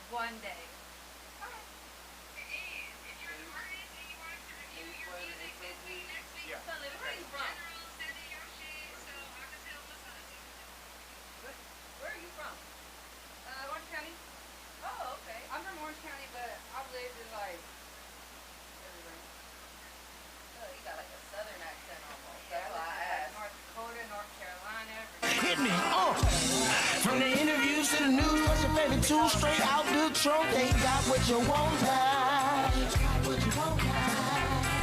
One day. SunLit, where are you from? Where are you from? Orange County. Oh, okay. I'm from Orange County, but I've lived in like everywhere. Oh, you got like a southern accent almost. Yeah, that's why I asked. North Dakota, North Carolina. Hit me, From the interviews to the news, what's your favorite tool? Straight out the trunk, they got what you want now.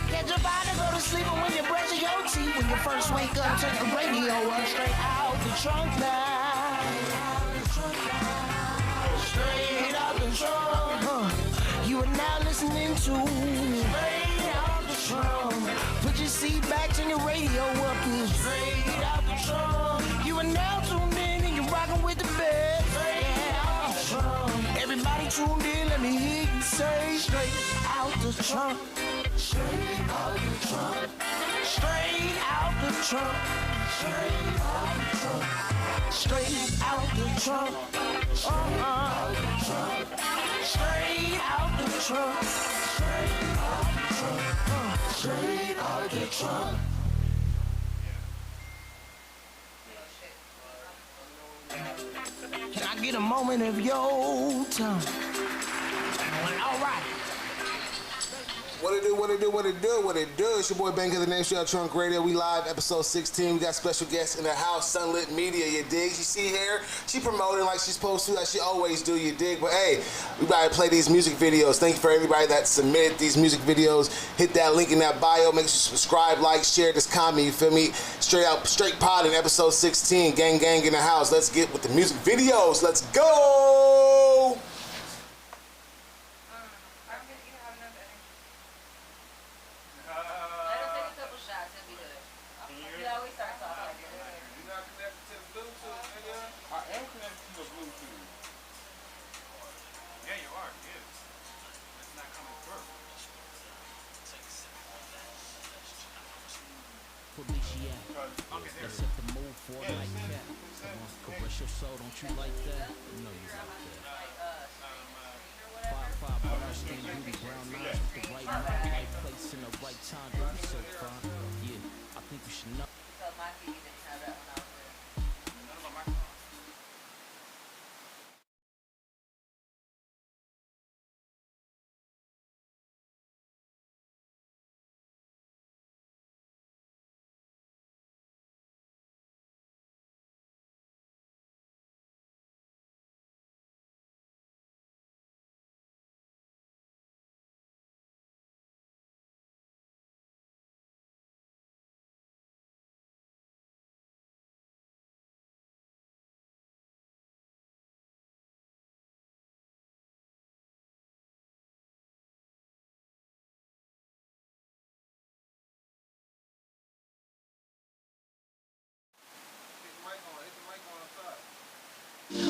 Catch your body, go to sleep, and when you brush your teeth, when you first wake up, turn the radio on. Straight out the trunk now. Straight out the trunk. You are now listening to Straight Out the Trunk. Put your seat back, turn your radio up. Straight out the trunk. You are now tuned in and you're rocking with the best. Straight out the trunk. Everybody tuned in, let me hear you say Straight out the trunk. Straight out the trunk. Straight out the trunk. Straight out the trunk. Straight out the trunk. Straight out the trunk. Straight out the trunk. Straight out the trunk. Can I get a moment of your time? All right. What it do, what it do, what it do, what it do. It's your boy Banker, the name Straight Out Trunk Radio. We live, episode 16. We got special guests in the house, SunLit Media, you dig? You see here, she promoting like she's supposed to, like she always do, you dig? But hey, we gotta play these music videos. Thank you for everybody that submitted these music videos. Hit that link in that bio. Make sure you subscribe, like, share this comment, you feel me? Straight PodN, episode 16. Gang, gang in the house. Let's get with the music videos. Let's go! Let's set the mood for it like that. Come on, caress your soul, don't you like that? You know you like that. 5'5" brown skin, beauty, brown eyes with the right mind, right place in the right time, baby, so fine. Yeah, I think you should know. So my TV didn't have that when I was there.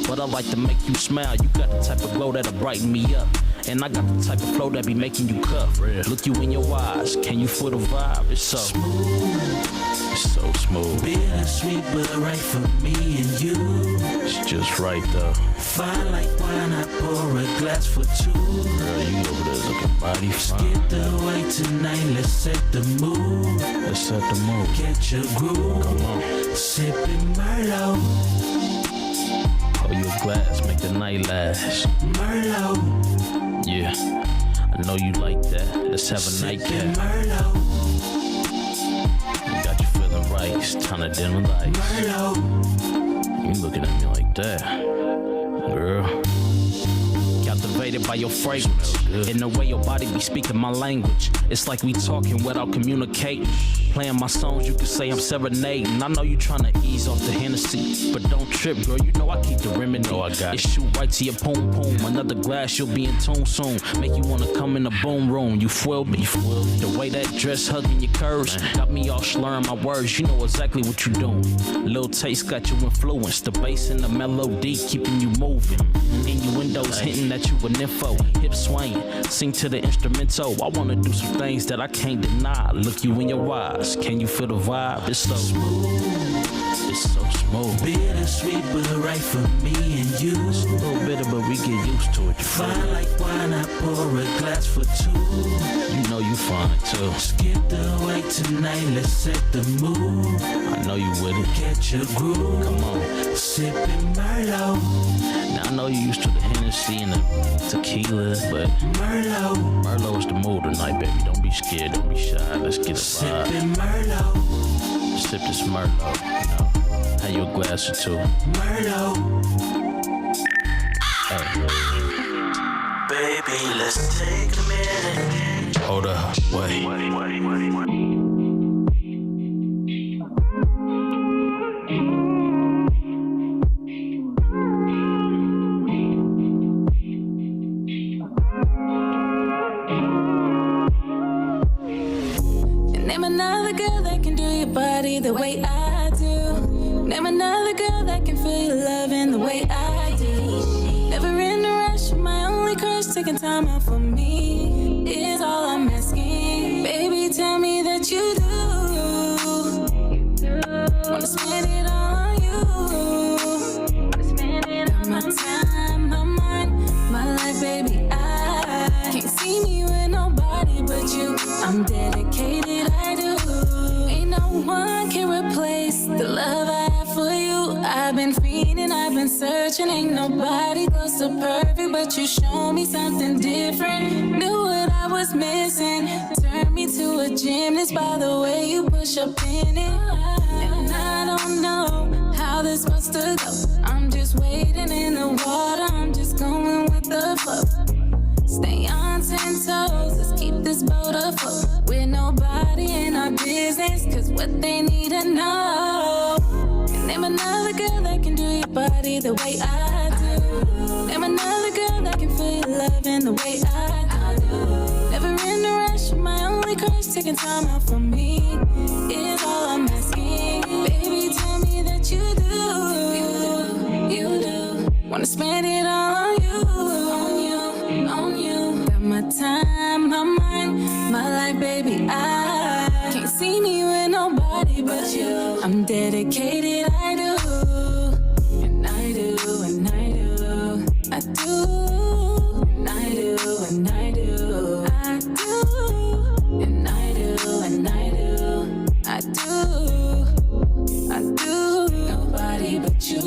But I like to make you smile. You got the type of glow that'll brighten me up. And I got the type of flow that be making you cuff. Look you in your eyes, can you feel the vibe? It's so smooth. It's so smooth. Bittersweet, but right for me and you. It's just right though. Fine like wine, I pour a glass for two. Girl, you over there looking mighty fine. Get the way tonight, let's set the mood. Let's set the mood. Catch a groove. Come on. Sipping Merlot. Pour you a glass, make the night last. Merlot. Yeah, I know you like that. Let's have a nightcap. Merlot. You got you feeling right. It's time to dim the lights. Merlot. You looking at me like that, girl. Captivated by your fragrance and the way your body be speaking my language. It's like we talking without communicating. Playing my songs, you can say I'm serenading. I know you tryna ease off the Hennessy, but don't trip, girl. You know I keep the remedy. Oh, I got it. Shoot right to your poom poom. Another glass, you'll be in tune soon. Make you wanna come in the boom room. You feel me? The way that dress hugging your curves got me all slurring my words. You know exactly what you doing. Little taste got you influenced. The bass and the melody keeping you moving. Innuendos hinting at you with info. Hip swaying, sing to the instrumental. I wanna do some things that I can't deny. Look you in your eyes, can you feel the vibe? It's so smooth. It's so smooth. Bittersweet, but right for me and you. It's a little bitter, but we get used to it. Fine like wine, I pour a glass for two. You know you fine too. Skip the way tonight, let's set the mood. I know you with it. Catch a groove. Come on. Sipping Merlot. Now I know you used to the Hennessy and the tequila, but Merlot's the mood tonight, baby. Don't be scared, don't be shy. Let's get a vibe. Sipping Merlot. Sip this Merlot, you know. Have you a glass or two. Merlot. Hey. Baby, let's take a minute. Hold up, wait. Name another girl that can do your body the way I do. Name another girl that can feel your love in the way I do. Never in a rush, my only crush, taking time out for me is all I'm asking. Baby, tell me that you do. Wanna spend it all on you. Got my time, my mind, my life, baby. I can't see me with nobody but you. I'm dedicated, I do. Ain't no one can replace the love I have for you. I've been fiending, I've been searching. Ain't nobody close to perfect, but you show me something different. Knew what I was missing. Turned me to a gymnast by the way you push up in it. And I don't know how this supposed to go. I'm just waiting in the water, I'm just going with the flow. Stay on 10 toes, let's keep this boat afloat. With nobody in our business, cause what they need to know. Name another girl that can do your body the way I do. Name another girl that can feel your love in the way I do. Never in a rush, my only crush, taking time out for me is all I'm asking. Baby, tell me that you do. You do. Wanna spend it all on you. On you. Got my time, my mind, my life, baby. I can't see me with nobody but you. I'm dedicated, I do. And I do, and I do. I do. And I do, and I do. I do. And I do, and I do. I do. I do. Nobody but you.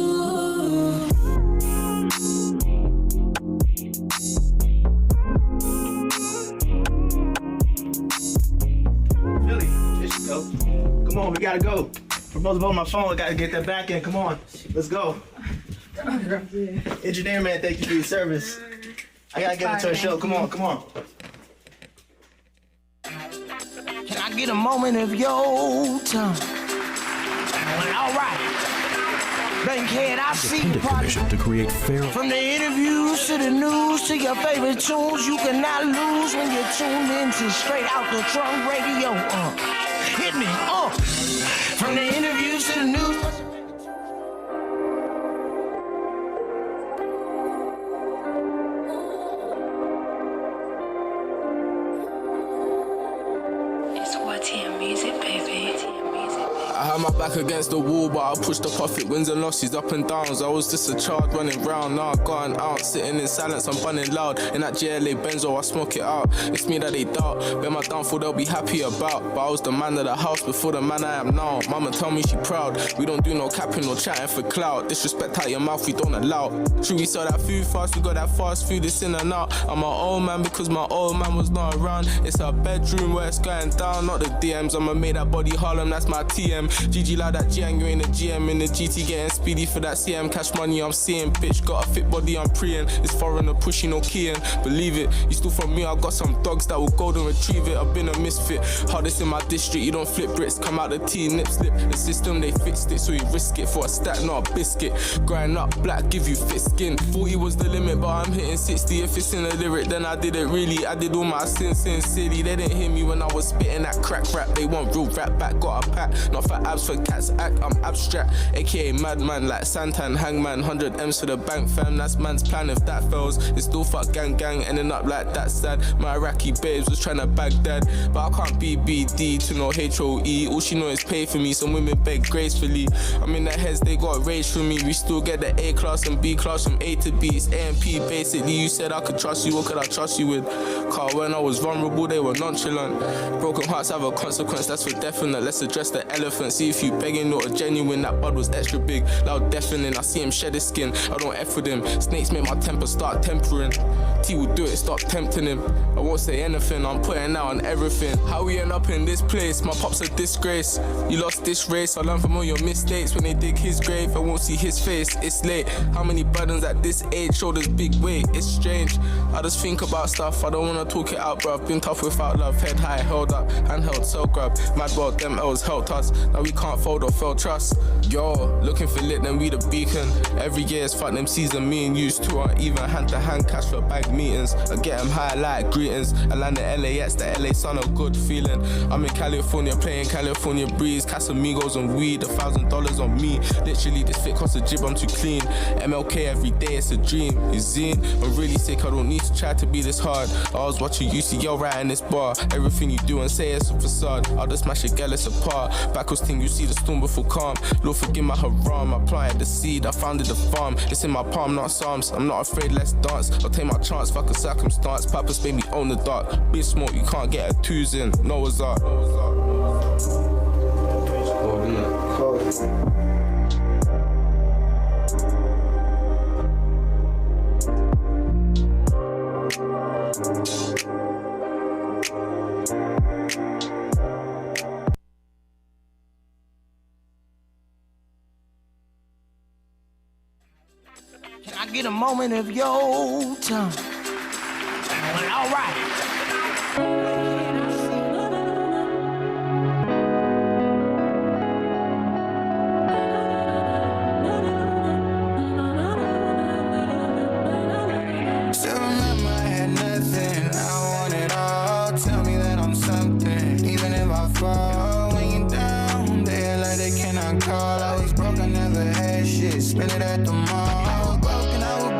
Come on, we gotta go. Proposal on my phone, I gotta get that back in. Come on, let's go. Engineer man, thank you for your service. I gotta get into a show. Come on, come on. Can I get a moment of your time? All right. Bankhead, I see you party. To create fair. From the interviews to the news to your favorite tunes, you cannot lose when you're tuned in to Straight Out the Trunk Radio. Hit me, From the interviews to the news. It's what's your music, baby. I had my back against the wall, but I pushed the profit, wins and losses, up and downs. I was just a child running round, now I got an out. Sitting in silence, I'm bunning loud. In that GLA Benzo, I smoke it out. It's me that they doubt, bet my downfall they'll be happy about. But I was the man of the house before the man I am now. Mama tell me she proud, we don't do no capping or chatting for clout. Disrespect out your mouth, we don't allow. True, we sell that food fast, we got that fast food, it's in and out. I'm my old man because my old man was not around. It's a bedroom where it's going down, not the DMs. I'ma make that body Harlem, that's my TM. GG like that Jiang, you ain't a GM in the GT, getting speedy for that CM. Cash money I'm seeing, bitch, got a fit body I'm preying. It's foreigner pushing, no keying, believe it. You still from me, I got some dogs that will go and retrieve it. I've been a misfit, hardest in my district. You don't flip bricks, come out the T, nip slip. The system they fixed it, so you risk it for a stack, not a biscuit. Grind up black, give you fit skin. 40 was the limit, but I'm hitting 60. If it's in a lyric, then I did it really. I did all my sins sincerely. They didn't hear me when I was spitting that crack rap. They want real rap back, got a pack, not for like abs for cats act, I'm abstract. AKA madman like Santan, hangman. 100 M's for the bank fam, that's man's plan. If that fails, it's still fuck gang gang, ending up like that sad. My Iraqi babes was trying to Baghdad, but I can't be BD to no HOE. All she know is pay for me, some women beg gracefully. I'm in their heads, they got rage for me. We still get the A class and B class from A to B. It's A and P basically. You said I could trust you, what could I trust you with? Car when I was vulnerable, they were nonchalant. Broken hearts have a consequence, that's for definite. Let's address the elephant, see if you begging or genuine. That bud was extra big, loud deafening. I see him shed his skin, I don't F with him. Snakes make my temper start tempering. T will do it, stop tempting him. I won't say anything, I'm putting out on everything. How we end up in this place, my pop's a disgrace. You lost this race, I learned from all your mistakes. When they dig his grave, I won't see his face, it's late. How many burdens at this age, shoulders big weight, it's strange. I just think about stuff, I don't wanna talk it out, bruv. Been tough without love, head high, held up, handheld, cell grab. Mad world, them L's helped us, now we can't fold or fail trust. Yo, looking for lit, then we the beacon. Every year it's fuck them season, me and used to are even hand to hand cash for bank meetings. I get them high like greetings. I land at LAX, the LA sun, a good feeling. I'm in California, playing California breeze. Casamigos and weed, $1,000 on me. Literally, this fit costs a jib, I'm too clean. MLK every day, it's a dream. You zine, I'm really sick, I don't need to try to be this hard. I was watching UCL right in this bar. Everything you do and say is a facade. I'll just smash your girl, it's apart. Backwards thing, you see the storm before calm. Lord forgive my haram, I planted the seed, I founded the farm. It's in my palm, not psalms. I'm not afraid, let's dance. I'll take my chance, fuck a circumstance. Papa's made me own the dark. Be smart, you can't get a twos in. Noah's Ark. Can I get a moment of your time? All right. Still remember I had nothing, I want it all. Tell me that I'm something, even if I fall. When you down, they act like they cannot call. I was broke, I never had shit, spend it at the mall. I was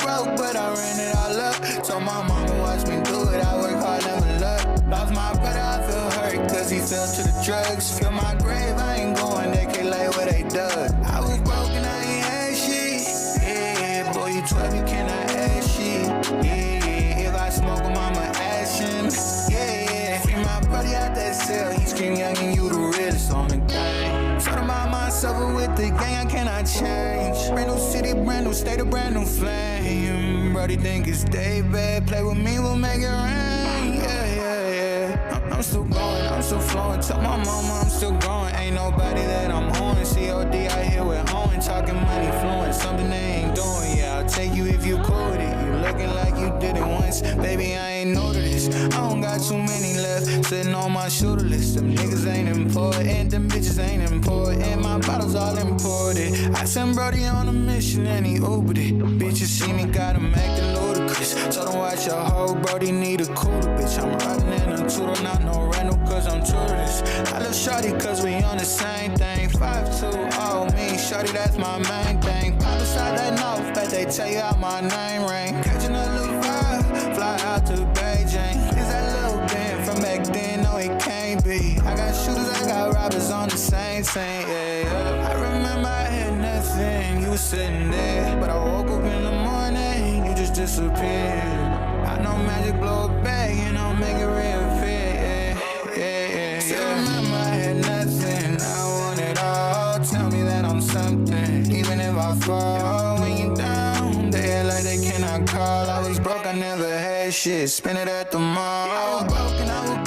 broke, but I ran it all up. Told my mama watch me do it, I work hard, never luck. Lost my brother, I feel hurt, cause he fell to the drugs. Feel my grave, I ain't going, they can't lay where they dug. I was broke and I ain't had shit. Yeah, boy, you 12, you cannot add shit. Yeah, if I smoke with mama ashin'. Yeah, free my brother out that cell, he scream young and you the realest on the game. Told him about myself with the gang, I cannot change. Brand new city, brand new state, a brand new flame. Brody think it's day bad, play with me, we'll make it rain. Yeah. I'm still going, I'm still flowing. Tell my mama I'm still growing. Ain't nobody that I'm on. COD out here with Owen, talking money flowing. Something they ain't doing. Yeah, I'll take you if you cool with it. You looking like you did it once. Baby, I ain't know to this. I don't got too many left. Sitting on my shooter list. Them niggas ain't important. Them bitches ain't important. My bottles all imported. I sent Brody on a mission and he Ubered it. The bitches see me, got him acting ludicrous. Told him watch your hoe, Brody need a cooler bitch. I'm riding in a Tudor, not no rental, cause I'm tourist. I love Shorty cause we on the same thing. 5'2", oh me, Shorty that's my main thing. Pop beside that north, bet they tell you how my name ring. Catching a little vibe, fly out to Beijing. Is that little band from back then? No, it can't be. I got shooters, I got robbers on the same scene, yeah. I remember I had nothing, you was sitting there. But I woke up in the morning, you just disappeared. I know magic blow it back, you know, make it reappear, yeah. Still remember I had nothing, I want it all. Tell me that I'm something, even if I fall. When you down, they act like they cannot call. I was broke, I never had shit, spend it at the mall. I was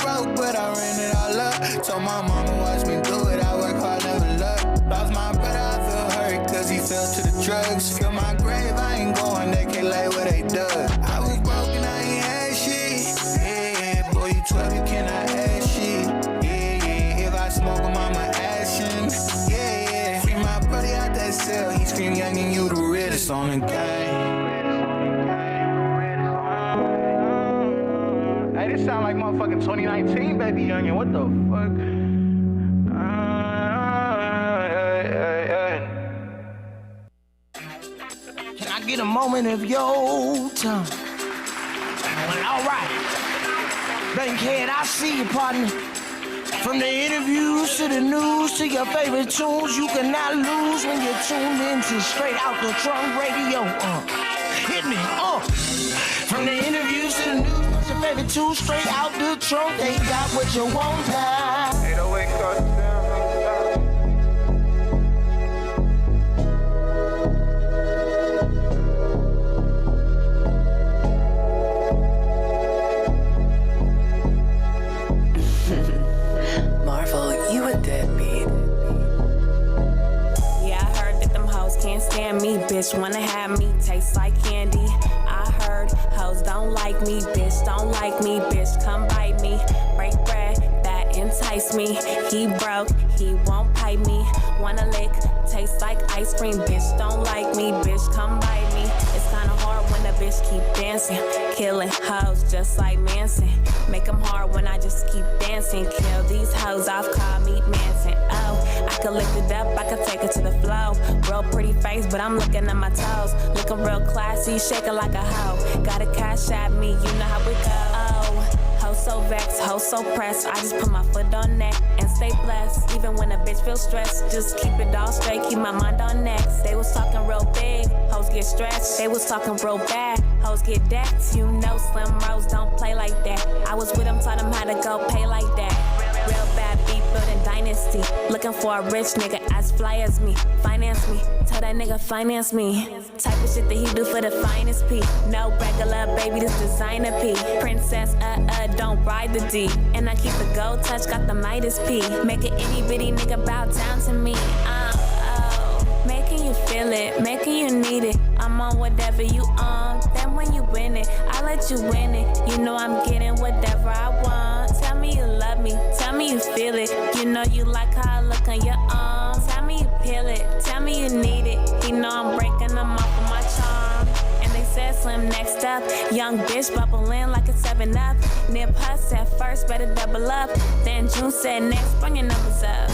broke, but I ran it all up. Told my mama watch me do it, I work hard, never luck. Lost my brother, I feel hurt, cause he fell to the drugs. Feel my grave, I ain't going, they can't lay where they dug. I was broke and I ain't had shit. Yeah, boy, you 12, you cannot add shit. Yeah, if I smoke with mama ashin'. Yeah, free my brother out that cell, he scream young and you the realest on the game. Hey, this sound like motherfucking 2019, baby youngin', what the fuck? get a moment of your time? All right. Bankhead, I see you, partner. From the interviews to the news to your favorite tunes, you cannot lose when you're tuned into Straight Out the Trunk Radio. Hit me, From the interviews to the news, what's your favorite tune? Straight out the trunk, they got what you want. 808 touchdown. You a deadbeat. Yeah, I heard that them hoes can't stand me. Bitch wanna have me taste like candy. I heard hoes don't like me. Bitch don't like me. Bitch come bite me. Break bread, that entice me. He broke, he won't pipe me. Wanna lick, taste like ice cream. Bitch don't like me. Bitch come bite me. It's kinda hard when a bitch keep dancing. Killing hoes just like Manson. Make them hard when I just keep dancing. Kill these hoes off, call me Manson. Oh, I could lift it up, I could take it to the flow. Real pretty face, but I'm looking at my toes. Looking real classy, shaking like a hoe. Got a cash at me, you know how it go. Oh, hoe so vexed, hoe so pressed. I just put my foot on neck and stay blessed. Even when a bitch feels stressed, just keep it all straight, keep my mind on next. They was talking real big, hoes get stretched. They was talking real bad, hoes get decked. You know Slim Rose don't play like that. I was with him, taught him how to go pay like that. Real bad beat building dynasty. Looking for a rich nigga as fly as me. Finance me, tell that nigga finance me. Type of shit that he do for the finest P. No regular baby, this designer P. Princess, don't ride the D. And I keep the gold touch, got the Midas P. Make an itty bitty nigga bow down to me. Making you feel it, making you need it. I'm on whatever you on. Then when you win it, I let you win it. You know I'm getting whatever I want. Tell me you love me, tell me you feel it. You know you like how I look on your arm. Tell me you peel it, tell me you need it. You know I'm breaking them off of my charm. And they said Slim next up. Young bitch bubbling like a 7-Up. Nip Huss at first, better double up. Then June said next, bring your numbers up.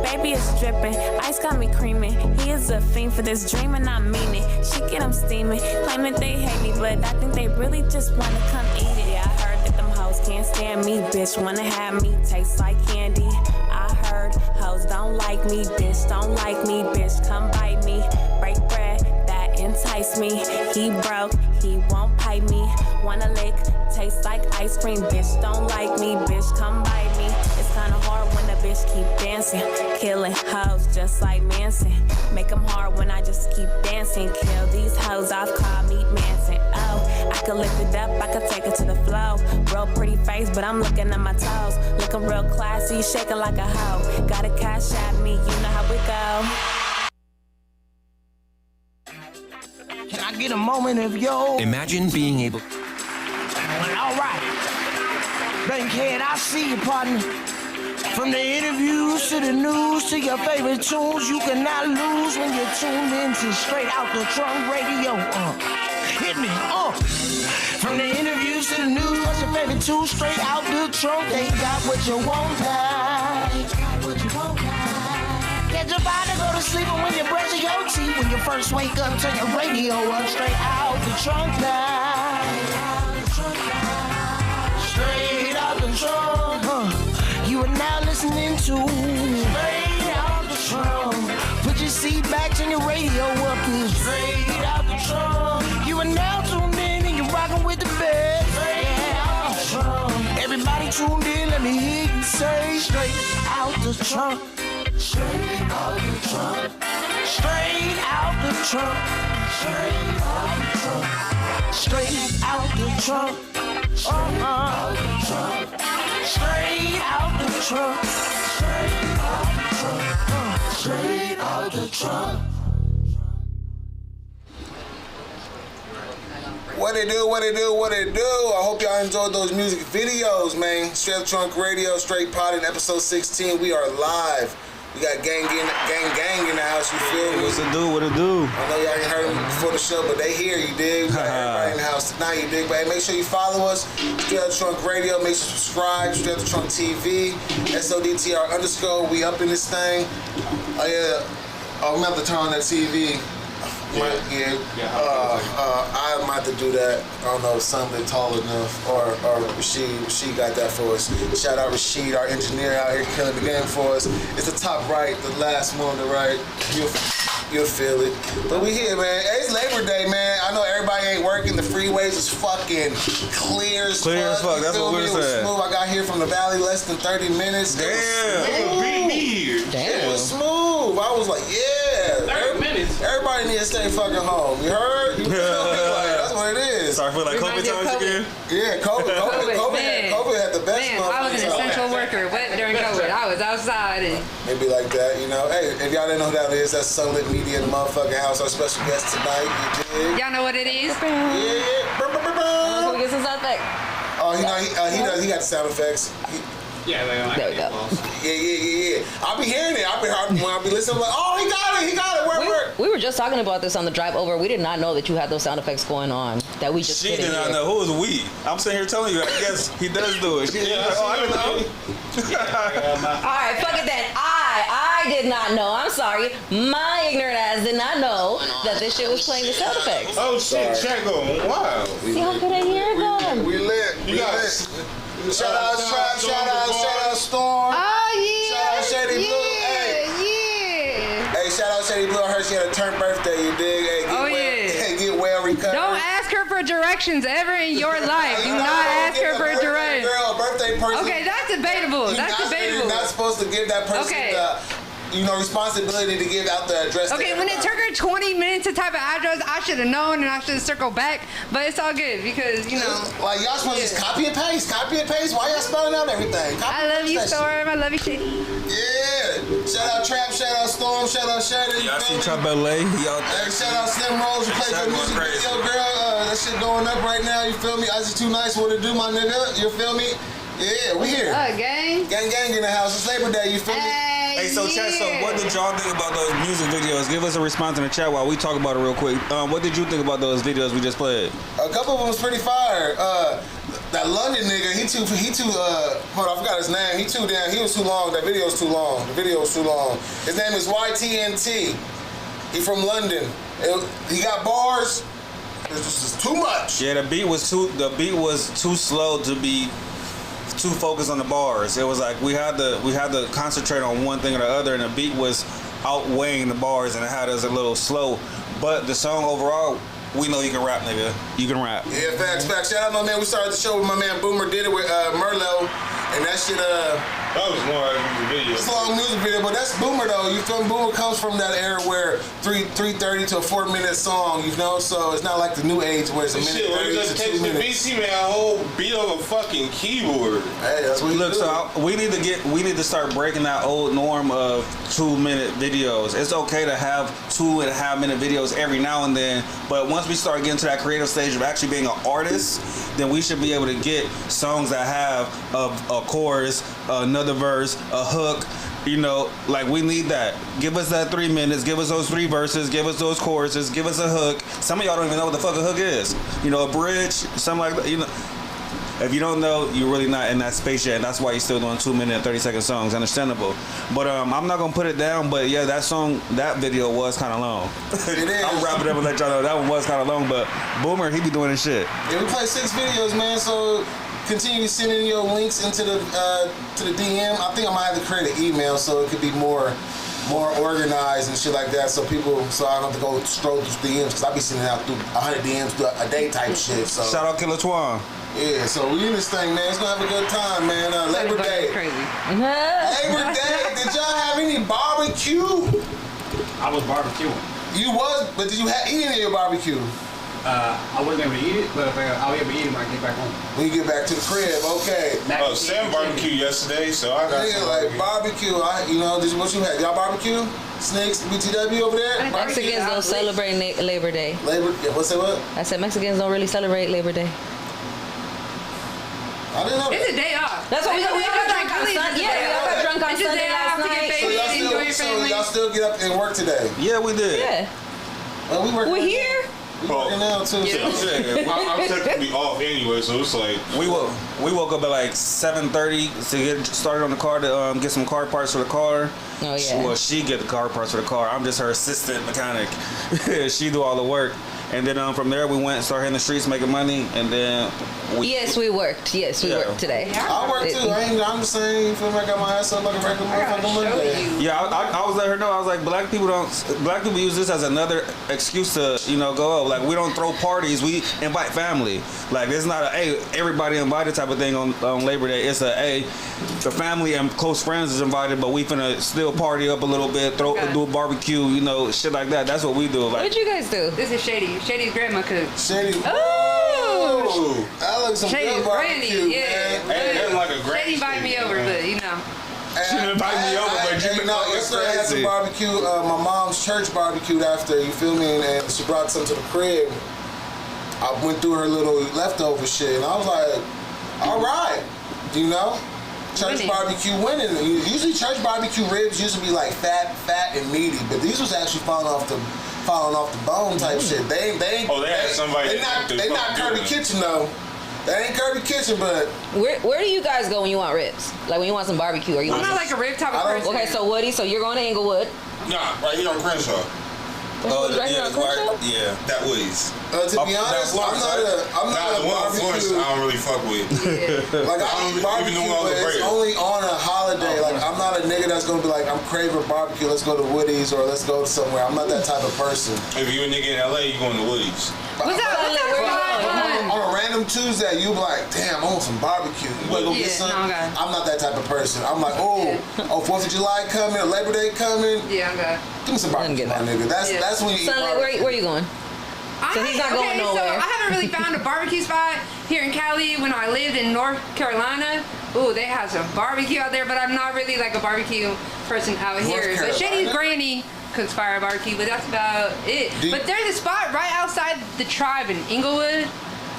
Baby is dripping, ice got me creaming. He is a fiend for this dream and I mean it. She get him steaming, claiming they hate me, but I think they really just wanna come eat it. Yeah, I heard that them hoes can't stand me. Bitch wanna have me taste like candy. I heard hoes don't like me. Bitch don't like me. Bitch come bite me. Break bread, that entice me. He broke, he won't pipe me. Wanna lick, taste like ice cream. Bitch don't like me. Bitch come bite me. It's kinda hard when a bitch keep dancing. Killing hoes just like Manson. Make them hard when I just keep dancing. Kill these hoes off, call me Manson. Oh, I could lift it up, I could take it to the flow. Real pretty face, but I'm looking at my toes. Looking real classy, shaking like a hoe. Got a cash at me, you know how it go. Can I get a moment of yo? Imagine being able. All right. Bankhead, I see you, partner. From the interviews to the news to your favorite tunes, you cannot lose when you're tuned into Straight Out the Trunk Radio. Hit me, From the interviews to the news, what's your favorite tune? Straight out the trunk, they got what you want. Get your body go to sleep, and when you brush your teeth, when you first wake up, turn your radio up. Straight out the trunk Straight out the trunk. You are now listening to Straight Out the Trunk. Put your seat back, turn your radio up. Straight Out the Trunk. You are now tuned in and you're rocking with the best. Straight Out the Trunk. Everybody tuned in, let me hear you say Straight Out the Trunk. Straight out the trunk. Straight out the trunk. Straight out the trunk. Straight out the trunk. Straight out the trunk. Straight out the trunk. Straight out the trunk. Straight out the trunk. What it do, what it do, what it do? I hope y'all enjoyed those music videos, man. Straight Out the Trunk Radio, Straight PodN, episode 16. We are live. We got gang in the house, you feel me? What's it do, what it do? I know y'all ain't heard them before the show, but they here, you dig? We got everybody in the house tonight, you dig? But hey, make sure you follow us, Straight Out the Trunk Radio. Make sure you subscribe, Straight Out the Trunk TV, SODTR_. We up in this thing. Oh, yeah. Oh, I'm going to have to turn on that TV. I might have to do that. I don't know if something tall enough or Rashid got that for us. Shout out Rashid, our engineer out here killing the game for us. It's the top right, the last one on the right. You'll feel it. But we here, man. Hey, it's Labor Day, man. I know everybody ain't working. The freeways is fucking clear as fuck. That's what we're saying. Smooth. I got here from the valley less than 30 minutes. Damn. Beat me here. It was smooth. I was like, yeah. 30 minutes. Everybody need to stay fucking home. You heard? You feel me? Like, that's what it is. Sorry for like COVID times again? Yeah, COVID had the best Man, I was an essential worker during COVID. I was outside and maybe like that, you know. Hey, if y'all didn't know who that is, that's SunLit Media in the motherfucking house. Our special guest tonight, you dig? y'all know what it is? Yeah. Let's get some sound effects. Oh, he got the sound effects. There we go. Yeah. I'll be hearing it. When I'll be listening, I'm like, oh, he got it. Where? We were just talking about this on the drive over. We did not know that you had those sound effects going on. That we just She did not know. Who was we? I'm sitting here telling you. I guess he does do it. I didn't know. All right, fuck it then. I did not know. I'm sorry. My ignorant ass did not know that this shit was playing the sound effects. Oh shit, chat going wild. See how good I hear them? We lit. Shout out Str8, shout out Storm. Oh yeah. Shout out Shady Blue. Hey, shout out Shady Blue. I heard she had a turn birthday. You dig? Hey, get well recovered. Don't ask her for directions ever in your life. Do not ask her for directions. Girl, a birthday person. Okay, that's debatable. You're not supposed to give that person responsibility to give out the address. Okay, when it took her 20 minutes to type an address, I should have known and I should have circled back. But it's all good because, you know. Like, y'all supposed to just copy and paste. Why y'all spelling out everything? I love you, Storm. I love you, Shady. Yeah. Shout out Trap, shout out Storm, shout out Shady. Y'all see Trap LA? Hey, shout out Slim Rose who played your music video, girl. That shit going up right now. You feel me? Ozzy Too Nice. What it do, my nigga? You feel me? Yeah, we here. Gang in the house. It's Labor Day. You feel me? Hey, so chat. So, what did y'all think about those music videos? Give us a response in the chat while we talk about it real quick. What did you think about those videos we just played? A couple of them was pretty fire. That London nigga, he too. Hold on, I forgot his name. He was too long. That video was too long. His name is YTNT. He from London. He got bars. It's just too much. Yeah, the beat was too slow to be too focused on the bars. It was like we had to concentrate on one thing or the other, and the beat was outweighing the bars, and it had us a little slow. But the song overall, we know you can rap, nigga. You can rap. Yeah, facts. Shout out my man. We started the show with my man Boomer. Did it with Merlo, and that shit. That was more like a music video. It's a long music video, but that's Boomer though. You feel me? Boomer comes from that era where 3:30 to a 4-minute song, you know. So it's not like the new age where it's a minute 30 to 2 minutes. He made a whole beat on a fucking keyboard. Hey, that's what Look, so we need to start breaking that old norm of 2-minute videos. It's okay to have 2.5-minute videos every now and then, but once we start getting to that creative stage of actually being an artist, then we should be able to get songs that have a chorus, another verse, a hook. You know, like we need that. Give us that 3 minutes. Give us those 3 verses. Give us those choruses. Give us a hook. Some of y'all don't even know what the fuck a hook is. You know, a bridge, something like that. You know, if you don't know, you're really not in that space yet, and that's why you're still doing 2-minute and 30-second songs. Understandable. But I'm not gonna put it down. But yeah, that video was kind of long. It is. I'm wrapping up and let y'all know that one was kind of long. But Boomer, he be doing his shit. Yeah, we play 6 videos, man. So continue sending your links into the DM. I think I might have to create an email so it could be more organized and shit like that. So I don't have to go stroll through DMs because I be sending out through 100 DMs a day type shit. So shout out Killer Twan. Yeah, so we in this thing, man. It's gonna have a good time, man. Labor Day. Crazy. Labor Day. Did y'all have any barbecue? I was barbecuing. You was, but did you eat any of your barbecue? I wasn't able to eat it, but I'll be able to eat it when I get back home. When you get back to the crib, okay. Sam barbecued yesterday, so I got some like barbecue. What you had? Y'all barbecue? Snakes, BTW over there? Mexicans don't celebrate Labor Day. What's that? What? I said Mexicans don't really celebrate Labor Day. I didn't know that. It's a day off. That's what we all got drunk on Sunday. Yeah, we all got drunk on Sunday last night. So y'all still get up and work today? Yeah, we did. Yeah. Well, we're here. We working now too. I'm technically off anyway, so it's like we We woke up at like 7:30 to get started on the car to get some car parts for the car. Oh yeah. Well, she get the car parts for the car. I'm just her assistant mechanic. She do all the work. And then from there we went and started hitting the streets making money. And then we worked. Yes, we worked today. I worked too. I'm just saying, you feel me? I got my ass up like a regular motherfucking Monday. Yeah, I was letting her know. I was like, black people use this as another excuse to, go up. Like, we don't throw parties. We invite family. Like, it's not a, hey, everybody invited type of thing on Labor Day. It's a, hey, the family and close friends is invited, but we finna still party up a little bit, do a barbecue, shit like that. That's what we do. Like, what did you guys do? This is Shady. Shady's grandma cooked. Shady. Oh! That looks some Shady's good barbecue, granny, yeah. Hey, that's like a Shady invited me over, but She didn't invite me over, but you know yesterday I had some barbecue. My mom's church barbecued after, you feel me? And she brought some to the crib. I went through her little leftover shit, and I was like, all right, church barbecue winning. Usually church barbecue ribs used to be like fat and meaty, but these was actually falling off the bone type shit. They ain't. Oh, they had somebody. They not Kirby Kitchen though. They ain't Kirby Kitchen, but where do you guys go when you want ribs? Like when you want some barbecue, or you? I'm not like a rib type of person. Okay, so Woody, so you're going to Inglewood? Nah, right here on Crenshaw. Yeah, that Woody's. To be honest, I'm not a barbecue. I don't really fuck with. Yeah. Like I eat barbecue, but it's only on a holiday. Like I'm not a nigga that's gonna be like, I'm craving barbecue. Let's go to Woody's or let's go somewhere. I'm not that type of person. If you're a nigga in LA, you going to Woody's. What's up? On a random Tuesday, you be like, damn, I want some barbecue. You wanna go get some? I'm not that type of person. I'm like, 4th of July coming, Labor Day coming. Yeah, I'm good. Give me some barbecue, my nigga. That's when you eat barbecue. Where you going? So he's not going nowhere. So I haven't really found a barbecue spot here in Cali. When I lived in North Carolina, they have some barbecue out there, but I'm not really like a barbecue person out here. But Shady's granny cooks fire barbecue, but that's about it. But there's a spot right outside the tribe in Inglewood.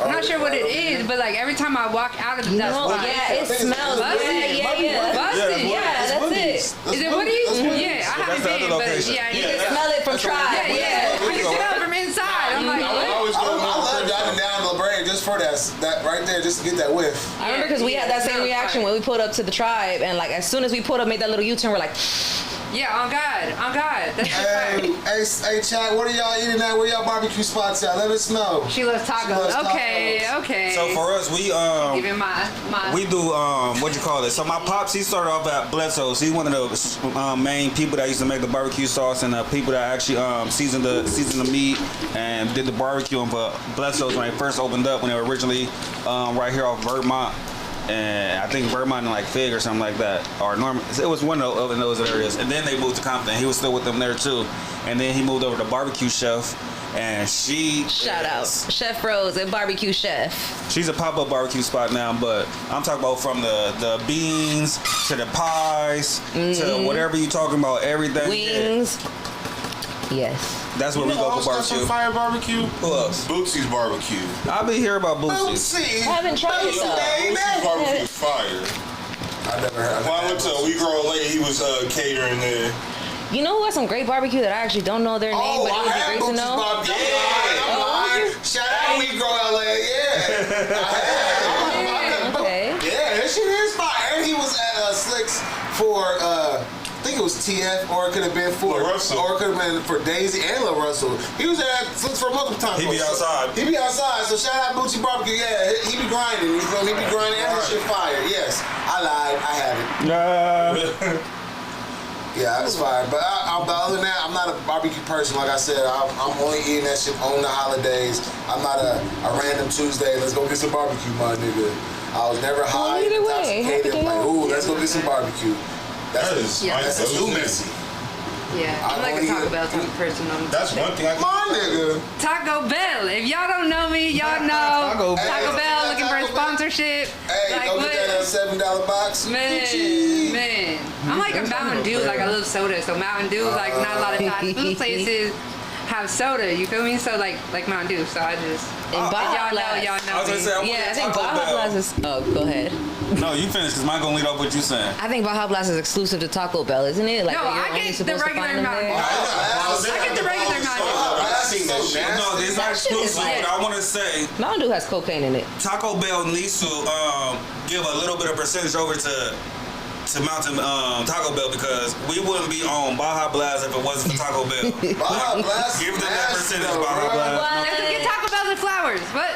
I'm not sure what it is, but like every time I walk out of that spot, it smells busted. Busted. Yeah, that's it. Is it Woody's? Yeah, I haven't been, but you can smell it from tribe. Yeah, you can smell it from inside. I'm like, I love driving down to La Brea just for that right there, just to get that whiff. I remember because we had that same reaction when we pulled up to the tribe, and like as soon as we pulled up, made that little U-turn, we're like, yeah, on God. That's hey, Chad, what are y'all eating at? Where y'all barbecue spots at? Let us know. She loves tacos. Okay. So for us, we even my we do what you call it. So my pops, he started off at Bledsoe's. He's one of the main people that used to make the barbecue sauce and the people that actually seasoned the meat and did the barbecue on Bledsoe's when they first opened up, when they were originally right here off Vermont. And I think Vermont and like Fig or something like that, or Norman. It was one of those areas. And then they moved to Compton. He was still with them there too. And then he moved over to Barbecue Chef, and shout out Chef Rose and Barbecue Chef. She's a pop-up barbecue spot now, but I'm talking about from the beans to the pies to whatever you talking about, everything. Wings. Yes. That's where we go for barbecue. Some fire barbecue. Who else? Bootsy's barbecue. I've been hearing about Bootsy's. I haven't tried it though. Bootsy's barbecue is fire. I never heard. When I went to We Grow Late, he was catering there. You know who has some great barbecue that I actually don't know their name, but it would be great to know? I'm lying. Shout out We Grow LA. Yeah. Okay. Yeah, that shit is fire. And he was at Slicks for I think it was TF, or it could have been for Russell. Or it could have been for Daisy and La Russell. He was at Slicks for multiple times. He be outside. So shout out Bootsy Barbecue. Yeah, he be grinding. You feel me? He be grinding and that shit fire. Yes, I lied. I had it. Yeah, it's fire. But other than that, I'm not a barbecue person. Like I said, I'm only eating that shit on the holidays. I'm not a random Tuesday. Let's go get some barbecue, my nigga. I was never high, intoxicated. Like, ooh, let's go get some barbecue. That's too messy. Yeah, I'm like a Taco Bell type of person. That's one thing I can. My nigga. Taco Bell. If y'all don't know me, y'all know Taco Bell looking for a sponsorship. Hey, like, go get that $7 box. Man. I'm like a Mountain Dew. Like I love soda, so Mountain Dew like not a lot of fast food places have soda. You feel me? So like Mountain Dew. So I just y'all know. I think Baja Blast is. Oh, go ahead. No, you finish because mine gonna lead off what you saying. I think Baja Blast is exclusive to Taco Bell, isn't it? Like, no, I get the regular Mountain Dew. I get the regular Mountain Dew. No, it's not exclusive, but I want to say Mountain Dew has cocaine in it. Taco Bell needs to give a little bit of percentage over to Mountain Taco Bell because we wouldn't be on Baja Blast if it wasn't for Taco Bell. Baja Blast. Give them that percentage, Baja Blast. Let's get Taco Bell and flowers. What?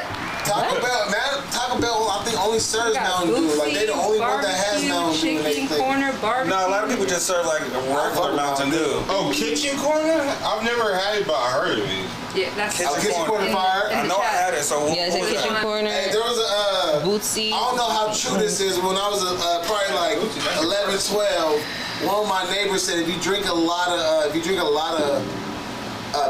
Taco Bell, man. Taco Bell, I think only serves Mountain Dew. Like they the only one that has Mountain Dew. Kitchen corner barbecue. No, a lot of people just serve like a regular Mountain Dew. Oh, Kitchen Corner? I've never had it, but I heard of it. Yeah, that's Kitchen Corner fire. I know I had it, so Yeah, it's a kitchen corner. Hey, there was a Bootsy. I don't know how true this is. When I was probably like 11, 12, one of my neighbors said if you drink a lot of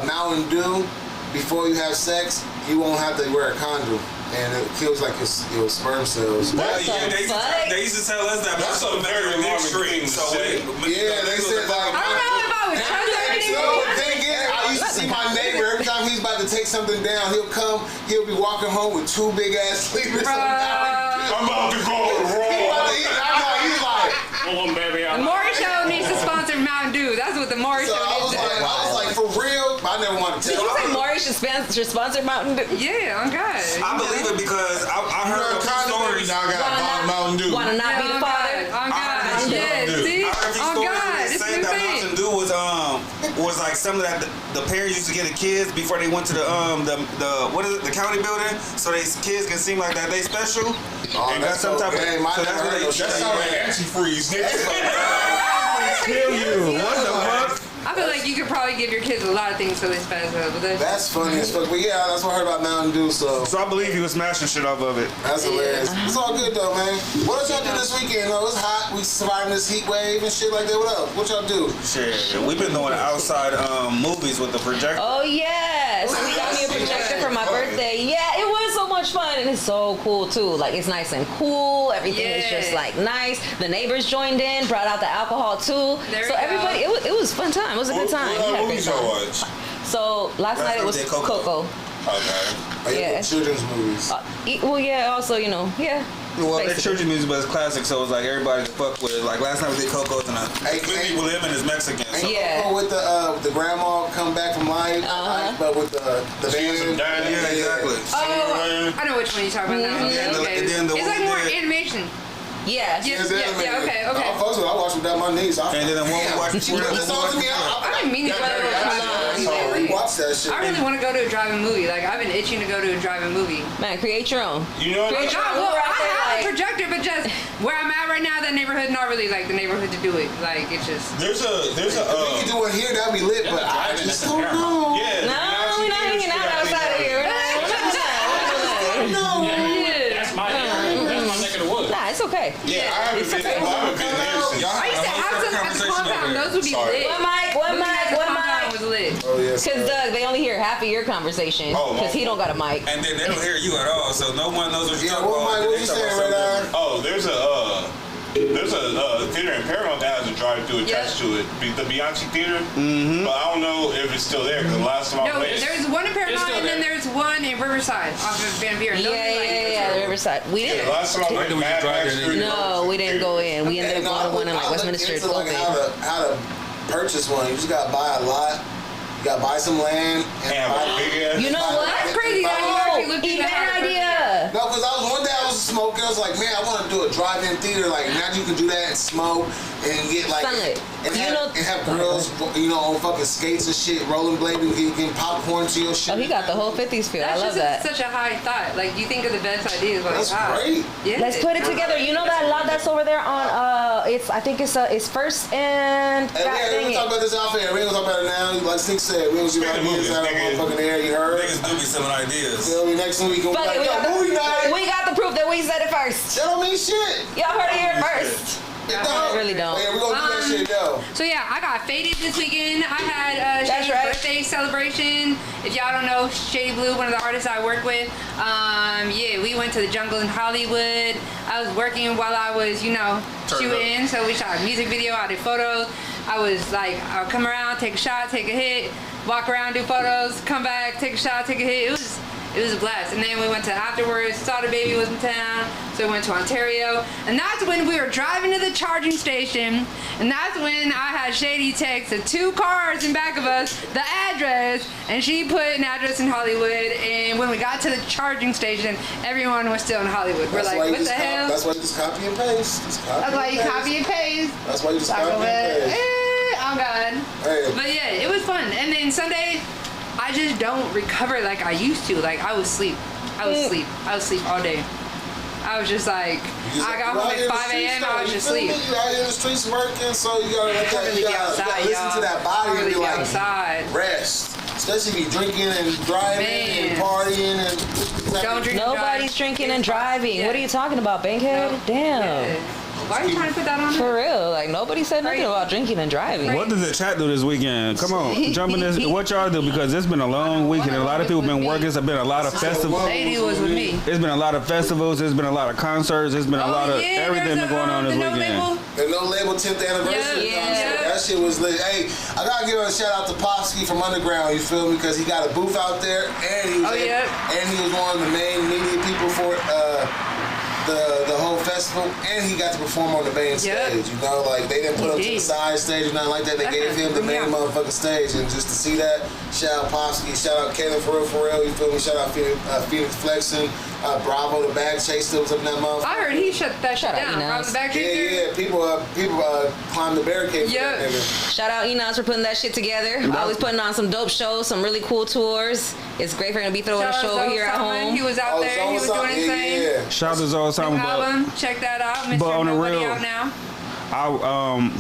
Mountain Dew before you have sex, you won't have to wear a condom. And it kills like your sperm cells. Well, yeah, they used to tell us that. That's a very alarming thing to say. Yeah, they said like. I don't know if I would trust that So the thing is, I used to see my neighbor every time he's about to take something down. He'll be walking home with 2 big ass sleepers. I'm about to go wrong. He's like. The Maury Show needs to sponsor Mountain Dew. That's what the Maury Show needs to do. I was like, for real? I never want to Did tell you say Maury should sponsor Mountain Dew? Yeah, I'm good. I believe it because I heard a few stories. Now I got a bottle of Mountain Dew. Want to not be the father? On God. Yeah, see? On God. It's saying new that thing. Mountain Dew was like something that the parents used to get the kids before they went to the what is it, the county building, so they kids can seem like that they special. Oh, and got some type of. So that's what they. That sounds like antifreeze. Kill you. What the fuck? I feel like you could probably give your kids a lot of things so they spend it. That's funny as fuck. But yeah, that's what I heard about Mountain Dew. So I believe he was smashing shit off of it. That's hilarious. It's all good though, man. What did y'all do this weekend? Though it's hot. We surviving this heat wave and shit like that. What up? What y'all do? Shit, we've been doing outside movies with the projector. Oh yes, we got me a projector for my birthday. Yeah, it was so much fun and it's so cool too. Like it's nice and cool. Everything is just like nice. The neighbors joined in, brought out the alcohol too. So everybody, it was fun time. It was a good time. We had a great time. So last night it was Coco. Okay. Yeah. Children's movies. Well, yeah. Also, yeah. Well, they're children's music, but it's classic, so it's like everybody to fuck with it. Like last time we did Coco, and people with him and his Mexican. So. Yeah. Coco with the grandma come back from life, but with the band. Yeah, exactly. Oh, I know which one you're talking about now. Okay. It's like more animation. Yeah. Yeah, okay. I watched without my niece. And then the one we watched. She put this on to me. I didn't mean to watch that shit. I really want to go to a drive-in movie. Like I've been itching to go to a drive-in movie. Man, create your own. You know what? I have a projector, but just where I'm at right now, that neighborhood, not really like the neighborhood to do it. Like it's just. There's a. If we can do it here, that'd be lit. But I just don't know. Yeah. No, we're not hanging out outside of here. That's my neck of the woods. Nah, it's okay. Yeah, I haven't been there. I used to have some at the compound. Those would be lit. One mic. Was lit. Oh yes. Because Doug, they only hear half of your conversation because he don't got a mic. And then they don't hear you at all, so no one knows what you're talking about. What you saying, Red Eye? Oh, there's a theater in Paramount that has a drive-thru attached to it. The Beyonce Theater. Mm-hmm. But I don't know if it's still there because last time I went. There's one in Paramount and then there's one in Riverside off of Van Buren. Yeah, the Riverside. We didn't. Last time I went, No, we didn't go in. We ended up going to one in like Westminster. It's like how to purchase one. You just gotta buy a lot. You gotta buy some land. You know what? That's crazy. Idea. No, because one day I was smoking. I was like, man, I want to do a drive-in theater. Like now you can do that and smoke and get like SunLit. and have girls, on fucking skates and shit, rollerblading, getting popcorn to your shit. Oh, he got the whole 50s feel. I love that. Such a high thought. Like you think of the best ideas. Like, that's great. Yeah. Let's put it together. You know that lot that's over there on I think it's First and. Hey, we talk about this off air. We ain't gonna talk about it now. Like Sneak said, we don't see ideas out of motherfucking air. You heard? Niggas do be selling ideas. Next week we movie night. We got the proof that we said it first. That don't mean shit. Y'all heard it here first. I really don't. Yeah, we gonna do that shit though. So yeah, I got faded this weekend. I had Shady's birthday celebration. If y'all don't know, Shady Blue, one of the artists I work with. We went to the jungle in Hollywood. I was working while I was, shooting. So we shot a music video. I did photos. I was like, I'll come around, take a shot, take a hit, walk around, do photos, come back, take a shot, take a hit. It It was a blast. And then we went to afterwards. Saw the baby was in town, so we went to Ontario. And that's when we were driving to the charging station. And that's when I had Shady text the 2 cars in back of us the address, and she put an address in Hollywood. And when we got to the charging station, everyone was still in Hollywood. We're like, what the hell? That's why you just copy and paste. That's why you copy and paste. That's why you just copy and paste. Oh God. Hey. But yeah, it was fun. And then Sunday, I just don't recover like I used to. Like I would sleep. I would sleep all day. I was just like, I got home at 5 a.m. I was just sleep. You out here in the streets working, so you gotta let that. You gotta listen to that body and be like, rest. Especially if you're drinking and driving and partying and. Don't drink. Nobody's drinking and driving. What are you talking about, Bankhead? No. Damn. Yeah. Why are you trying to put that on? For real, like nobody said nothing about drinking and driving. What does the chat do this weekend? Come on, jump in this. What y'all do? Because it's been a long weekend. A lot of people been working. It's been a lot of festivals. Lady was with me. It's been a lot of festivals. There's been a lot of concerts. There's been a lot of everything been going on this weekend. The No Label 10th anniversary concert. That shit was lit. Hey, I gotta give a shout out to Popsky from Underground. You feel me? Because he got a booth out there, and he was and he was one of the main media people for the whole festival, and he got to perform on the main stage. You know, like they didn't put him to the side stage or nothing like that. They gave him the main motherfucking stage, and just to see that, shout out Popsky, shout out Caleb for real. You feel me? Shout out Phoenix Flexing, Bravo the Bag Chase still was up in that motherfucker. I heard he shut that shit down. Bravo the Bag Chase. Yeah. People climbed the barricade. Yeah. Shout out Enos for putting that shit together. Always putting on some dope shows, some really cool tours. It's great for him to be throwing a show over here at home. He was out there. He was doing his thing. Shout out to Zoe Simon. Check that out. Mr. But on the Nobody real, out now.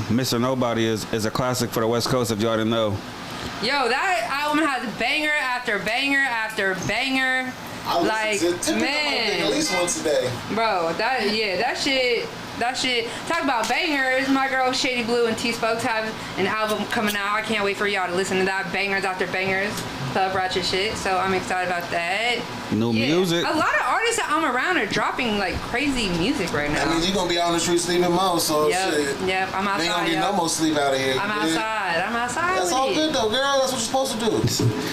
Mr. Nobody is a classic for the West Coast if y'all didn't know. Yo, that album has banger after banger after banger. Like, man. At least once a day. Bro, that shit. Talk about bangers. My girl Shady Blue and T Spokes have an album coming out. I can't wait for y'all to listen to that. Bangers after bangers. Club ratchet shit. So I'm excited about that. New music. A lot of artists that I'm around are dropping like crazy music right now. That means you're gonna be out on the street sleeping more, so shit. Yep, I'm outside. Ain't gonna get no more sleep out of here. I'm outside. That's all good though, girl. That's what you're supposed to do.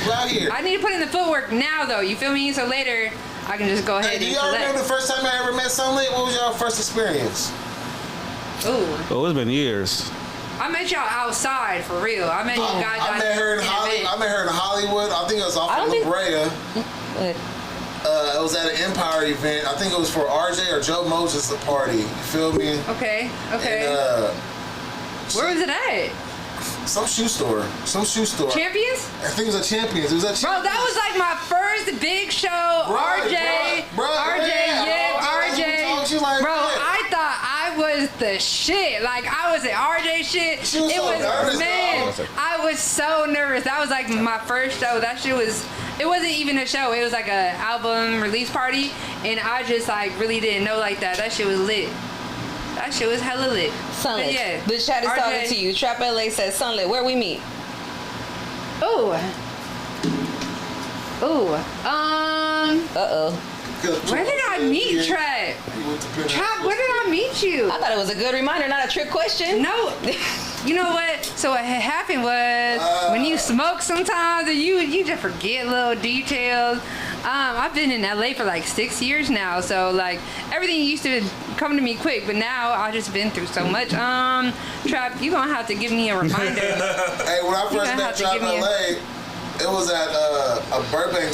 We're out here. I need to put in the footwork now though, you feel me? So later I can just go ahead and do y'all remember the first time I ever met SunLit? What was your first experience? Ooh. Oh, it's been years. I met y'all outside for real. I met you guys. I met her in Hollywood. I think it was off of La Brea. It was at an Empire event. I think it was for RJ or Joe Moses' party. You feel me? Okay. And, where was it at? Some shoe store. Champions? I think it was at Champions. Bro, that was like my first big show. RJ. Bro, I thought I was the shit. Like I was at RJ shit. She was nervous, I was so nervous. That was like my first show. That shit was. It wasn't even a show. It was like a album release party, and I just like really didn't know like that. That shit was lit. That shit was hella lit. SunLit. Yeah. The chat is talking to you. Trap LA says SunLit. Where we meet? Where did I meet Trap? Trap, where did I meet you? I thought it was a good reminder, not a trick question. No. You know what? So what had happened was when you smoke sometimes and you just forget little details. I've been in LA for like 6 years now, so like everything used to come to me quick, but now I've just been through so much. Trap, you gonna have to give me a reminder. Hey, when I first met Trap LA, it was at a Burbank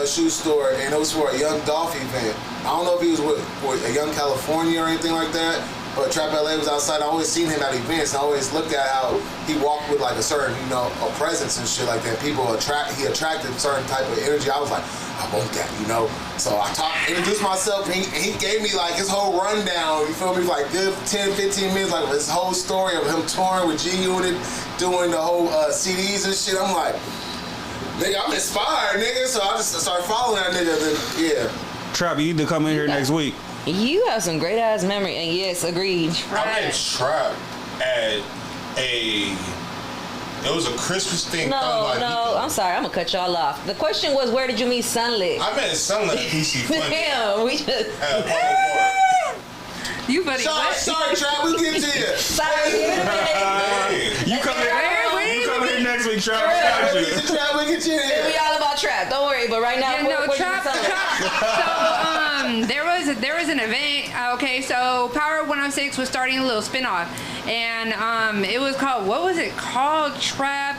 shoe store, and it was for a Young Dolph event. I don't know if he was with a Young California or anything like that, but Trap LA was outside. I always seen him at events, and I always looked at how he walked with like a certain, a presence and shit like that. He attracted a certain type of energy. I was like, I want that, So I introduced myself, and he gave me like his whole rundown, you feel me, like good 10, 15 minutes, like his whole story of him touring with G-Unit, doing the whole CDs and shit. I'm like, nigga, I'm inspired, nigga. So I just started following that nigga, then, Trap, you need to come in here next week. You have some great ass memory, and yes, agreed. I met Trap at it was a Christmas thing. No, I'm sorry, I'm gonna cut y'all off. The question was, where did you meet SunLit? I met SunLit at PC Fun. Damn, we just. You buddy. Sorry, Trap, we get to you. Sorry, you come here next week, Trap. We get you in here. We all about Trap. Don't worry. But right now, Trap. So there was an event. Okay, so Power 106 was starting a little spinoff, and it was called, what was it called? Trap.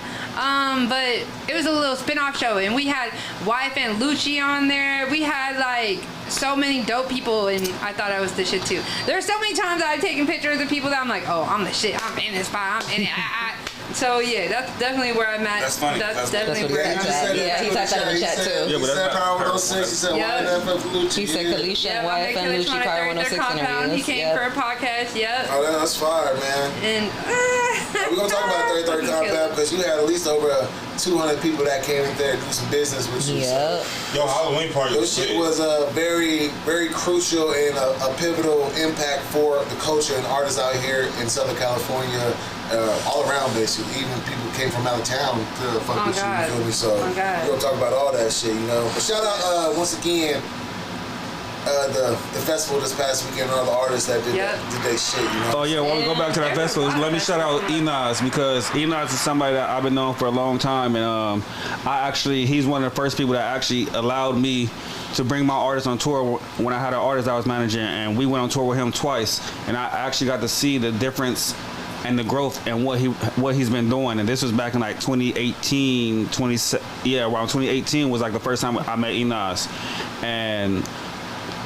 But it was a little spin-off show, and we had Wife and Lucci on there. We had like so many dope people, and I thought I was the shit too. There's so many times I've taken pictures of people that I'm like, oh, I'm the shit. I'm in this spot. I'm in it. So yeah, that's definitely where I'm at. That's funny. That's definitely where I'm at. Yeah, he typed that in the chat too. Yeah, but that's Power 106. He said YF and Lucci. He said Kalisha and YF and Lucci Power 106 interviews. He came for a podcast. Yep. Oh, that's fire, man. And we're gonna talk about 3030 Compound because you had at least over 200 people that came in there to do some business with you. Yeah. Yo, Halloween party. This shit was a very, very crucial and a pivotal impact for the culture and artists out here in Southern California, all around basically. Even people came from out of town to fuck with you. You feel me? So we're gonna talk about all that shit, you know. But shout out once again. The festival this past weekend, all the artists that did their shit, you know. Oh yeah, while we go back to that festival, let me shout out Enos, because Enos is somebody that I've been knowing for a long time, and he's one of the first people that actually allowed me to bring my artists on tour when I had an artist I was managing, and we went on tour with him twice, and I actually got to see the difference and the growth and what he's been doing. And this was back in like 2018, around 2018 was like the first time I met Enos, and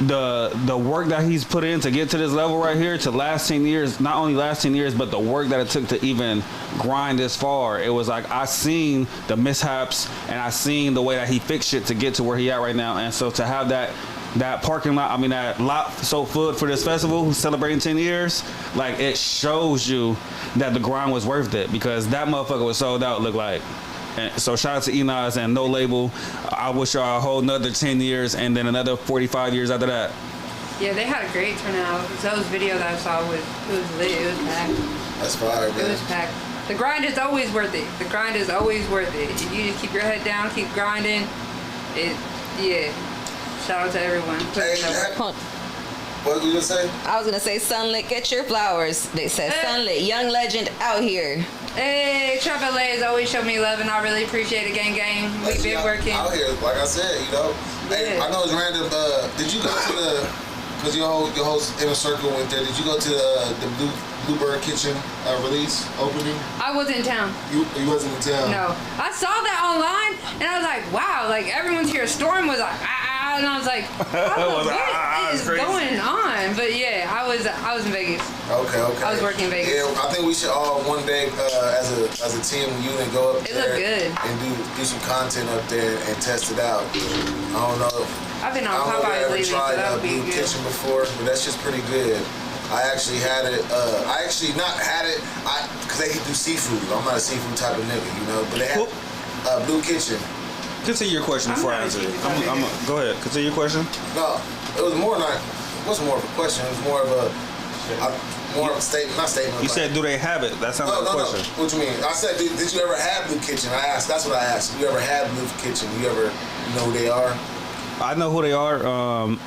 the work that he's put in to get to this level right here, to last 10 years, not only last 10 years, but the work that it took to even grind this far. It was like, I seen the mishaps and I seen the way that he fixed shit to get to where he at right now. And so to have that parking lot, that lot so full for this festival who's celebrating 10 years, like, it shows you that the grind was worth it, because that motherfucker was sold out, looked like. And so shout out to Enos and No Label. I wish y'all a whole nother 10 years and then another 45 years after that. Yeah, they had a great turnout. Those videos I saw, it was lit. It was packed. That's fire, man. It was packed. The grind is always worth it. The grind is always worth it. If you just keep your head down, keep grinding, shout out to everyone. What were you gonna say? I was gonna say, SunLit, get your flowers. They said, SunLit, young legend out here. Hey, Trap LA has always shown me love, and I really appreciate it, gang. We've been working. Out here, like I said, you know. Hey, I know it's random. Did you go to because your whole inner circle went there, did you go to the Bluebird Kitchen release opening? I wasn't in town. You wasn't in town? No. I saw that online, and I was like, wow, like, everyone's here. Storm was like, and I was like, what is going on? But yeah, I was in Vegas. Okay. I was working in Vegas. Yeah, I think we should all one day as a team unit go up there. It looked good. And do some content up there and test it out. I don't know. I've been on Popeyes lately, so that would be Blue good. Kitchen before, but that's just pretty good. I actually had it. Because they do seafood. I'm not a seafood type of nigga, you know. But they had Blue Kitchen. Continue your question before I answer it. Go ahead. Continue your question. No, it was more like, it wasn't more of a question. It was more of a statement. Not statement. You said, do they have it? That sounds like a question. No. What you mean? I said, did you ever have Blue Kitchen? I asked. That's what I asked. You ever had Blue Kitchen? You ever know who they are? I know who they are.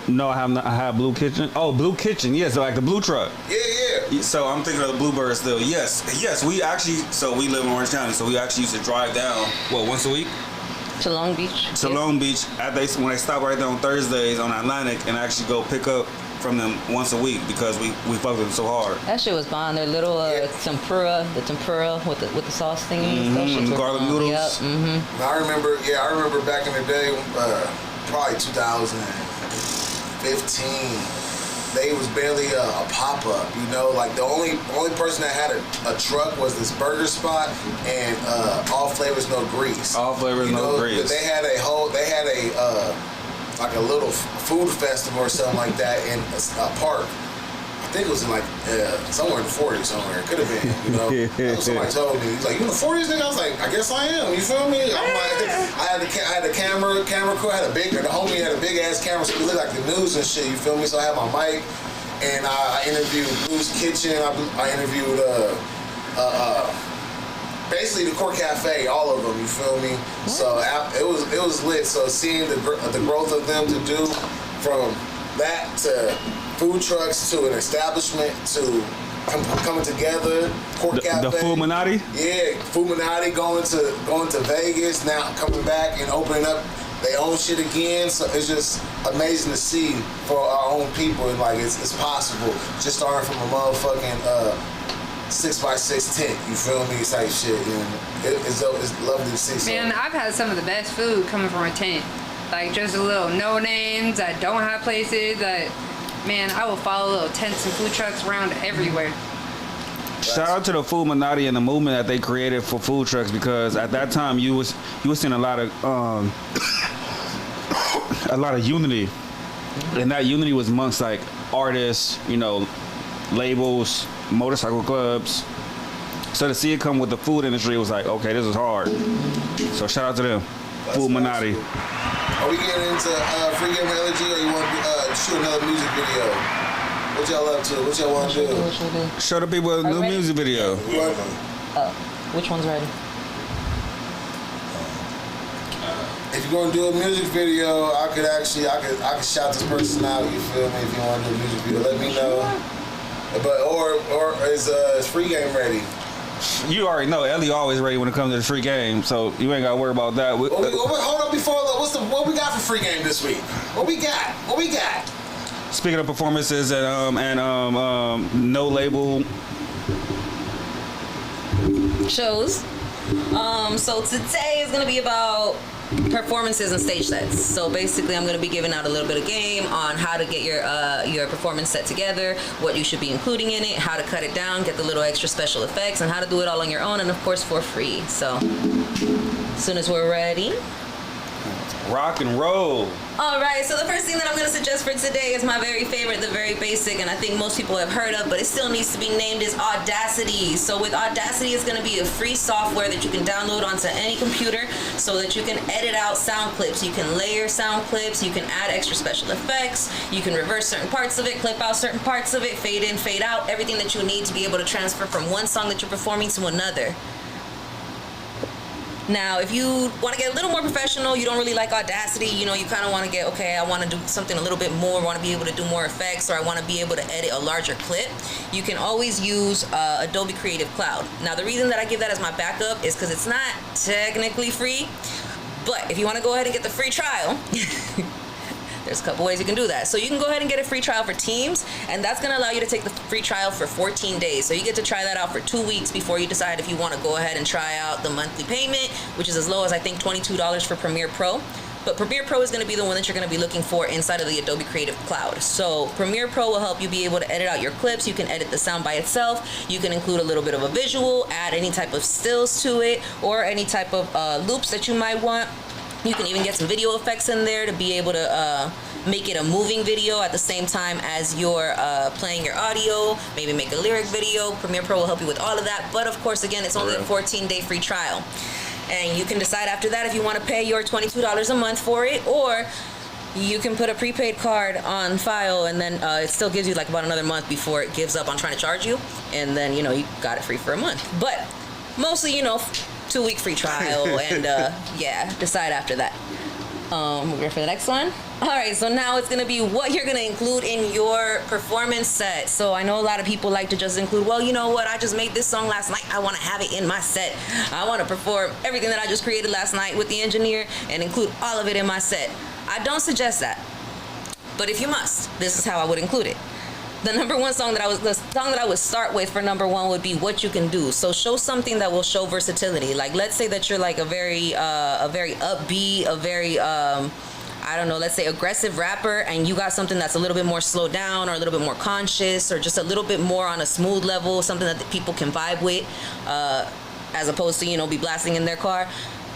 No, I have not. I have Blue Kitchen. Oh, Blue Kitchen. Yes, like the blue truck. Yeah. So I'm thinking of the Bluebird still. Yes. We actually. So we live in Orange County. So we actually used to drive down. Once a week? To Long Beach. Long Beach. When they stop right there on Thursdays on Atlantic, and actually go pick up from them once a week because we fucked with them so hard. That shit was bomb. Their little tempura with the sauce thingy. Mm-hmm. Garlic noodles. Yep. Mm-hmm. I remember back in the day, probably 2015. They was barely a pop-up, you know. Like the only person that had a truck was this burger spot, and all flavors no grease. All flavors no grease. But they had a like a little food festival or something like that in a park. I think it was in like somewhere in the 40s somewhere. It could have been, you know. Somebody told me, he's like, "You in the 40s, nigga?" I was like, "I guess I am." You feel me? I'm like, I had the camera crew. The homie had a big ass camera, so it looked like the news and shit. You feel me? So I had my mic, and I interviewed Blue's Kitchen. I interviewed basically the Court Cafe, all of them. You feel me? So it was lit. So seeing the growth of them to do from that to food trucks to an establishment to coming together. Pork Cafe. The Fulminati? Yeah, Fulminati going to Vegas, now coming back and opening up their own shit again. So it's just amazing to see for our own people, and like it's possible. Just starting from a motherfucking 6x6 tent, you feel me, type shit. And it's lovely to see. Man, I've had some of the best food coming from a tent. Like just a little no names that don't have places that, man, I will follow little tents and food trucks around everywhere. Shout out to the Fulminati and the movement that they created for food trucks, because at that time you was seeing a lot of unity, and that unity was amongst like artists, you know, labels, motorcycle clubs. So to see it come with the food industry, it was like, okay, this is hard. So shout out to them, Fulminati. Are we getting into Free Game Elegy, or you want to shoot another music video? What y'all up to? What y'all want to do? Show the people a new music video. Which one's ready? If you're gonna do a music video, I could shout this person out. You feel me? If you want to do a music video, let me know. But or is Free Game ready? You already know Ellie always ready when it comes to the free game, so you ain't gotta worry about that. Hold up before what we got for Free Game this week? What we got? Speaking of performances and no label shows. So today is gonna be about performances and stage sets. So basically I'm going to be giving out a little bit of game on how to get your performance set together, what you should be including in it, how to cut it down, get the little extra special effects, and how to do it all on your own, and of course for free. So as soon as we're ready, rock and roll. All right, so the first thing that I'm going to suggest for today is my very favorite, the very basic, and I think most people have heard of, but it still needs to be named, is Audacity. So with Audacity, it's going to be a free software that you can download onto any computer so that you can edit out sound clips. You can layer sound clips, you can add extra special effects, you can reverse certain parts of it, clip out certain parts of it, fade in, fade out, everything that you need to be able to transfer from one song that you're performing to another. Now, if you want to get a little more professional, you don't really like Audacity, you know, you kind of want to get, okay, I want to do something a little bit more, want to be able to do more effects, or I want to be able to edit a larger clip, you can always use Adobe Creative Cloud. Now, the reason that I give that as my backup is because it's not technically free, but if you want to go ahead and get the free trial, there's a couple ways you can do that. So you can go ahead and get a free trial for Teams, and that's going to allow you to take the free trial for 14 days. So you get to try that out for 2 weeks before you decide if you want to go ahead and try out the monthly payment, which is as low as I think $22 for Premiere Pro. But Premiere Pro is going to be the one that you're going to be looking for inside of the Adobe Creative Cloud. So Premiere Pro will help you be able to edit out your clips. You can edit the sound by itself. You can include a little bit of a visual, add any type of stills to it, or any type of loops that you might want. You can even get some video effects in there to be able to make it a moving video at the same time as you're playing your audio, maybe make a lyric video. Premiere Pro will help you with all of that. But of course, again, it's only a 14-day free trial. And you can decide after that if you want to pay your $22 a month for it, or you can put a prepaid card on file, and then it still gives you like about another month before it gives up on trying to charge you. And then, you know, you got it free for a month. But mostly, you know, 2-week free trial, and yeah, decide after that. We're ready for the next one. All right, so now it's gonna be what you're gonna include in your performance set. So I know a lot of people like to just include, well, you know what, I just made this song last night, I wanna have it in my set. I wanna perform everything that I just created last night with the engineer and include all of it in my set. I don't suggest that, but if you must, this is how I would include it. The song that I would start with for number one would be what you can do. So show something that will show versatility. Like, let's say that you're like a very upbeat, a very I don't know, let's say aggressive rapper, and you got something that's a little bit more slowed down, or a little bit more conscious, or just a little bit more on a smooth level, something that the people can vibe with, as opposed to, you know, be blasting in their car.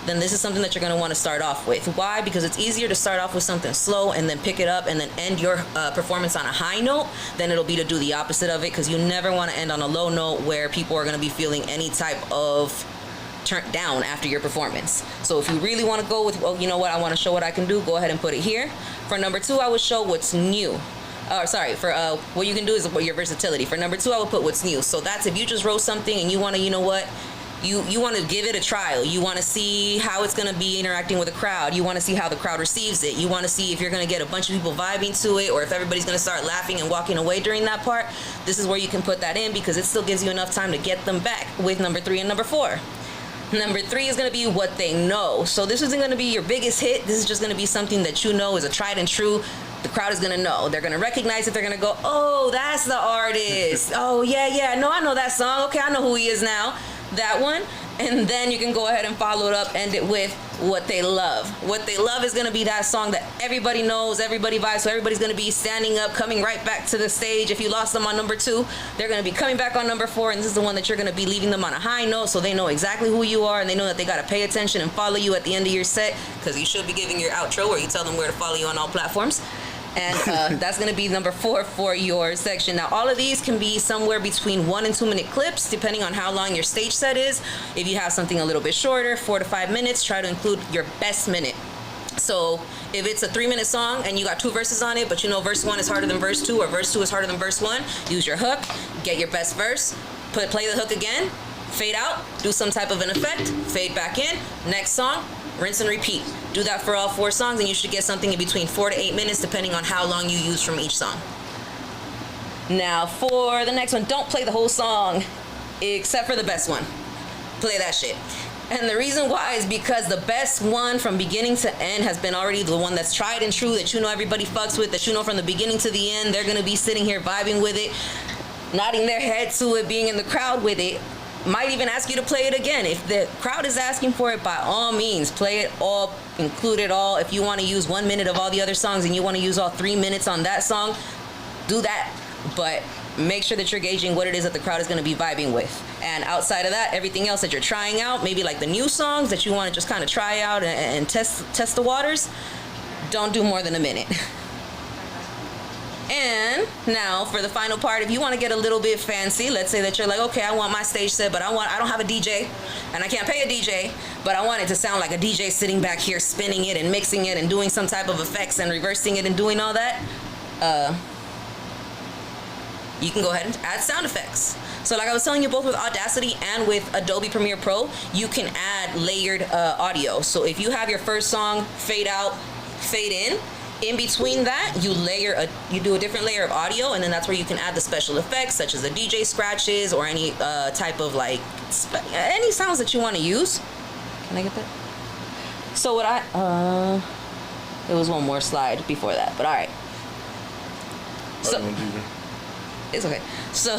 Then this is something that you're going to want to start off with. Why? Because it's easier to start off with something slow and then pick it up and then end your performance on a high note than it'll be to do the opposite of it, because you never want to end on a low note where people are going to be feeling any type of turned down after your performance. So if you really want to go with, well, you know what, I want to show what I can do, go ahead and put it here. For number two, I would show what's new. For what you can do is your versatility. For number two, I would put what's new. So that's if you just wrote something and you want to, you know what, You want to give it a trial. You want to see how it's going to be interacting with the crowd. You want to see how the crowd receives it. You want to see if you're going to get a bunch of people vibing to it, or if everybody's going to start laughing and walking away during that part. This is where you can put that in, because it still gives you enough time to get them back with number 3 and number 4. Number 3 is going to be what they know. So this isn't going to be your biggest hit. This is just going to be something that you know is a tried and true. The crowd is going to know. They're going to recognize it. They're going to go, oh, that's the artist. Oh, yeah. No, I know that song. Okay, I know who he is now. That one. And then you can go ahead and follow it up, end it with what they love. What they love is going to be that song that everybody knows, everybody vibes, so everybody's going to be standing up, coming right back to the stage. If you lost them on number 2, they're going to be coming back on number 4, and this is the one that you're going to be leaving them on a high note, so they know exactly who you are, and they know that they got to pay attention and follow you at the end of your set, because you should be giving your outro where you tell them where to follow you on all platforms. And that's going to be number 4 for your section. Now, all of these can be somewhere between 1 and 2 minute clips, depending on how long your stage set is. If you have something a little bit shorter, 4 to 5 minutes, try to include your best minute. So if it's a 3-minute song and you got 2 verses on it, but you know verse 1 is harder than verse 2, or verse 2 is harder than verse 1, use your hook, get your best verse, play the hook again, fade out, do some type of an effect, fade back in, next song, rinse and repeat. Do that for all 4 songs, and you should get something in between 4 to 8 minutes, depending on how long you use from each song. Now, for the next one, don't play the whole song, except for the best one. Play that shit. And the reason why is because the best one from beginning to end has been already the one that's tried and true, that you know everybody fucks with, that you know from the beginning to the end, they're going to be sitting here vibing with it, nodding their head to it, being in the crowd with it. Might even ask you to play it again. If the crowd is asking for it, by all means, play it all, include it all. If you want to use 1 minute of all the other songs and you want to use all 3 minutes on that song, do that. But make sure that you're gauging what it is that the crowd is going to be vibing with. And outside of that, everything else that you're trying out, maybe like the new songs that you want to just kind of try out and test the waters, don't do more than a minute. And now for the final part, if you want to get a little bit fancy, let's say that you're like, okay, I want my stage set, but I don't have a DJ and I can't pay a DJ, but I want it to sound like a DJ sitting back here spinning it and mixing it and doing some type of effects and reversing it and doing all that. You can go ahead and add sound effects. So like I was telling you, both with Audacity and with Adobe Premiere Pro, you can add layered audio. So if you have your first song fade out, fade in between that, you do a different layer of audio, and then that's where you can add the special effects, such as the DJ scratches or any type of like any sounds that you want to use. Can I get that? So what there was one more slide before that, but all right. So it's okay. So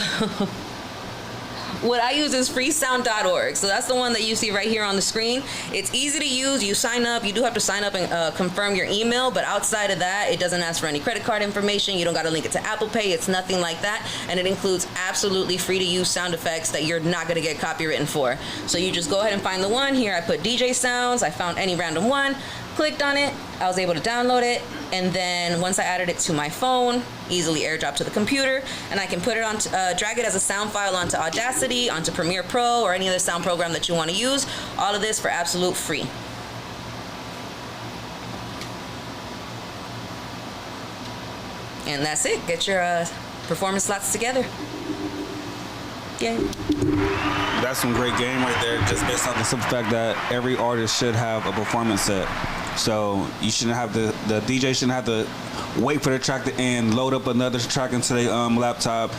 what I use is freesound.org. So that's the one that you see right here on the screen. It's easy to use. You sign up. You do have to sign up and confirm your email, but outside of that, it doesn't ask for any credit card information. You don't got to link it to Apple Pay. It's nothing like that. And it includes absolutely free to use sound effects that you're not going to get copywritten for. So you just go ahead and find the one. Here I put DJ sounds. I found any random one, clicked on it. I was able to download it. And then once I added it to my phone, easily airdrop to the computer, and I can put it on, drag it as a sound file onto Audacity, onto Premiere Pro, or any other sound program that you want to use. All of this for absolute free. And that's it. Get your performance slots together. Yay. That's some great game right there, just based on the simple fact that every artist should have a performance set. So you shouldn't have the DJ shouldn't have to wait for the track to end, load up another track into their laptop,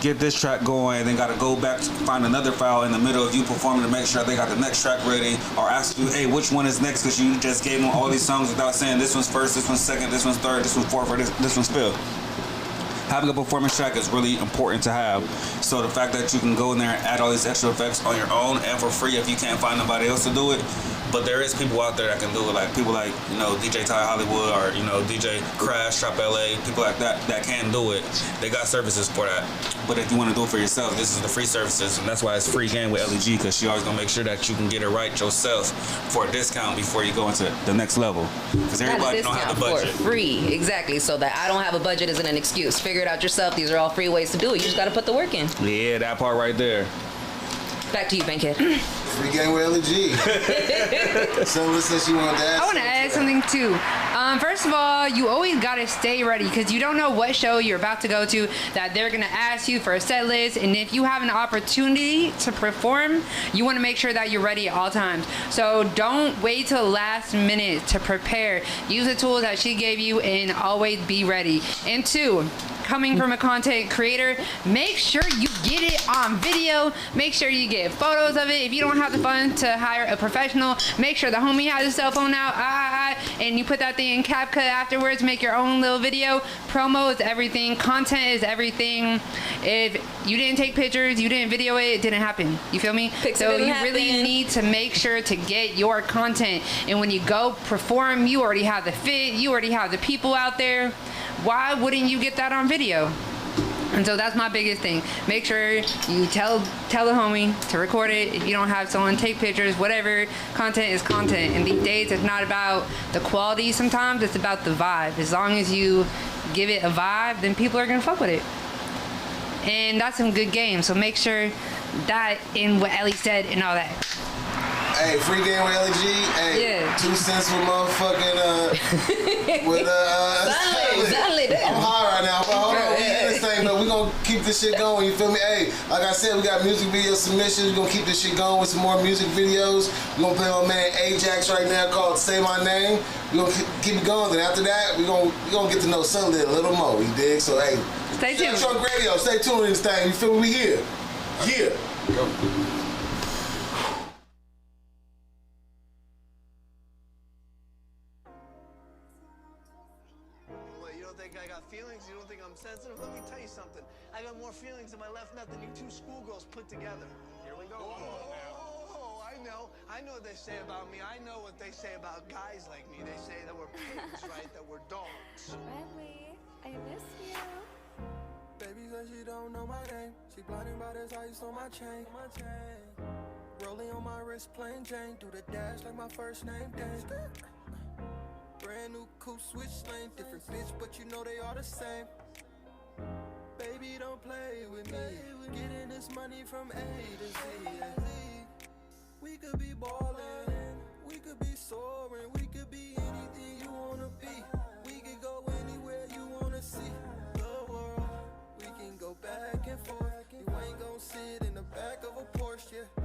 get this track going, then got to go back to find another file in the middle of you performing to make sure they got the next track ready, or ask you, hey, which one is next, because you just gave them all these songs without saying this one's first, this one's second, this one's third, this one's fourth, or this one's fifth. Having a performance track is really important to have. So the fact that you can go in there and add all these extra effects on your own and for free if you can't find nobody else to do it. But there is people out there that can do it, like people like, you know, DJ Ty Hollywood, or, you know, DJ Crash, Trap LA, people like that can do it. They got services for that. But if you want to do it for yourself, this is the free services, and that's why it's free game with LEG, because she always gonna make sure that you can get it right yourself for a discount before you go into the next level. Because everybody don't have the budget. For free, exactly. So that I don't have a budget isn't an excuse. Figure it out yourself. These are all free ways to do it. You just got to put the work in. Yeah, that part right there. Back to you, Bankhead. Free game with LG. So listen, she wanted to ask. I want to add something too. First of all, you always gotta stay ready because you don't know what show you're about to go to that they're gonna ask you for a set list, and if you have an opportunity to perform, you want to make sure that you're ready at all times. So don't wait till the last minute to prepare. Use the tools that she gave you and always be ready. And 2, coming from a content creator, make sure you get it on video. Make sure you get photos of it. If you don't have the funds to hire a professional, make sure the homie has his cell phone out, and you put that thing in CapCut afterwards. Make your own little video. Promo is everything. Content is everything. If you didn't take pictures, you didn't video it, it didn't happen. You feel me? So you really need to make sure to get your content. And when you go perform, you already have the fit. You already have the people out there. Why wouldn't you get that on video? And so that's my biggest thing. Make sure you tell the homie to record it. If you don't have someone, take pictures, whatever. Content is content. And these days, it's not about the quality sometimes, it's about the vibe. As long as you give it a vibe, then people are gonna fuck with it. And that's some good games. So make sure that in what Ellie said and all that. Hey, free game with LG. Hey, 2 cents with motherfucking with SunLit. I'm high right now, but hold on, we in this thing, but we gonna keep this shit going. You feel me? Hey, like I said, we got music video submissions. We gonna keep this shit going with some more music videos. We gonna play my man Ajax right now called "Say My Name." We gonna keep it going. Then after that, we gonna get to know SunLit a little more. You dig? So hey, stay tuned. Trunk Radio. Stay tuned in this thing. You feel me? We here. Yeah. Go. Sensitive. Let me tell you something. I got more feelings in my left nut than you 2 schoolgirls put together. Here we go. I know what they say about me. I know what they say about guys like me. They say that we're pigs, right? That we're dogs. Riley, I miss you. Baby says she don't know my name. She blinded by this ice on my chain. Rolling on my wrist, plain Jane. Do the dash like my first name, Dane. Brand new coupe, switch lane. Different bitch, but you know they all the same. Baby, don't play with me. Getting this money from A to Z. We could be ballin', we could be soaring, we could be anything you wanna be. We could go anywhere you wanna see the world. We can go back and forth. You ain't gon' sit in the back of a Porsche, yeah.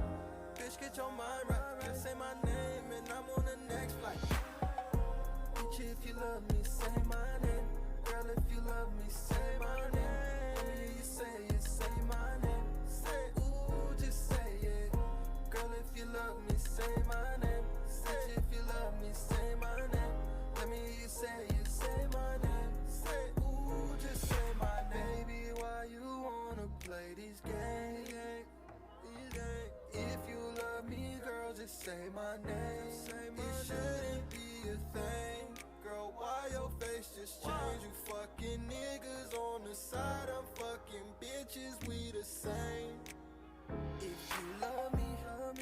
Bitch, get your mind right. Just say my name and I'm on the next flight. Bitch, if you love me, say my name. Girl, if you love me, say my name. Let me hear you say my name. Say, ooh, just say it. Girl, if you love me, say my name. Say, if you love me, say my name. Let me hear you say my name. Say, ooh, just say my name. Baby, why you wanna play these games? If you love me, girl, just say my name. It shouldn't be a thing. Girl, why your face just changed? You fucking niggas on the side, I'm fucking bitches, we the same. If you love me,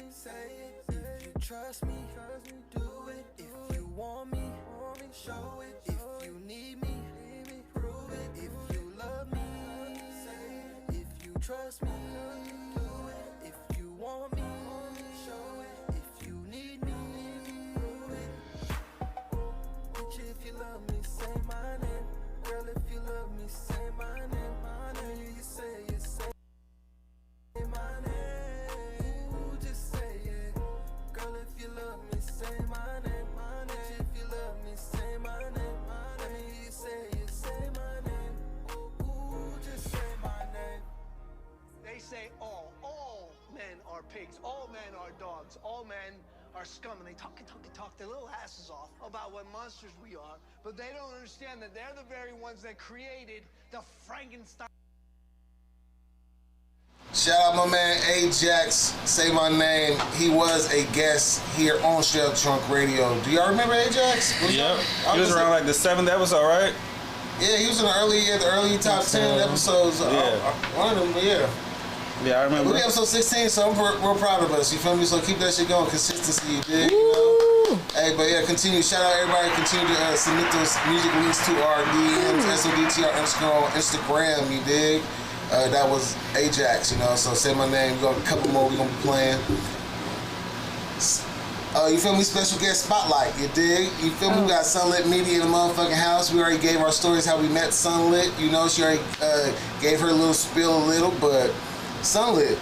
say it. If you trust me, do it. If you want me, show it. If you need me, prove it. If you love me, say it. If you trust me, do it. If you want me, show it. If you need me, prove it. Bitch, if you love me, say my name. Girl, if you love me, say my name. My name, you say my name. Ooh, just say it. Girl, if you love me, say my name. My name, if you love me, say my name. My name, you say my name. Ooh, just say my name. They say all men are pigs, all men are dogs, all men are scum, and they talk their little asses off about what monsters we are, but they don't understand that they're the very ones that created the Frankenstein. Shout out my man Ajax, say my name. He was a guest here on Shell Trunk Radio. Do y'all remember Ajax? Yep. He was around like the 7th episode, right? Yeah, he was in the early top 10 episodes. Yeah. One of them, yeah. Yeah, I remember. We episode 16, so I'm real proud of us. You feel me? So keep that shit going. Consistency, you dig? You know? Hey, but yeah, continue. Shout out everybody. Continue to submit those music links to our DMs, SODTR on Instagram, you dig? That was Ajax, you know. So say my name. We got a couple more we're gonna be playing. You feel me? Special guest spotlight. You dig? You feel me? We got SunLit Media in the motherfucking house. We already gave our stories how we met SunLit. You know, she already gave her little spiel a little, but SunLit,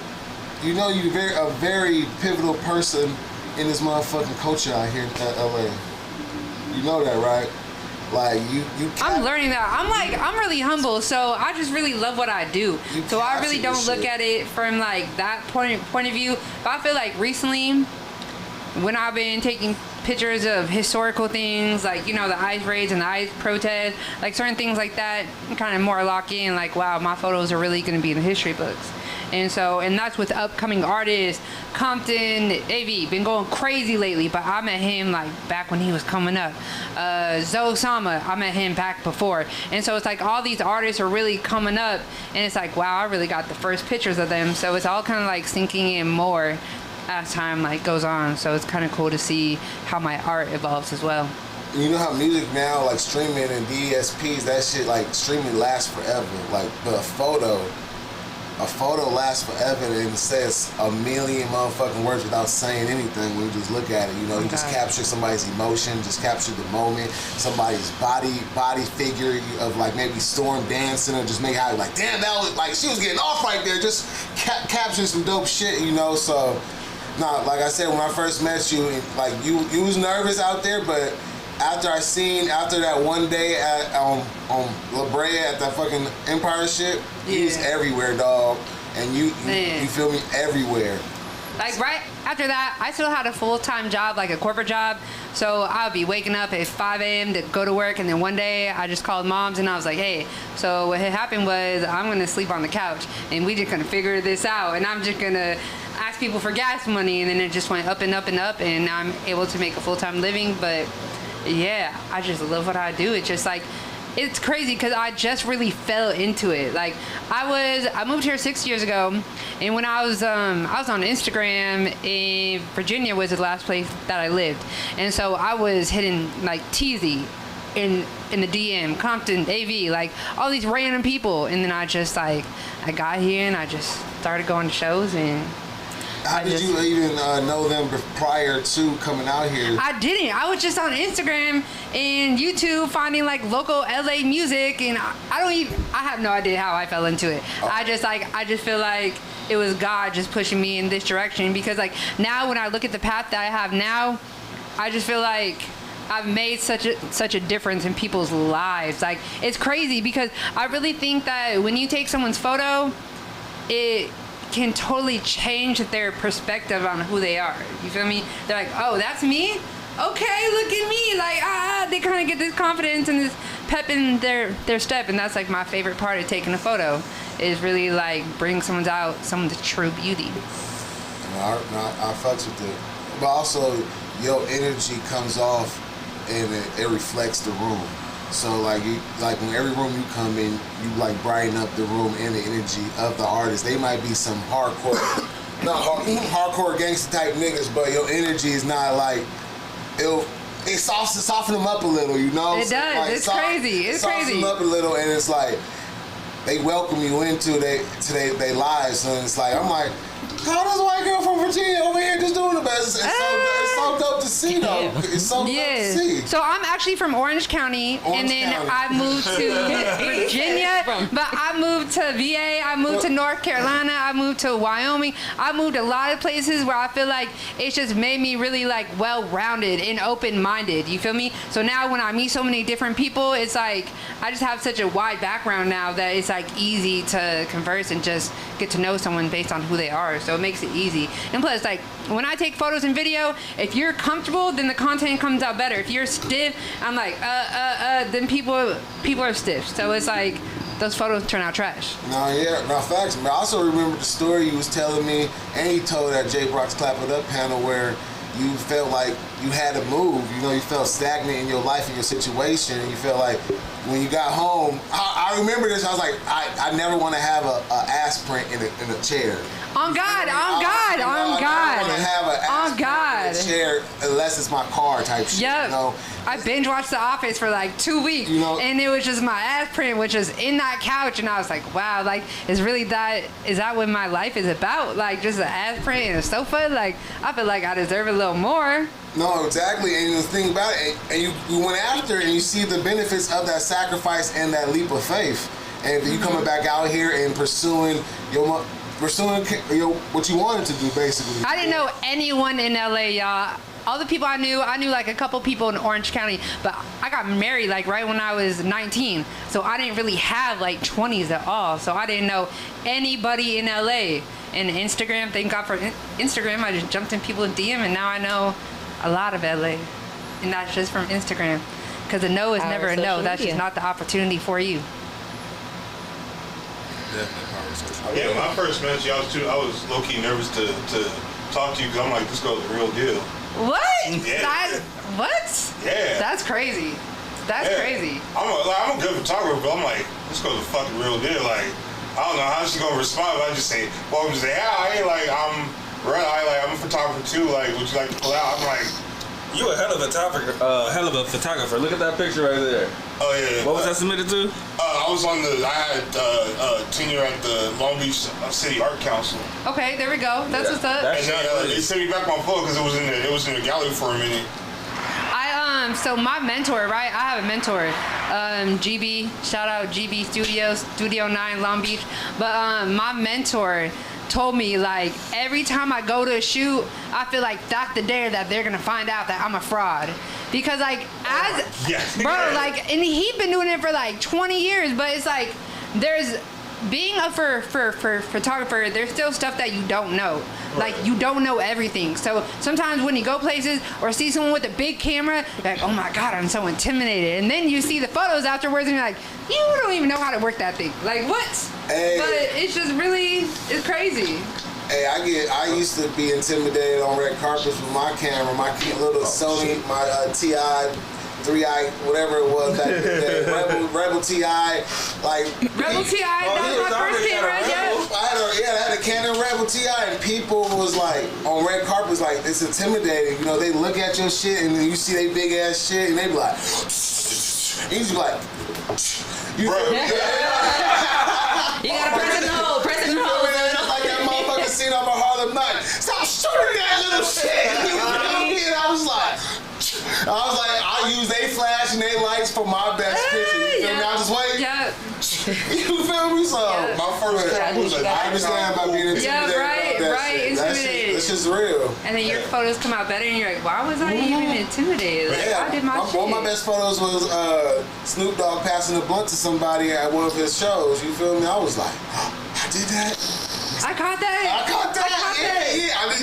you know, you're a very pivotal person in this motherfucking culture out here in LA. You know that, right? Like you I'm learning that. I'm really humble, so I just really love what I do. So I really don't look at it from like that point of view. But I feel like recently, when I've been taking pictures of historical things, like, you know, the ICE raids and the ICE protests, like certain things like that, kind of more lock in, like, wow, my photos are really going to be in the history books. And that's with upcoming artists. Compton, AV, been going crazy lately, but I met him like back when he was coming up. Zoe Sama, I met him back before. And so it's like all these artists are really coming up, and it's like, wow, I really got the first pictures of them. So it's all kind of like sinking in more as time like goes on. So it's kind of cool to see how my art evolves as well. You know how music now, like streaming and DSPs, that shit, like streaming lasts forever. Like, but a photo lasts forever and it says a million motherfucking words without saying anything when you just look at it. You know, you just capture somebody's emotion, just capture the moment, somebody's body figure of like maybe Storm dancing, or just make how like, damn, that was like, she was getting off right there. Just capture some dope shit, you know. So, nah, like I said, when I first met you, like you was nervous out there, but after that one day on La Brea at that fucking Empire shit, you was everywhere, dog. And you feel me, everywhere. Like right after that, I still had a full-time job, like a corporate job. So I would be waking up at 5 a.m. to go to work, and then one day I just called moms and I was like, hey, so what had happened was I'm gonna sleep on the couch and we just gonna figure this out, and I'm just gonna ask people for gas money, and then it just went up and up and up, and now I'm able to make a full-time living. But yeah, I just love what I do. It's just like, it's crazy because I just really fell into it. Like I moved here 6 years ago, and when I was on Instagram, in Virginia was the last place that I lived, and so I was hitting like TZ in the DM, Compton, AV, like all these random people, and then I got here and I just started going to shows. And how did you even know them prior to coming out here? I didn't. I was just on Instagram and YouTube finding like local LA music, and I have no idea how I fell into it. Oh. I just feel like it was God just pushing me in this direction, because like now when I look at the path that I have now, I just feel like I've made such a difference in people's lives. Like, it's crazy because I really think that when you take someone's photo, it can totally change their perspective on who they are. You feel me? They're like, oh, that's me? Okay, look at me. Like, they kind of get this confidence and this pep in their step. And that's like my favorite part of taking a photo, is really like bring someone's true beauty. I fucks with it. But also, your energy comes off and it reflects the room. So like when every room you come in, you like brighten up the room and the energy of the artist. They might be some hardcore gangster type niggas, but your energy is not like it soften them up a little, you know? It does. Like, it's crazy. It's crazy. Soften them up a little, and it's like they welcome you into their lives, and it's like, I'm like, how does a white girl from Virginia over here just doing the best? It's so dope to see, though. It's so dope to see. So I'm actually from Orange County, and then I moved to Virginia, but I moved to VA, I moved to North Carolina, I moved to Wyoming. I moved a lot of places where I feel like it's just made me really like well-rounded and open-minded. You feel me? So now when I meet so many different people, it's like I just have such a wide background now that it's like easy to converse and just get to know someone based on who they are. So it makes it easy. And plus, like, when I take photos and video, if you're comfortable, then the content comes out better. If you're stiff, I'm like, then people are stiff. So it's like, those photos turn out trash. No, facts. But I also remember the story you was telling me, and you told at J Brock's Clap It Up panel, where you felt like you had to move. You know, you felt stagnant in your life and your situation, and you felt like when you got home, I remember this, I was like, I never want to have a ass print in a chair. On God. I don't have an ass chair unless it's my car type shit. Yep. You know? I binge watched The Office for like 2 weeks, and it was just my ass print, which was in that couch, and I was like, wow, like, is that what my life is about? Like, just an ass print and a sofa? Like, I feel like I deserve a little more. No, exactly. And the thing about it, and you went after it, and you see the benefits of that sacrifice and that leap of faith. And you coming back out here and pursuing what you wanted to do, basically. I didn't know anyone in LA, y'all. All the people I knew like a couple people in Orange County, but I got married like right when I was 19. So I didn't really have like 20s at all. So I didn't know anybody in LA. And Instagram, thank God for Instagram, I just jumped in people's DM, and now I know a lot of LA. And that's just from Instagram. Because a no is never a no. That's just not the opportunity for you. Yeah, when I first met you, I was low-key nervous to talk to you because I'm like, this girl's the real deal. What? Yeah. What? Yeah. That's crazy. That's crazy. I'm a good photographer, but I'm like, this girl's a fucking real deal. Like, I don't know how she's gonna respond. But I just say, well, I'm just say, hi, like, I'm a photographer too. Like, would you like to pull out? I'm like, you a hell of a photographer. Look at that picture right there. Oh yeah. What was that submitted to? I had tenure at the Long Beach City Art Council. Okay, there we go. That's what's up. And they sent me back my photo because it was in the gallery for a minute. So my mentor, right? I have a mentor, GB. Shout out GB Studios, Studio 9, Long Beach. But my mentor told me, like, every time I go to a shoot, I feel like that's the day that they're gonna find out that I'm a fraud. Because, like, like, and he's been doing it for like 20 years, but it's like, being a photographer, there's still stuff that you don't know. Like, you don't know everything. So sometimes when you go places or see someone with a big camera, you're like, oh my God, I'm so intimidated. And then you see the photos afterwards and you're like, you don't even know how to work that thing. Like, what? Hey. But it's just really, it's crazy. Hey, I used to be intimidated on red carpets with my camera, my little Sony, my TI 3i, whatever it was back in the day. Rebel TI, like Rebel TI. That was my first camera. I had a Canon Rebel TI, and people was like on red carpets, like, it's intimidating. You know, they look at your shit and then you see they big ass shit, and they be like, and you just be like, you gotta press it and hold, press it and hold. Just like that motherfucker scene on my Harlem Night. Stop shooting that little shit. And I was like, I use they flash and they lights for my best picture. You feel me? I just wait. You feel me? So my first camera was I understand about being intimidated. Right, intimidated. That's just real. And then your photos come out better, and you're like, why was I even intimidated? Like, I did my shit. One of my best photos was Snoop Dogg passing a blunt to somebody at one of his shows. You feel me? I was like, I did that. I caught that. Yeah. I want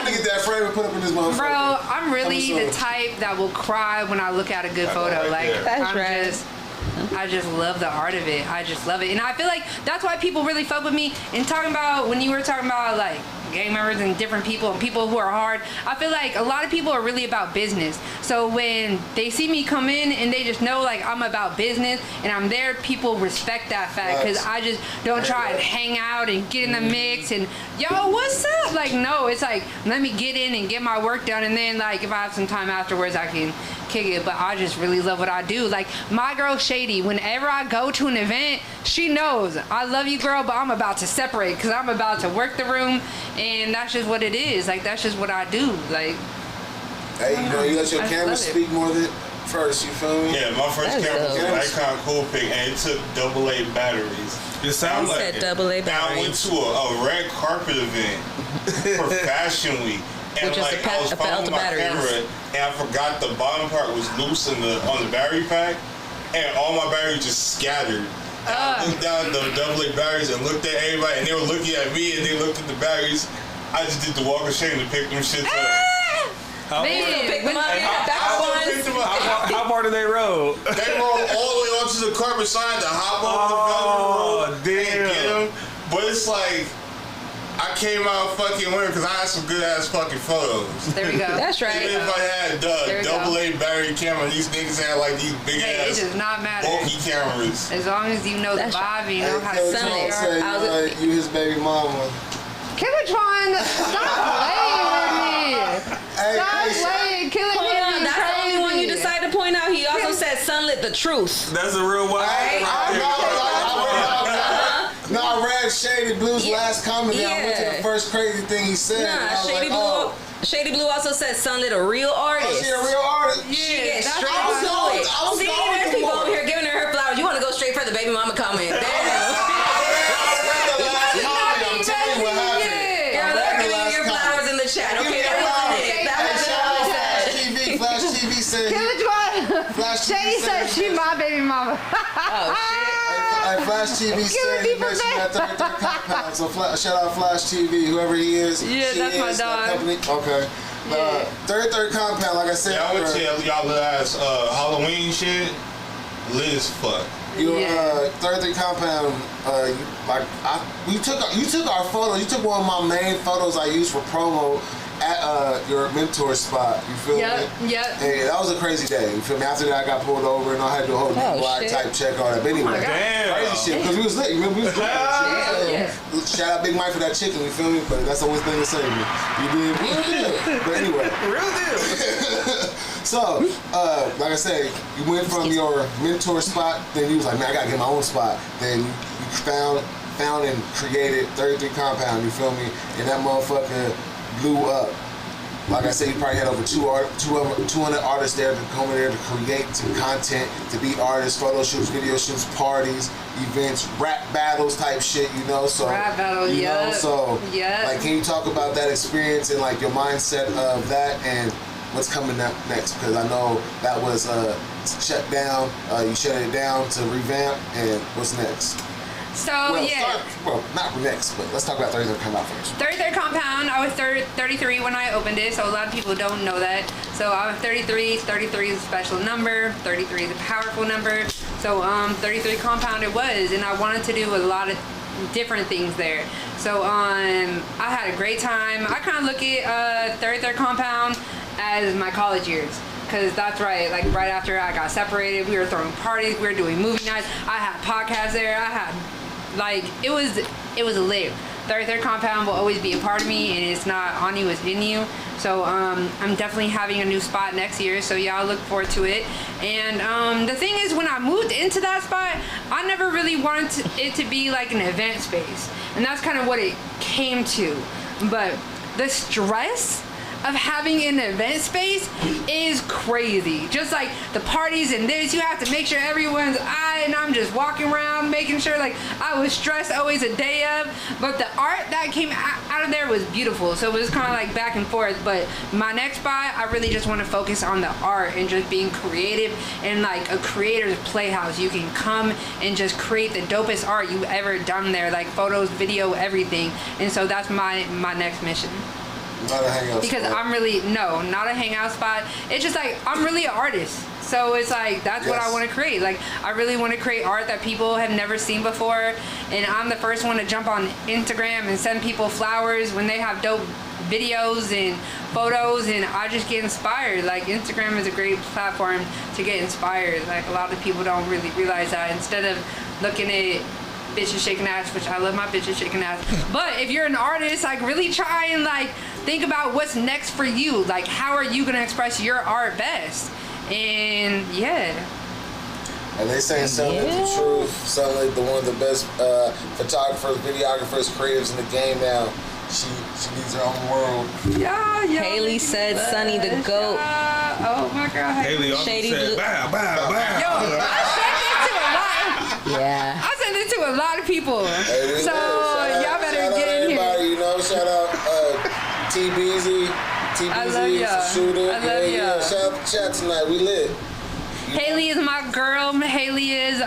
to get that frame and put up in this motherfucker. Bro, I'm really the type that will cry when I look at a good photo. I just love the art of it. I just love it. And I feel like that's why people really fuck with me. And talking about, when you were talking about like gang members and different people and people who are hard, I feel like a lot of people are really about business. So when they see me come in and they just know like I'm about business and I'm there, people respect that fact, because I just don't try and hang out and get in the mix and, yo, what's up? Like, no, it's like, let me get in and get my work done, and then like if I have some time afterwards, I can kick it. But I just really love what I do. Like, my girl Shady, whenever I go to an event, she knows I love you, girl, but I'm about to separate because I'm about to work the room, and that's just what it is. Like, that's just what I do. Like, hey, you let your camera speak more than first. You feel me? Yeah, my first camera was an Icon Coolpix, and it took AA batteries. It sounds like it. AA batteries. I went to a red carpet event for Fashion Week. And like, I was following my camera, and I forgot the bottom part was loose on the battery pack, and all my batteries just scattered. And I looked down at the AA batteries and looked at everybody, and they were looking at me, and they looked at the batteries. I just did the walk of shame to pick them shits up. How far did they roll? They rolled all the way onto the carpet side to hop over the velvet rope and get them. But it's like, I came out fucking winning because I had some good ass fucking photos. There we go. That's right. Even if I had AA battery camera, these niggas had like these big ass, it does not matter. bulky cameras. As long as you know the vibe, you know how to you his baby mama. Killatron, stop playing with me. Stop playing. Killatron, that's the only one you decided to point out. He also said SunLit the truth. That's a real one. No, I read Shady Blue's last comment. And I went to the first crazy thing he said. Shady Blue also said SunLit a real artist. Oh, she a real artist? Yeah, she gets straight to it. See, there's people over here giving her flowers. You want to go straight for the baby mama comment. Damn. Chat. Okay, that wasn't it. That wasn't Flash TV said. Shady said she my baby mama. Oh shit. Flash TV said he met you at 33rd Compound. So shout out Flash TV, whoever he is. Yeah, that's my dog. Okay. 33rd Compound, like I said. Yeah, I would tell y'all little ass Halloween shit. Lit as fuck. 33rd Compound. You took our photos. You took one of my main photos I used for promo at your mentor spot. You feel me? Yep. Hey, that was a crazy day. You feel me? After that, I got pulled over and I had to do a whole DUI type check on it. But anyway, crazy shit because we was lit. You remember we was lit. Shout out Big Mike for that chicken. You feel me? But that's the only thing to say to me. You did real deal. But anyway, real deal. So, like I said, you went from your mentor spot, then you was like, man, I gotta get my own spot. Then you found and created 33 Compound, you feel me? And that motherfucker blew up. Like I said, you probably had over 200 artists there to come in there to create some content, to be artists, photo shoots, video shoots, parties, events, rap battles type shit, you know? So, rap battle, you know, so, like, can you talk about that experience and, like, your mindset of that and what's coming up next? Because I know that was shut down. You shut it down to revamp, and what's next? So, not next, but let's talk about 33rd Compound first. 33rd Compound, I was 33 when I opened it, so a lot of people don't know that. So I was 33, 33 is a special number, 33 is a powerful number. So 33 Compound it was, and I wanted to do a lot of different things there. So I had a great time. I kind of look at 33rd Compound as my college years. Because that's right, like right after I got separated, we were throwing parties, we were doing movie nights, I had podcasts there, I had, like, it was lit. 33rd Compound will always be a part of me, and it's not on you, it's in you. So I'm definitely having a new spot next year, so y'all look forward to it. And the thing is, when I moved into that spot, I never really wanted it to be like an event space. And that's kind of what it came to. But the stress of having an event space is crazy. Just like the parties and this, you have to make sure everyone's and I'm just walking around making sure, like, I was stressed always a day of, but the art that came out of there was beautiful. So it was kind of like back and forth. But my next spot, I really just want to focus on the art and just being creative and like a creator's playhouse. You can come and just create the dopest art you've ever done there, like photos, video, everything. And so that's my next mission. Not a hangout because spot. I'm really, not a hangout spot. It's just like, I'm really an artist. So it's like, that's what I want to create. Like, I really want to create art that people have never seen before. And I'm the first one to jump on Instagram and send people flowers when they have dope videos and photos, and I just get inspired. Like, Instagram is a great platform to get inspired. Like, a lot of people don't really realize that. Instead of looking at bitches shaking ass, which I love my bitches shaking ass. But if you're an artist, like, really try and like think about what's next for you. Like, how are you gonna express your art best? And and they say SunLit the truth. SunLit, one of the best photographers, videographers, creatives in the game now. She needs her own world. Haley said Sunny the GOAT. Oh my God. Haley also Shady said, bow, bow, bow. Yo, I sent it to a lot. Yeah. I sent it to a lot of people. Hey, so y'all better get in here. You know, shout out T-Beezy, I love y'all. Shooter. I love y'all. Shout out the chat tonight. We lit. Haley is my girl. Haley is,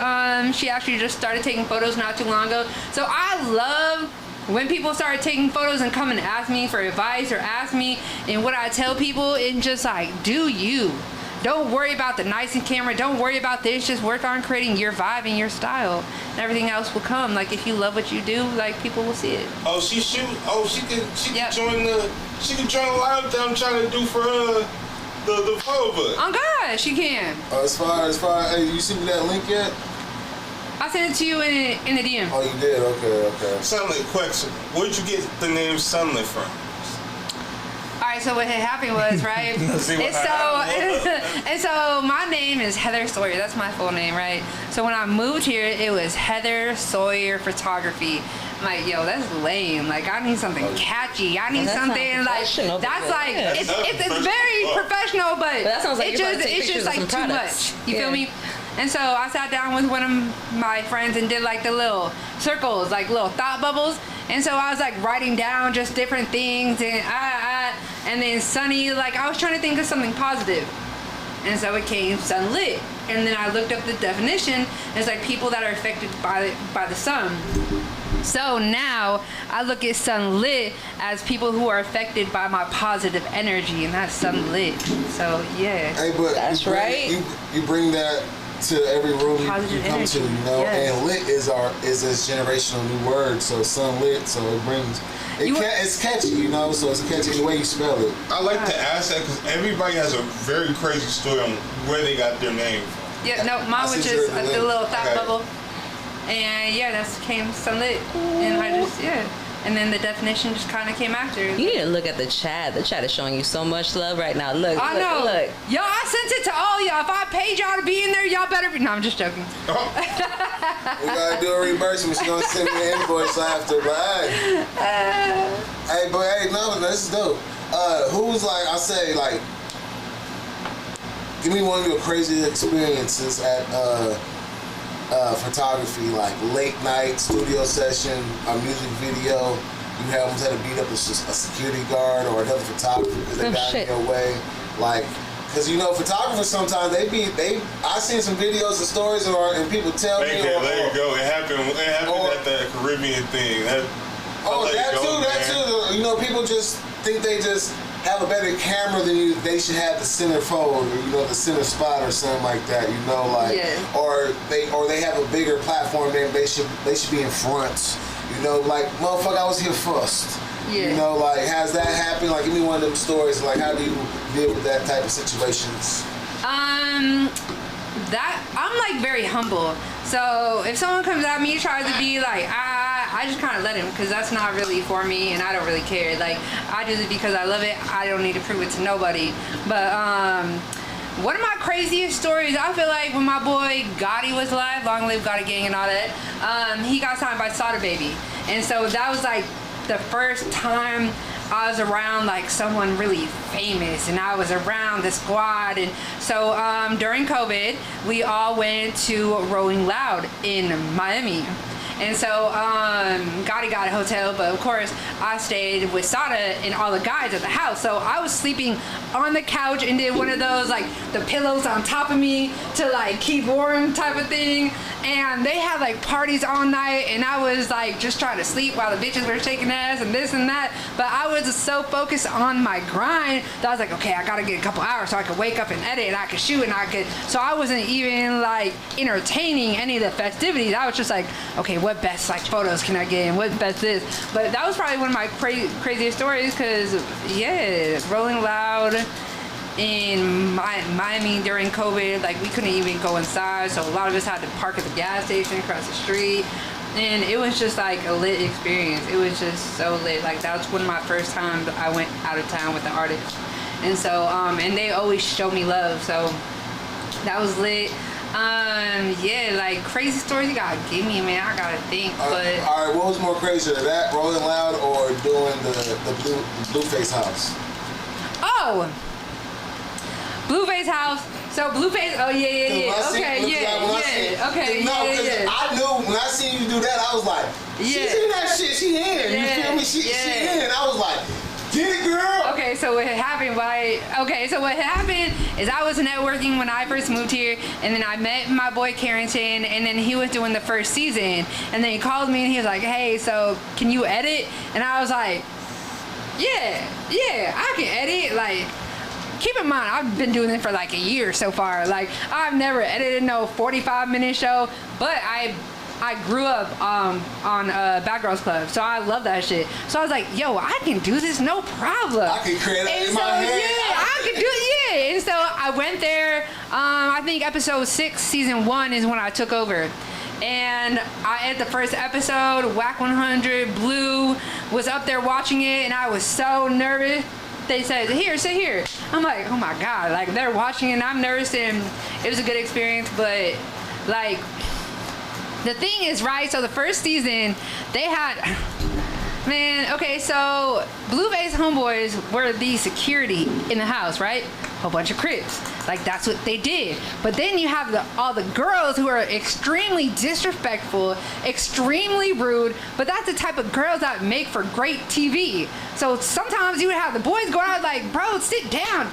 she actually just started taking photos not too long ago. So I love when people start taking photos and come and ask me for advice or ask me, and what I tell people, and just like, do you. Don't worry about the nice and camera. Don't worry about this. Just work on creating your vibe and your style. And everything else will come. Like, if you love what you do, like, people will see it. Oh, she shoot. Oh, she can join the live that I'm trying to do for her. The photo book. Oh God, she can. As far as hey, you see that link yet? I sent it to you in the DM. Oh, you did? Okay. SunLit, question. Where'd you get the name SunLit from? Alright, so what had happened was, right? and so my name is Heather Sawyer. That's my full name, right? So when I moved here, it was Heather Sawyer Photography. I'm like, yo, that's lame. Like, I need something catchy. I need something like that's like it's very professional, but that sounds like it's just like too much. You feel me? And so I sat down with one of my friends and did like the little circles, like little thought bubbles. And so I was like writing down just different things and then Sunny, like I was trying to think of something positive. And so it came SunLit. And then I looked up the definition. It's like people that are affected by the sun. So now I look at SunLit as people who are affected by my positive energy, and that's SunLit. So yeah. Hey, but that's right. You bring that to every room you come to, you know. Yes. And lit is this generational new word. So SunLit, so it brings. It's catchy, you know, so it's catchy the way you spell it. I like to ask that because everybody has a very crazy story on where they got their name from. Yeah, no, mine was just a little thought bubble. And yeah, that's came SunLit. And I just, and then the definition just kind of came after. You need to look at the chat. The chat is showing you so much love right now. Look, I know. Look. Yo, I sent it to all y'all. If I paid y'all to be in there, y'all better be. No, I'm just joking. We gotta do a reimbursement. She's gonna send me an invoice after, but hey, no, this is dope. Who's like, I say, like, give me one of your crazy experiences at photography, like late night studio session, a music video. You almost had to beat up a security guard or another photographer because they got in your way. Like, because you know, photographers sometimes I seen some videos and stories and people tell me. There you go. It happened at the Caribbean thing. That too. You know, people just think they just have a better camera than you. They should have the center fold, or you know, the center spot, or something like that. You know, like, or they have a bigger platform. Then they should be in front. You know, like, motherfucker, I was here first. Yeah. You know, like, has that happened? Like, give me one of them stories. Like, how do you deal with that type of situations? That I'm like very humble. So if someone comes at me, tries to be like, I just kind of let him, because that's not really for me, and I don't really care. Like, I do it because I love it. I don't need to prove it to nobody. But one of my craziest stories, I feel like when my boy Gotti was alive, long live Gotti Gang and all that, he got signed by Sada Baby, and so that was like the first time I was around like someone really famous, and I was around the squad. And so during COVID, we all went to Rolling Loud in Miami. And so Gotti got a hotel, but of course I stayed with Sada and all the guys at the house. So I was sleeping on the couch and did one of those like the pillows on top of me to like keep warm type of thing. And they had like parties all night, and I was like just trying to sleep while the bitches were shaking ass and this and that. But I was so focused on my grind that I was like, okay, I gotta get a couple hours so I could wake up and edit and I could shoot and I could. So I wasn't even like entertaining any of the festivities. I was just like, okay, what best like photos can I get and what best this? But that was probably one of my craziest stories, because Rolling Loud in Miami during COVID, like we couldn't even go inside, so a lot of us had to park at the gas station across the street, and it was just like a lit experience. It was just so lit. Like that was one of my first times I went out of town with the artist, and so and they always show me love, so that was lit. Like crazy stories you gotta give me, man. I gotta think. But all right, what was more crazy, that Rolling Loud or doing the Blueface house? Oh, Blueface house. So Blueface. Oh yeah. Okay, I knew when I seen you do that, I was like, she's in that shit. She in. You feel me? She in. I was like, get it, girl. Okay, so what happened? What happened is I was networking when I first moved here, and then I met my boy Carrington, and then he was doing the first season, and then he called me and he was like, hey, so can you edit? And I was like, yeah, I can edit. Like, keep in mind, I've been doing it for like a year so far. Like, I've never edited no 45-minute show, but I grew up on Bad Girls Club, so I love that shit. So I was like, yo, I can do this, no problem. I can create it in my head. Yeah, I can do it, yeah. And so I went there, I think episode 6, season 1 is when I took over. And I at the first episode, Whack 100, Blue was up there watching it, and I was so nervous. They said, here, sit here. I'm like, oh my God, like they're watching it and I'm nervous, and it was a good experience, but like, the thing is, right, so the first season, they had, man, okay, so Blueface homeboys were the security in the house, right? A bunch of Crips. Like, that's what they did. But then you have all the girls who are extremely disrespectful, extremely rude, but that's the type of girls that make for great TV. So sometimes you would have the boys go out like, bro, sit down,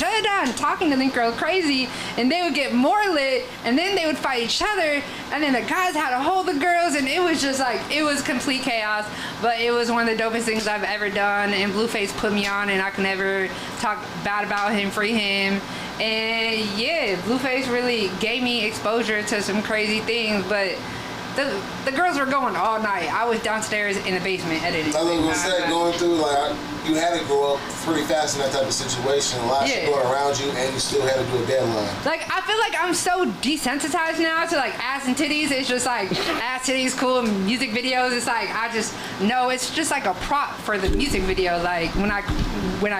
talking to them girls crazy, and they would get more lit, and then they would fight each other, and then the guys had to hold the girls, and it was just like, it was complete chaos, but it was one of the dopest things I've ever done, and Blueface put me on, and I can never talk bad about him, free him. And yeah, Blueface really gave me exposure to some crazy things, but the girls were going all night. I was downstairs in the basement editing. I was gonna say, going through, like, you had to grow up pretty fast in that type of situation. A lot of shit going around you, and you still had to do a deadline. Like, I feel like I'm so desensitized now to like ass and titties. It's just like ass, titties, cool. Music videos, it's like I just know it's just like a prop for the music video. Like when I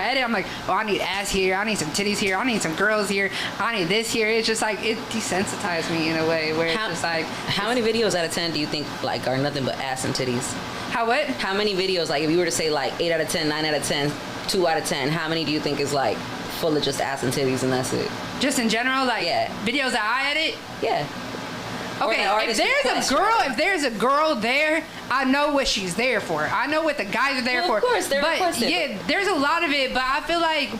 edit, I'm like, oh, I need ass here, I need some titties here, I need some girls here, I need this here. It's just like it desensitized me in a way where it's just like. How many videos out of 10 do you think like are nothing but ass and titties? How what? How many videos, like if you were to say like 8 out of 10, 9 out of 10, 2 out of 10, how many do you think is like full of just ass and titties and that's it? Just in general, like videos that I edit? Yeah. Okay, if there's a girl there, I know what she's there for. I know what the guys are there for. Of course, they're requested. Yeah, there's a lot of it, but I feel like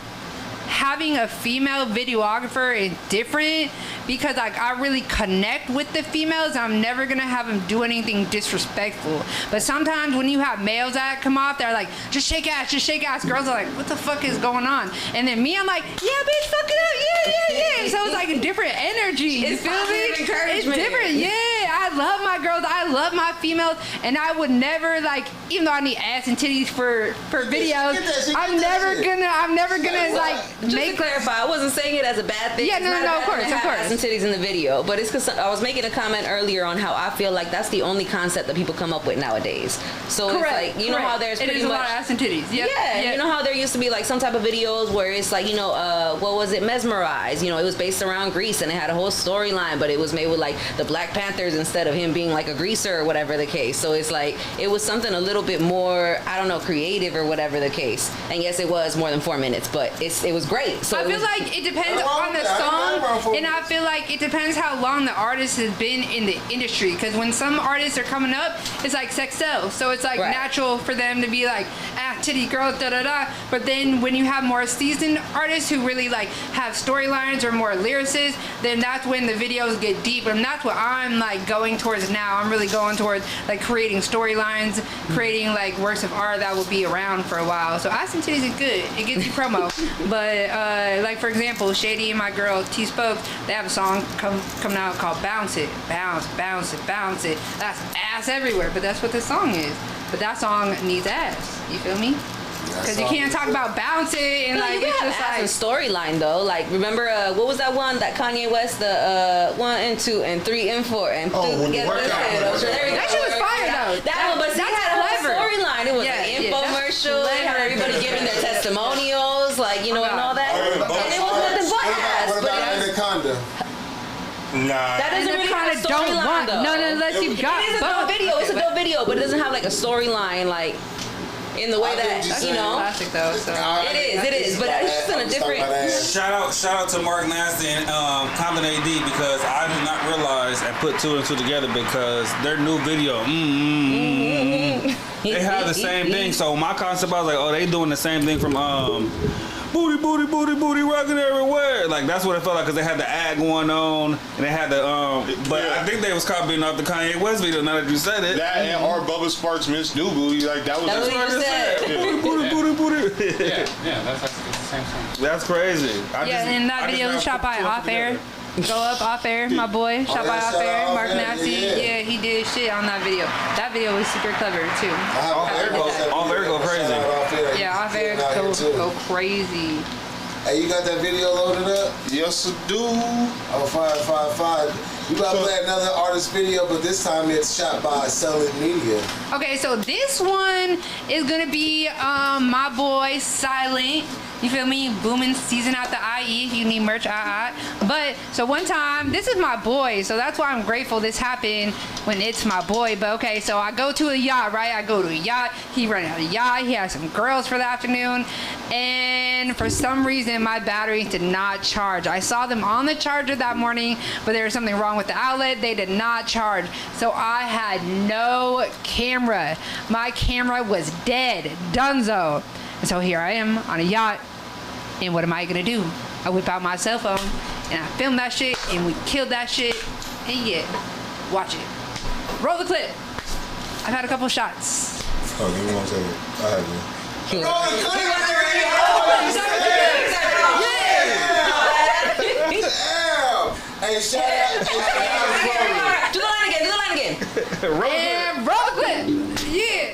having a female videographer is different because like I really connect with the females. I'm never gonna have them do anything disrespectful. But sometimes when you have males that come off, they're like, just shake ass. Girls are like, what the fuck is going on? And then me, I'm like, yeah, bitch, fuck it up, yeah. So it's like a different energy. You feel me? It's different. Yeah, I love my girls. I love my females, and I would never like, even though I need ass and titties for videos, I'm never gonna like. Just to clarify, I wasn't saying it as a bad thing. Yeah, no, of course. Ass and titties in the video, but it's because I was making a comment earlier on how I feel like that's the only concept that people come up with nowadays. So correct, it's like, you know how there's pretty a much lot of ass and titties. Yep. Yeah, you know how there used to be like some type of videos where it's like, you know, what was it, Mesmerize? You know, it was based around Greece and it had a whole storyline, but it was made with like the Black Panthers instead of him being like a greaser or whatever the case. So it's like it was something a little bit more, I don't know, creative or whatever the case. And yes, it was more than 4 minutes, but it was great. So I feel like it depends on the song, and I feel like it depends how long the artist has been in the industry. Because when some artists are coming up, it's like sex sells, so it's like natural for them to be like, titty girl, da da da. But then when you have more seasoned artists who really like have storylines or more lyricists, then that's when the videos get deep, and that's what I'm like going towards now. I'm really going towards like creating storylines, creating like works of art that will be around for a while. So ass and titties is good. It gets you promo, but like for example, Shady and my girl T Spoke, they have a song coming out called Bounce It, Bounce, Bounce It, Bounce It. That's ass everywhere, but that's what this song is. But that song needs ass. You feel me? Because you can't talk about Bounce It and like it's just like storyline though. Like remember what was that one that Kanye West, the 1 and 2 and 3 and 4 and that shit was fire though. That one, but that had a storyline. It was an infomercial. It had everybody giving their testimonials, like you know, and all that. And it was nothing but ass. What about Anaconda? Nah. That doesn't really have a storyline though. No, unless you got. It is a dope video. It's a dope video, but it doesn't have like a storyline like. In the way that you know, classic though. So it is, but it's just in a different. Shout out to Mark Nasty and Compton AD because I did not realize and put 2 and 2 together because their new video, they have the same thing. So my concept, I was like, oh, they doing the same thing from booty, booty, booty, booty, rocking everywhere. Like that's what it felt like because they had the ad going on and they had the but I think they was copying off the Kanye West video. Now that you said it, that and our Bubba Sparks Miss New Booty, like that was what you said. Booty, booty, booty. Yeah, that's the same song. That's crazy. And that video was shot by Off Air. Go up Off Air, my boy. Shot by Off Air, Mark Nasty. Yeah, he did shit on that video. That video was super clever too. Off Air go crazy. Yeah, Off Air go crazy. Hey, you got that video loaded up? Yes, I do. Oh, fire. We about to play another artist video, but this time it's shot by SunLit Media. Okay, so this one is gonna be my boy Silent. You feel me? Booming season out the IE. If you need merch, But so one time, this is my boy, so that's why I'm grateful this happened when it's my boy. But okay, so I go to a yacht, right? I go to a yacht. He running out of yacht. He has some girls for the afternoon, and for some reason my battery did not charge. I saw them on the charger that morning, but there was something wrong with the outlet. They did not charge, so I had no camera. My camera was dead, dunzo. And so here I am on a yacht, and what am I gonna do? I whip out my cell phone, and I film that shit, and we killed that shit, and yeah, watch it. Roll the clip. I've had a couple shots. Oh, give me 1 second. I have it. Roll the clip! Damn! Hey, shout out. Do the line again, do the line again. And roll the clip. Yeah.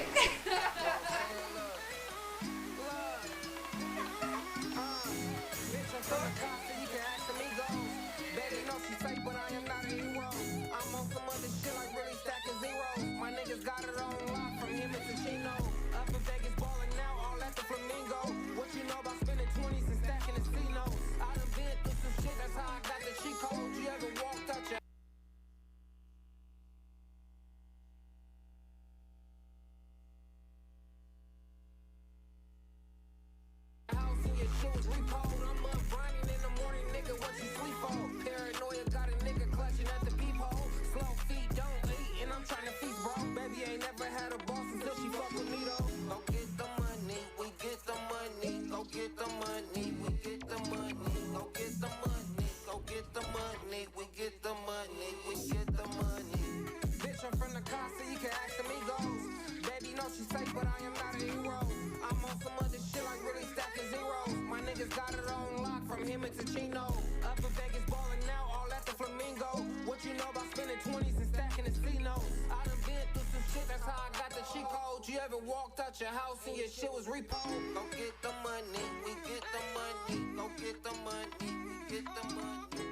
Your house and your shit was repo. Go get the money, we get the money. Go get the money, we get the money.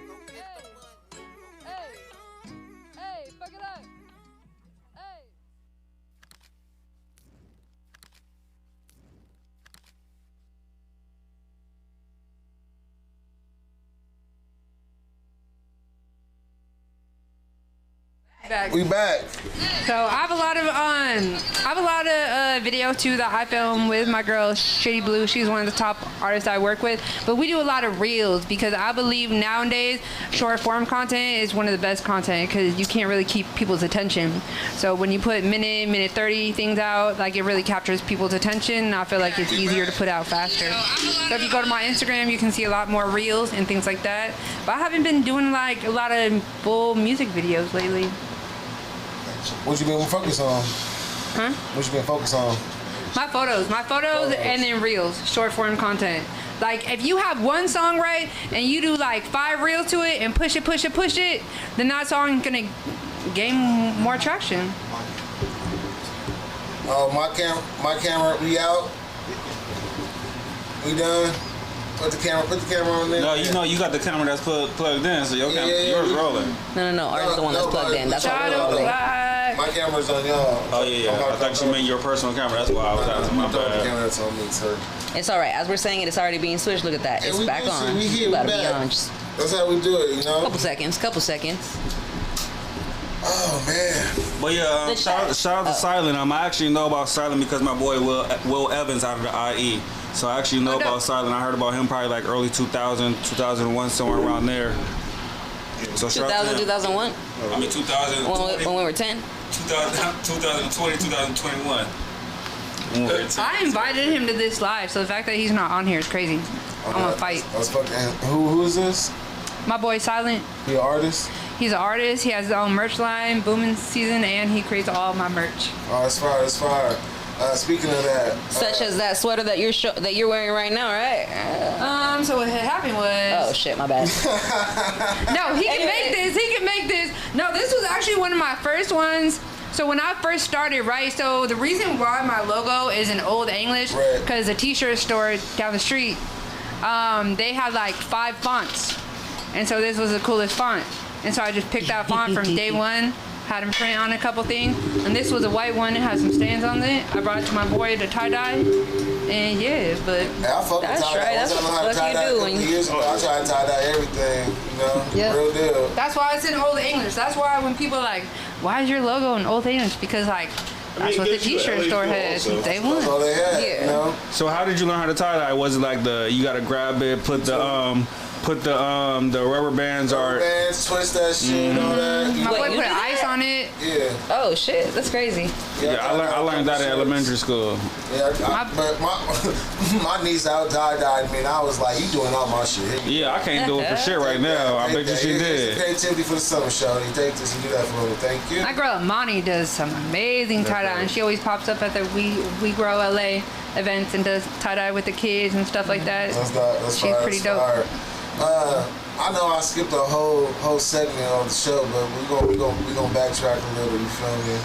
Go get the money. Hey, fuck it up. Hey. Back. We back. So I have a lot of video too that I film with my girl Shady Blue. She's one of the top artists I work with. But we do a lot of reels because I believe nowadays short form content is one of the best content because you can't really keep people's attention. So when you put minute 30 things out, like it really captures people's attention. I feel like it's easier to put out faster. So if you go to my Instagram, you can see a lot more reels and things like that. But I haven't been doing like a lot of full music videos lately. What you been focused on? Huh? What you been focused on? My photos, and then reels, short form content. Like if you have one song right and you do like 5 reels to it and push it, then that song's gonna gain more traction. Oh, my camera, we out. We done. Put the camera on there. No, you know you got the camera that's plugged in, so your camera, yours rolling. No, ours is the one that's plugged in. That's why we're rolling. My camera's on y'all. Oh yeah. I thought you meant your personal camera. That's why I was asking. My bad. The camera that's on me, sir. It's all right. As we're saying it, it's already being switched. Look at that. It's back on. We here. You gotta be on. Just that's how we do it, you know. Couple seconds. Oh man. But yeah, shout out to Silent. I actually know about Silent because my boy Will Evans out of the IE. So I actually know about Silent. I heard about him probably like early 2000, 2001, somewhere around there. So 2000, 2001? I mean 2000. When we were 10? 2020, 2021. I invited him to this live, so the fact that he's not on here is crazy. I'm gonna fight. Who is this? My boy Silent. He an artist? He's an artist. He has his own merch line, Booming Season, and he creates all my merch. Oh, that's fire. That's fire. Speaking of that, such as that sweater that you're wearing right now, right? So what had happened was. Oh shit, my bad. No, he can make this. He can make this. No, this was actually one of my first ones. So when I first started, right? So the reason why my logo is in Old English, because the T-shirt store down the street, they had like 5 fonts, and so this was the coolest font. And so I just picked that font from day one. Had him print on a couple things, and this was a white one. It has some stains on it. I brought it to my boy to tie dye, and yeah, but that's right. That's what you do. Years ago, I tried to tie dye everything, real deal. That's why it's in Old English. That's why when people are like, why is your logo in Old English? Because that's what the t-shirt store has. Day one. That's all they had. Yeah. So how did you learn how to tie dye? Was it like you gotta grab it, put the rubber bands twist that shit, all that. My boy put ice on it. Yeah. Oh shit, that's crazy. Yeah, I learned that in elementary school. Yeah, but my niece out dyed me, and I was like, "You doing all my shit?" Yeah, I can't do it for shit right now. I bet you she did. Creativity for the summer show. You take this and do that for me. Thank you. My girl Amani does some amazing tie dye, and she always pops up at the We Grow LA events and does tie dye with the kids and stuff like that. She's pretty dope. I know I skipped a whole segment of the show, but we gonna backtrack a little. You feel me?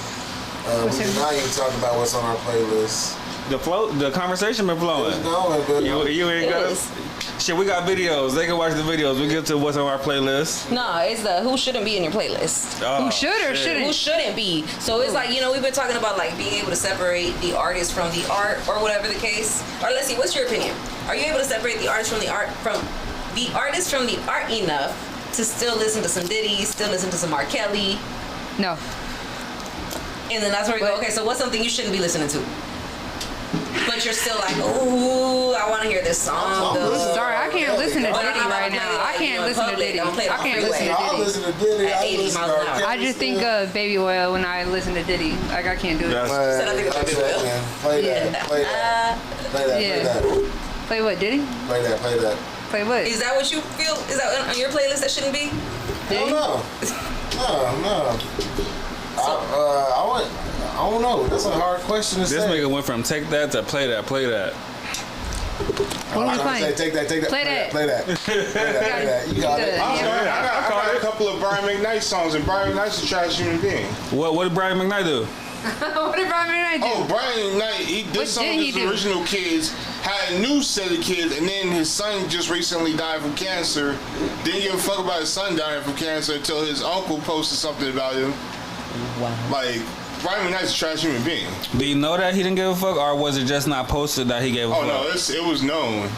We did not even talk about what's on our playlist. The conversation been flowing. It's going, but you ain't got us. Shit, we got videos. They can watch the videos. We get to what's on our playlist. No, it's the who shouldn't be in your playlist. Oh, who should or shouldn't? Who shouldn't be. So it's like, we've been talking about like being able to separate the artist from the art or whatever the case. Or let's see, what's your opinion? Are you able to separate the artist from the art enough to still listen to some Diddy, still listen to some R. Kelly? No. And then that's where we go, okay, so what's something you shouldn't be listening to? But you're still like, ooh, I want to hear this song. Sorry, I can't listen to Diddy right now. I can't listen to Diddy. I can't listen to Diddy. At 80 miles an hour. I just think of Baby Oil when I listen to Diddy. Like, I can't do it. Play that. Play what, Diddy? Play that. Play what? Is that what you feel? Is that on your playlist that shouldn't be? Diddy? No. I don't know. That's a hard question to say. This nigga went from take that to play that. What are you playing? Take that. Play that. You got it. I got a couple of Brian McKnight songs, and Brian McKnight's a trash human being. What did Brian McKnight do? What did Brian McKnight do? Oh, Brian McKnight, this song his original kids, had a new set of kids, and then his son just recently died from cancer. Didn't give a fuck about his son dying from cancer until his uncle posted something about him. Wow. Like, Brian McKnight's a trash human being. Do you know that he didn't give a fuck, or was it just not posted that he gave a fuck? Oh, no, it was known.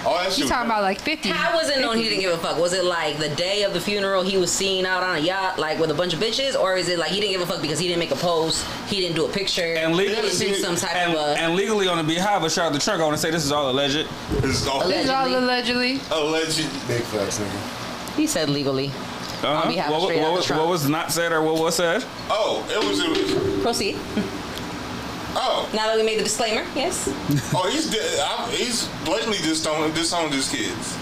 Oh, that's He's talking about like 50. How was it known he didn't give a fuck? Was it like the day of the funeral he was seen out on a yacht like with a bunch of bitches? Or is it like he didn't give a fuck because he didn't make a post, he didn't do a picture, and legally, he didn't do some type of and legally on the behalf of Shout the Trunk, I want to say this is all alleged. This is all allegedly. Alleged. Big facts, nigga. He said legally. On behalf of Straight Out the Trunk. What was not said or what was said? Oh, it was. Proceed. Oh. Now that we made the disclaimer, yes. Oh, he's blatantly disowned his kids.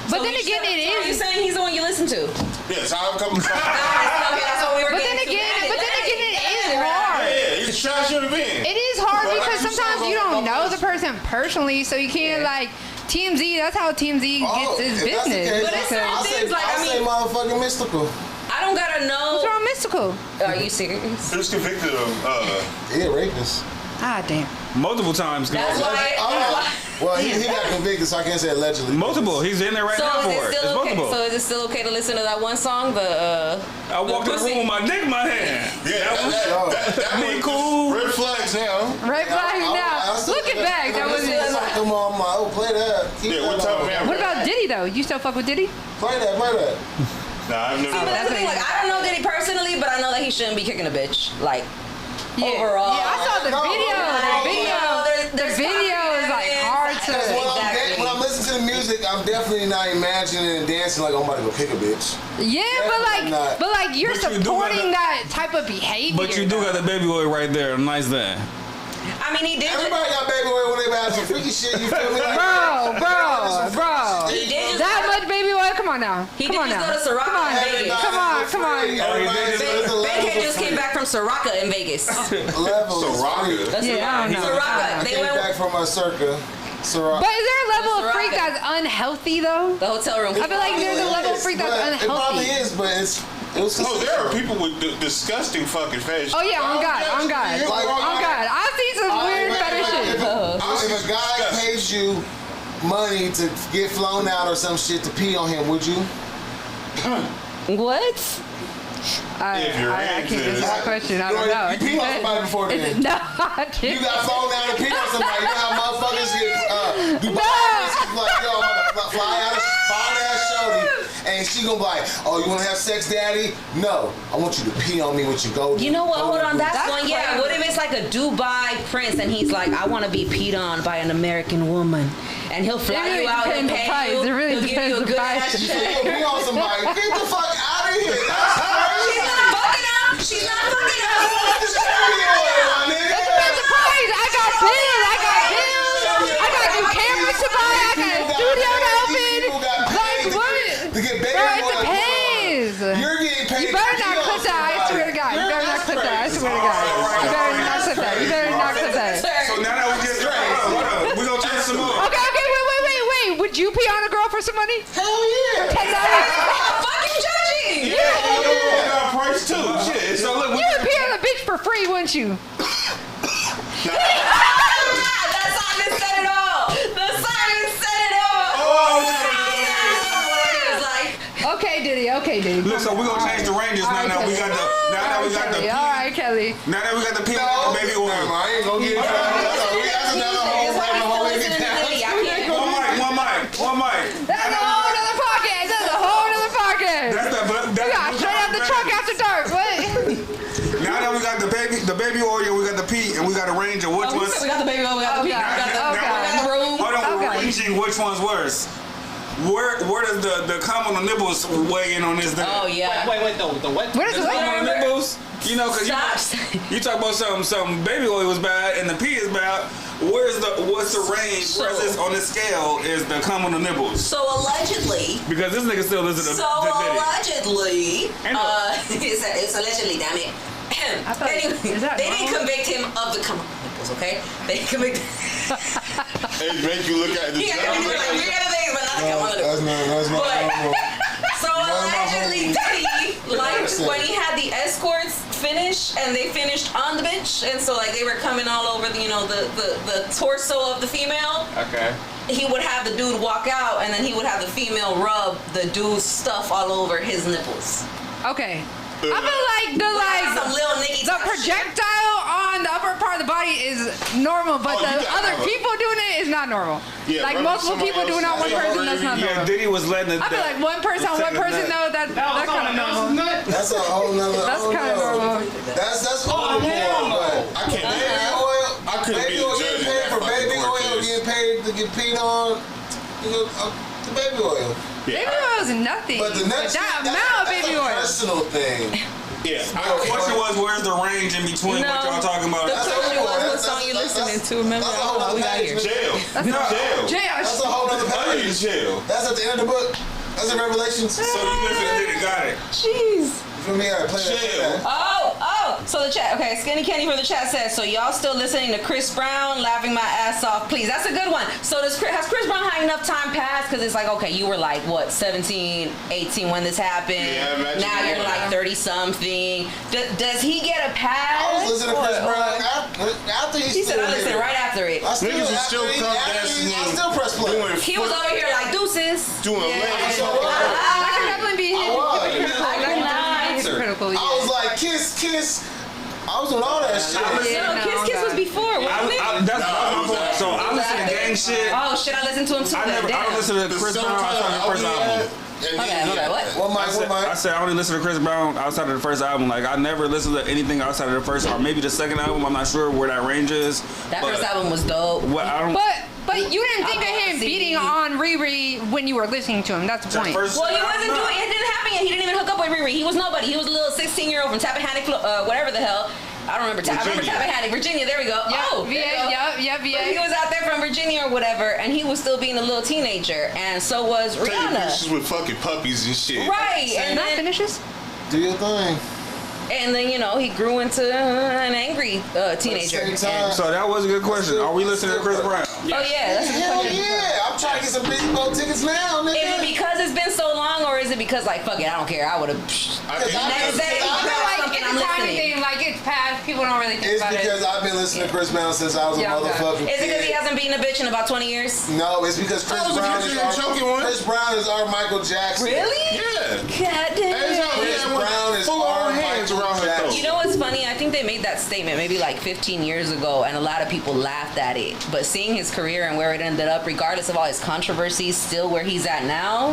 But then again, it is. Are you saying he's the one you listen to? Yes, I have a couple of songs. Okay, that's what we were But then again, it is hard. Yeah, he's a trash human being. It is hard because sometimes you don't know the person personally, so you can't like. TMZ, that's how TMZ gets his business. But it's certain things like, I say motherfucking Mystical. I don't gotta know. What's wrong with Mystical? Are you serious? He was convicted of, rapist. Ah, damn. Multiple times. That's why. Well, he got convicted, so I can't say allegedly. Multiple. He's in there right now for it. It's multiple. So is it still okay to listen to that one song? I walked in the room with my dick in my hand. Yeah, that me cool. Red flags now. Red flags now. Looking back, that wasn't. Come on, play that. What about Diddy though? You still fuck with Diddy? Play that. Nah, I've never. But that's the thing. Like, I don't know Diddy personally, but I know that he shouldn't be kicking a bitch. Like. Overall. Yeah, I saw the video. The video is like hard to. When I'm listening to the music, I'm definitely not imagining and dancing like I'm about to go kick a bitch. Yeah, but like you're supporting that type of behavior. But you do got the baby boy right there. Nice thing. I mean, he did. Everybody got baby oil when they have some freaky shit. You feel me? Bro. He did that much baby oil? Come on now. He did just go to Soraka in Vegas. Come on. Bankhead just came back from Soraka in Vegas. Soraka? Yeah, I don't know. Soraka. They came back from a circa. But is there a level of freak that's unhealthy though? The hotel room. I feel like there's a level of freak that's unhealthy. It probably is, but it's. There are people with disgusting fucking fetishes. Oh yeah, on God. I've seen some weird fetishes. If a guy pays you money to get flown out or some shit to pee on him, would you? What? I can't answer that question. I don't know. You pee on somebody before then. No, I can't. You got phone down and pee on somebody. You know how motherfuckers get Dubai like, yo, I'm gonna fly out of fine ass shorty, and she gonna be like, oh, you wanna have sex, daddy? No, I want you to pee on me with your golden. You know what? Hold on, that's one. Yeah, crazy. what if it's like a Dubai prince and he's like, I want to be peed on by an American woman, and he'll fly you out and pay you. It really he'll give you a good ass You check. gonna pee on somebody? Get the fuck out of here. That's crazy. She's not fucking up. She's not fucking up. That's my nigga. That's a bit surprise. I got bills. I got new cameras to buy. I got a studio to open. Like what? To get baby Bro, it oil. depends. You're getting paid. You better not clip that. I swear to God. You better not clip that. I swear to God. You better not clip that. You better not clip that. So now that we get straight, we're gonna change some more. Okay, wait. Would you pee on a girl for some money? Hell yeah. $10? Fucking judging. Yeah, price too. Shit. So look, You would pee on a bitch for free, wouldn't you? That Simon said it all. The Simon said it all. Okay, Diddy. Look, so we're gonna change the ranges now. Now we got the. Now that we got the. All right, Kelly. Now that we got the people with the baby oil. I ain't gonna get it. One mic. That's a whole nother podcast. We got straight out the truck after dark. What? Now that we got the baby oil, we got the pee, and we got a range of which ones. We got the baby oil. We got the pee. We got the room. Hold on, we're ranging which one's worse. Where does the cum on the nipples weigh in on this thing? Oh yeah. Wait, the what? What is The it? cum on the nipples? You know, cause you talk about some baby oil was bad and the pee is bad. What's the range? Where's this on the scale? Is the cum on the nipples? So allegedly. Because this nigga still listen to. So allegedly, it's allegedly, damn it. Anyway, they didn't convict him of the cum on the nipples. Okay, they convicted. It make you look at the You gotta think, but not the cum on the nipples. That's my So allegedly, Diddy, like when he had the escorts finish, and they finished on the bitch, and so like they were coming all over the the torso of the female. Okay. He would have the dude walk out, and then he would have the female rub the dude's stuff all over his nipples. Okay. I feel like the projectile on the upper part of the body is normal, but the other people doing it is not normal. Yeah, like multiple people doing it on one person, that's not normal. Yeah, Diddy was letting it. I feel like one person on one person, no, that's kind of normal. That's a whole nother. That's kind of normal. That's all porn, but I can't. baby oil. I couldn't baby be oil the judge getting paid in for that baby fucking oil, court getting paid to get peed on. The baby oil. Baby oil is nothing. But the next that amount of baby oil. That's a personal thing. Yeah. The question was, where's the range in between what y'all talking about? The question was, what song you listening to? Remember how we got here? Jail. That's a whole other page. Jail. That's at the end of the book. That's in Revelations. So you listen to Diddy, got it. Jeez. You feel me? I play that. Oh, so the chat, okay, Skinny Kenny from the chat says, so y'all still listening to Chris Brown, laughing my ass off, please. That's a good one. So has Chris Brown had enough time passed? Because it's like, okay, you were like, what, 17, 18 when this happened? Yeah, now you're like 30-something. Does he get a pass? I was listening to Chris Brown after He said, I listened right after it. I still press play. He was over here like, deuces. Doing I can definitely be hypocritical. I was like, kiss. I was doing all that shit. Kiss was before, wasn't it? That's my point. So I listen to gang shit. Oh shit, I listened to him too. I don't listen to Chris Brown outside of the first album. Okay, what? I said I only listen to Chris Brown outside of the first album. Like I never listen to anything outside of the first, or maybe the second album. I'm not sure where that range is. That first album was dope. But you didn't think of him beating on Riri when you were listening to him. That's the point. Well, he wasn't doing it. It didn't happen yet. He didn't even hook up with Riri. He was nobody. He was a little 16-year-old from Tappahannock, whatever the hell. I don't remember. I remember Tappahannock, Virginia. There we go. Yep, Oh, VA. But he was out there from Virginia or whatever, and he was still being a little teenager, and so was Taking Rihanna. pictures with fucking puppies and shit. Right. And then finishes. Do your thing. And then, he grew into an angry teenager. So that was a good question. Are we listening to Chris Brown? Oh, yeah. That's a good Hell question. yeah. I'm trying to get some big boat tickets now, nigga. Is it because it's been so long, or is it because like fuck it, I don't care, I would have. The next day, it's a timing thing. Like it's past, people don't really think about it. It's because I've been listening to Chris Brown since I was a motherfucking kid. Is it because he hasn't beaten a bitch in about 20 years? No, it's because Chris Brown is our Michael Jackson. Really? Yeah. God damn. Chris Brown is our Michael Jackson. You know what's funny? I think they made that statement maybe like 15 years ago, and a lot of people laughed at it. But seeing his career and where it ended up, regardless of all his controversies, still where he's at now,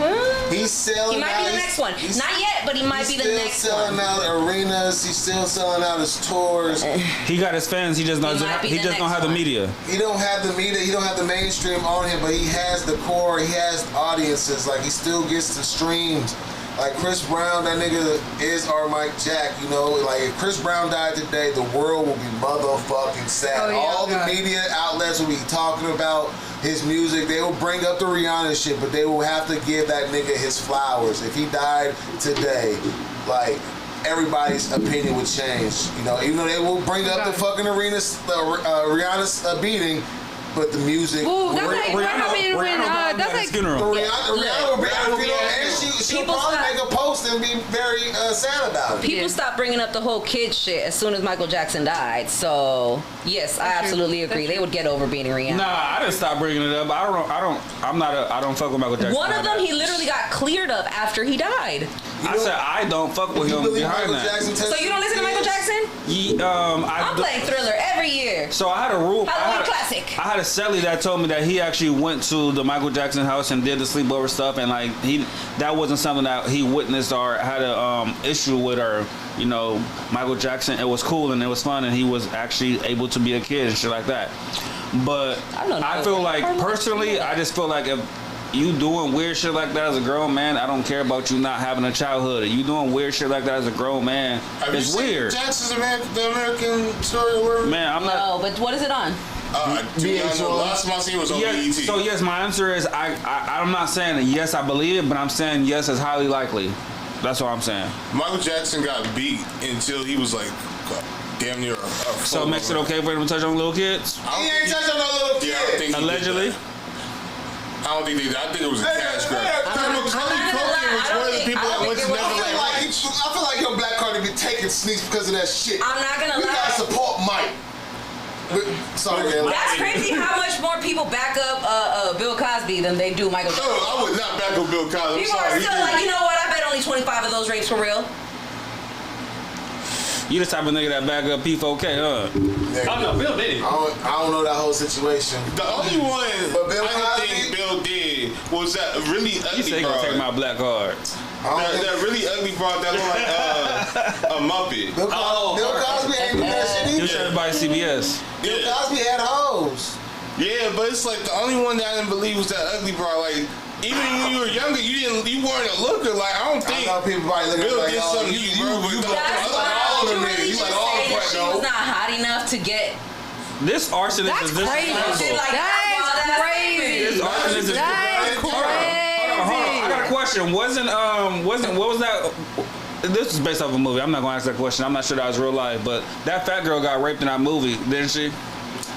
he's selling. He might be the next one. Not yet, but he might be the next one. He's still selling out arenas. He's still selling out his tours. He got his fans. He just doesn't. He just don't have the media. He don't have the media. He don't have the mainstream on him, but he has the core. He has audiences. Like he still gets the streams. Like Chris Brown, that nigga is our Mike Jack, you know. Like if Chris Brown died today, the world will be motherfucking sad. All the media outlets will be talking about his music. They will bring up the Rihanna shit, but they will have to give that nigga his flowers. If he died today, like everybody's opinion would change. You know, even though they will bring up the fucking Rihanna's beating. But the music. Ooh, that's like what happened when that's like Rihanna will be at a funeral, and she'll probably make a post and be very sad about it. People stopped bringing up the whole kid shit as soon as Michael Jackson died. So yes, I absolutely agree. They would get over being Rihanna. Nah, I didn't stop bringing it up. I don't fuck with Michael Jackson. One of them he literally got cleared of after he died. I said I don't fuck with him behind that. So you don't listen to Michael Jackson? I'm playing Thriller every year. So I had a rule. Halloween classic. I had a celly that told me that he actually went to the Michael Jackson house and did the sleepover stuff, and like that wasn't something that he witnessed or had a issue with, or you know, Michael Jackson. It was cool and it was fun, and he was actually able to be a kid and shit like that. But I feel like personally, I just feel like if you doing weird shit like that as a grown man, I don't care about you not having a childhood. You doing weird shit like that as a grown man, it's weird. Jackson's the American Story or whatever? Man, I'm not. No, but what is it on? Last month he was on BET. So yes, my answer is I'm not saying that yes I believe it, but I'm saying yes it's highly likely. That's what I'm saying. Michael Jackson got beat until he was like damn near a so it makes it okay for him to touch on little kids? He ain't touching no little kids. Allegedly. I don't think I think it was a cash grab. I feel like your black card to be taking sneaks because of that shit. I'm not gonna lie. You gotta support Mike. Sorry, that's crazy how much more people back up Bill Cosby than they do Michael Jackson. I would not back up Bill Cosby. People are still like, you know what? I bet only 25 of those rapes were real. You the type of nigga that back up P4K, huh? Oh no, Bill did. I don't know that whole situation. The only one but Bill I think Bill did was that really ugly You say gonna take my black card. That really ugly broad that looked like a Muppet. Bill Cosby ain't do that shit either. You should buy CBS. Bill Cosby had hoes. Yeah, but it's like the only one that I didn't believe was that ugly broad. Like even when you were younger, you weren't a looker. Like I don't think I know people probably looking Bill like, did something to you, bro. That's why you really just say that she was not hot enough to get. This arsonist is crazy. That's crazy. This arsonist is crazy. Hold on. I got a question. Wasn't what was that? This is based off a movie. I'm not gonna ask that question. I'm not sure that was real life, but that fat girl got raped in that movie, didn't she?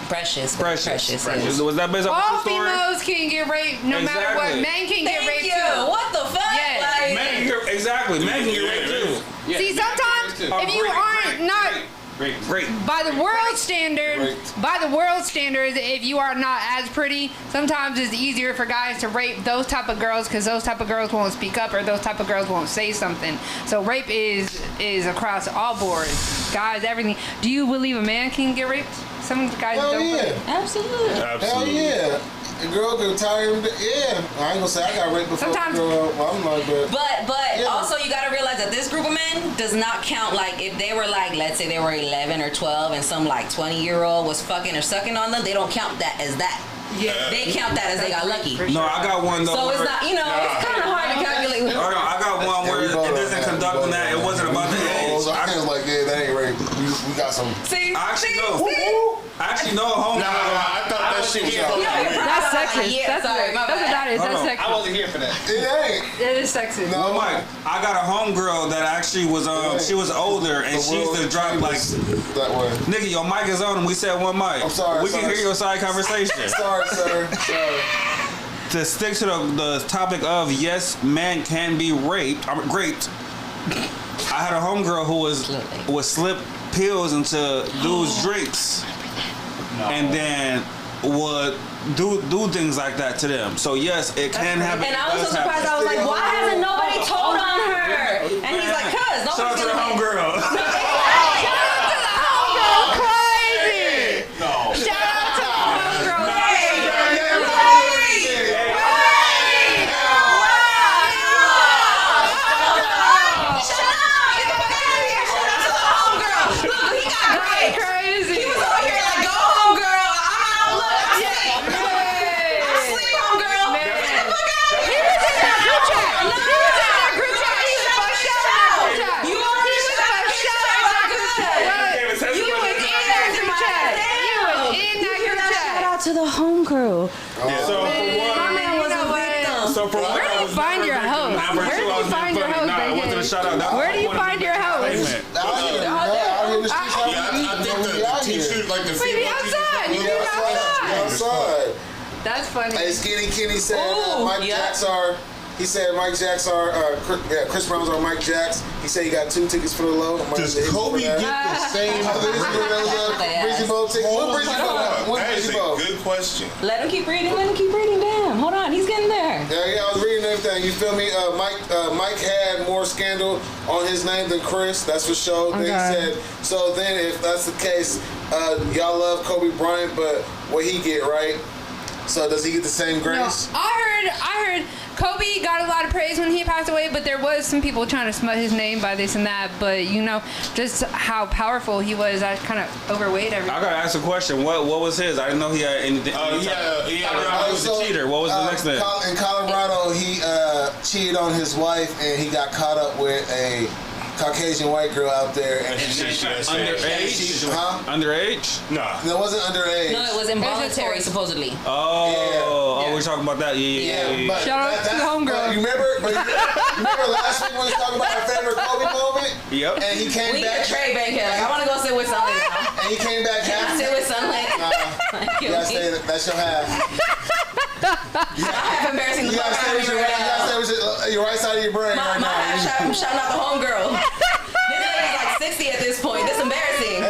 Precious. Yes. Was that based off all a true story? females can get raped no matter what. Men can get raped too. What the fuck? Yes. Like, Men can get raped too. Yeah. See, sometimes if you aren't not Great. by the world standards, if you are not as pretty, sometimes it's easier for guys to rape those type of girls because those type of girls won't speak up or those type of girls won't say something. So rape is across all boards, guys. Everything. Do you believe a man can get raped? Some guys don't. Yeah. Absolutely. Hell yeah. A girl could tire him. Yeah. I ain't gonna say I got raped before. Sometimes. I'm like, But yeah. also you gotta realize that this group of men does not count. Like if they were like, let's say they were 11 or 12 and some like 20-year-old was fucking or sucking on them, they don't count that as that. Yeah. They count that as they got lucky. No, I got one though. So it's not, it's kind of hard to calculate. Hold on, I got one where it doesn't conduct on that. It wasn't about the age. I was like, yeah, that ain't rape. We got some. See, I actually know a homie. I thought that shit was That's sexist. That's what that is. That's sexist. I wasn't here for that. It ain't. It is sexist. No, Mike, I got a homegirl that actually was she was older and she used to drop like that way. Nigga, your mic is on and we said one mic. I'm sorry. We can hear your side conversation. Sorry, sir. Sorry. to stick to the topic of yes, men can be raped. Raped. I had a homegirl who would slip pills into dudes' drinks, and then would do things like that to them. So yes, it can happen. And I was so surprised. I was like, why hasn't nobody told on her? And he's like, cuz shout out to the homegirl. Crazy. No. Shout out to the homegirl. Crazy. He was over here like, go home, girl. I'm out. Look, I'm asleep, home, girl. He was in that group chat. He was in that group chat. He was about to shout out that group chat. You already shout out that group chat. You was in that group chat. You was in that group chat. Shout out to the homegirl. So My man was a victim. So for Where do you find your host? Where do you find your host, Nah, it wasn't a shout out. Where do you find your host? I think the t-shirt, like the Wait, be outside. You be outside. That's funny. Hey, Skinny Kenny said Mike Jacks are. He said Mike Jacks are. Chris Brown's on Mike Jacks. He said he got 2 tickets for the low. Does Kobe get the same? Breezy Bowl tickets. What Breezy Bowl? That is a good question. Let him keep reading. Damn. Hold on. He's getting there. Yeah, I was reading everything. You feel me? Mike had more scandal on his name than Chris. That's for sure. Then he said. So then, if that's the case, y'all love Kobe Bryant, but what he get, right? So does he get the same grace? No, I heard Kobe got a lot of praise when he passed away, but there was some people trying to smut his name by this and that. But you know, just how powerful he was, I kind of overweight everything. I gotta ask a question. What was his? I didn't know he had anything. He was a cheater. What was the next thing? In Colorado, he cheated on his wife, and he got caught up with a Caucasian white girl out there. And Underage? Underage? Nah. No, it wasn't underage. No, it was involuntary, supposedly. Oh, we're talking about that. Yeah. But shout out to the homegirl. You remember last week when we was talking about our favorite Kobe moment? Yep. And he came we back. We trade Bankhead. I want to go sit with SunLit now. And he came back half. Sit with SunLit. You gotta say that's your half. I have embarrassing the fuck out of me right now. You gotta stay with your right side of your brain right now. I'm shouting out the homegirl. This lady's like 60 at this point. This is embarrassing. Damn.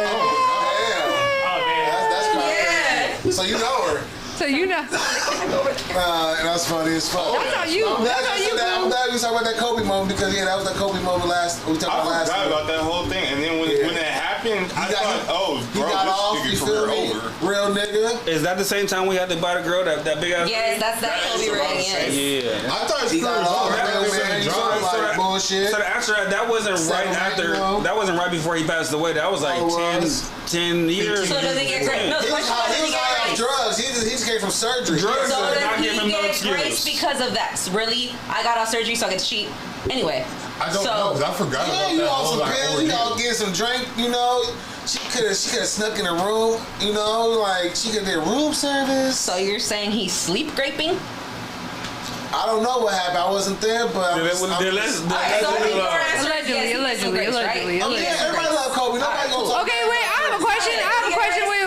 That's crazy. Yeah. So you know her. So you know. That's funny as fuck. That's how you. I'm glad we talking about that Kobe moment because that was that Kobe moment we talked about last. I forgot about that whole thing, and then when that happened, I thought, he got off. You feel me? Real nigga. Is that the same time we had to buy the girl that big ass? Yes, that's that Kobe ring. Yes. Yeah. I thought he got off. Like bullshit. So the answer that wasn't right after. That wasn't right before he passed away. That was like 10 years. So does he get great? No, the question was, does he get grace? Drugs. He just came from surgery. So does he get grace because of that? Really? I got off surgery, so I get to cheat. Anyway. I don't know, because I forgot about that. You all some pills, you all getting some drink, you know. She could have snuck in the room, you know, like she could have did room service. So you're saying he's sleep graping? I don't know what happened. I wasn't there, but allegedly. Everybody love Kobe. Nobody gonna talk. Okay, wait. I have a question. Wait.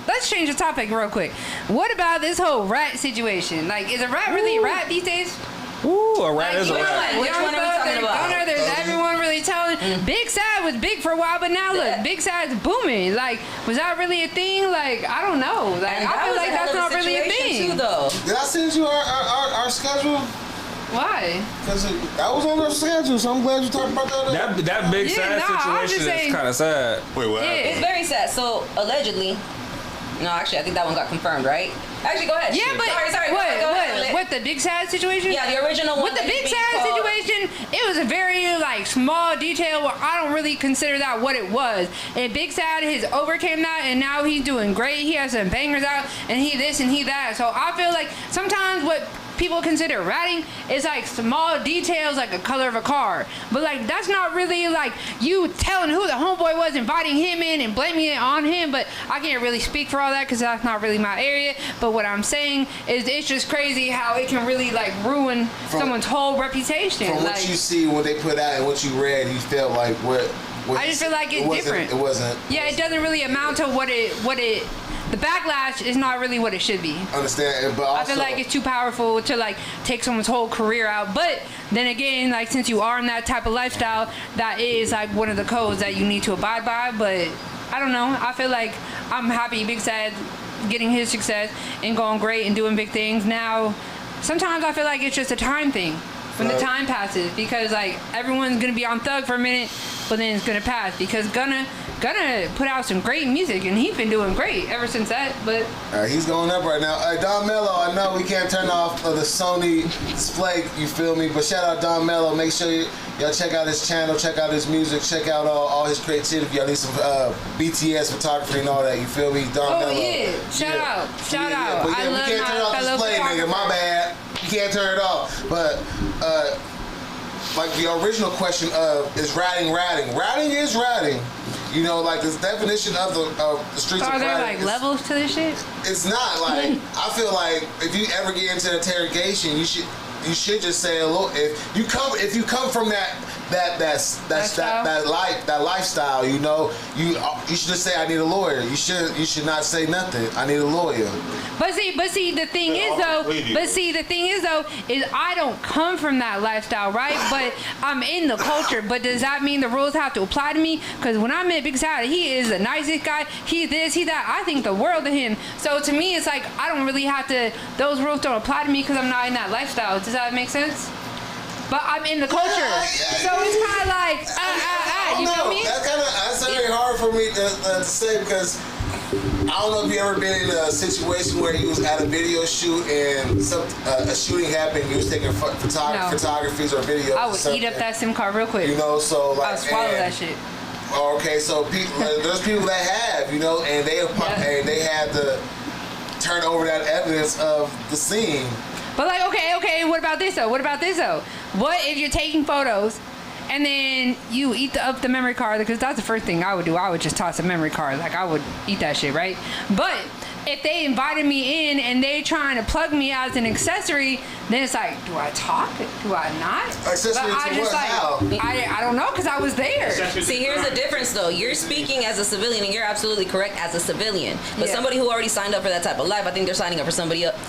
Let's change the topic real quick. What about this whole rat situation? Like, is a rat really a rat these days? Ooh, a rat is a rat. Which one are we talking about? There's everyone really telling. Big Sad was big for a while, but now look, Big Sad's booming. Like, was that really a thing? Like, I don't know. Like, I feel like that's not really a thing. Did I send you our schedule? Why? Because that was on our schedule, so I'm glad you talked about that. That Big Sad situation is kind of sad. Wait, what happened? It's very sad. So, allegedly, no, actually, I think that one got confirmed, right? Actually, go ahead. Yeah, but sorry. What the Big Sad situation? Yeah, the original one. With the Big Sad situation, it was a very small detail where I don't really consider that what it was. And Big Sad has overcame that, and now he's doing great. He has some bangers out, and he this and he that. So I feel like sometimes what people consider ratting is like small details, like the color of a car, but like that's not really like you telling who the homeboy was, inviting him in and blaming it on him. But I can't really speak for all that because that's not really my area. But what I'm saying is it's just crazy how it can really like ruin someone's whole reputation. From like, what you see, what they put out and what you read, you felt like what I just feel like it's different. It wasn't. Yeah, it doesn't really amount to what it the backlash is not really what it should be. Understand, but also, I feel like it's too powerful to like take someone's whole career out. But then again, like since you are in that type of lifestyle, that is like one of the codes that you need to abide by. But I don't know. I feel like I'm happy Big Sad getting his success and going great and doing big things. Now, sometimes I feel like it's just a time thing. When the time passes, because like everyone's gonna be on Thug for a minute, but then it's gonna pass because Gunna put out some great music and he's been doing great ever since that. But he's going up right now. Don Mello, I know we can't turn off the Sony display, you feel me? But shout out Don Mello. Make sure y'all check out his channel, check out his music, check out all his creativity. Y'all need some BTS photography and all that. You feel me? Don Mello. Yeah, shout out. But yeah, we can't turn off the display, nigga. My bad. You can't turn it off. But like the original question is ratting. Ratting is ratting. You know, like this definition of the streets of ratting. Are there like is, levels to this shit? It's not like I feel like if you ever get into interrogation, you should just say a little. If you come from that lifestyle, you know, you should just say I need a lawyer. You should not say nothing. I need a lawyer. But see, the thing is I don't come from that lifestyle, right? But I'm in the culture. But does that mean the rules have to apply to me? Because when I met Big Sad, he is the nicest guy. He this, he that. I think the world of him. So to me, it's like I don't really have to. Those rules don't apply to me because I'm not in that lifestyle. Does that make sense? But I'm in the culture, so it's kind of like, you feel me? That's very hard for me to say because I don't know if you ever been in a situation where you was at a video shoot and a shooting happened, you was taking photographies or videos. I would eat up that SIM card real quick. You know, so like I would swallow that shit. Okay, so there's people that have, you know, and they had to turn over that evidence of the scene. But like, okay, what about this though? What if you're taking photos and then you eat up the memory card? Because that's the first thing I would do. I would just toss a memory card. Like I would eat that shit, right? But if they invited me in and they trying to plug me as an accessory, then it's like, do I talk? Do I not? Accessory but I just like, I don't know because I was there. See, here's the difference though. You're speaking as a civilian and you're absolutely correct as a civilian. But somebody who already signed up for that type of life, I think they're signing up for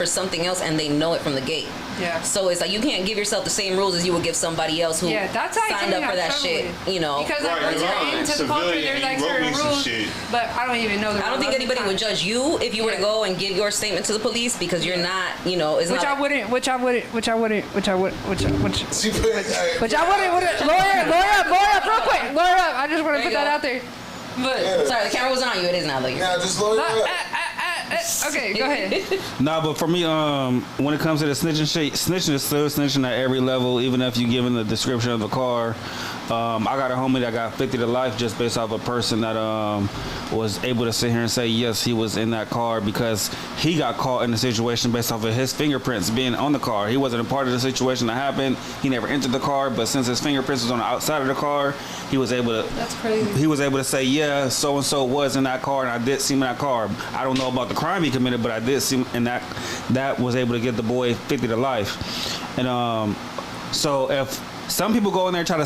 something else and they know it from the gate. Yeah. So it's like you can't give yourself the same rules as you would give somebody else who that's signed up for that shit. You know. Because like once you're into the culture, there's like certain rules. But I don't even know the rules. I don't think anybody would judge you if you were to go and give your statement to the police because you're not, you know, it's which not. I wouldn't. Lawyer up real quick. Lawyer up. I just want to put that out there. But sorry, the camera wasn't on you. It is now though. Yeah, just lawyer up. Okay, go ahead. Nah, but for me, when it comes to the snitching shit, snitching is still snitching at every level, even if you given the description of the car. I got a homie that got 50 to life just based off a person that was able to sit here and say yes, he was in that car because he got caught in the situation based off of his fingerprints being on the car. He wasn't a part of the situation that happened. He never entered the car, but since his fingerprints was on the outside of the car, he was able to. That's crazy. He was able to say, yeah, so and so was in that car, and I did see him in that car. I don't know about the crime he committed, but I did see him in that. That was able to get the boy 50 to life, and so if. Some people go in there and try to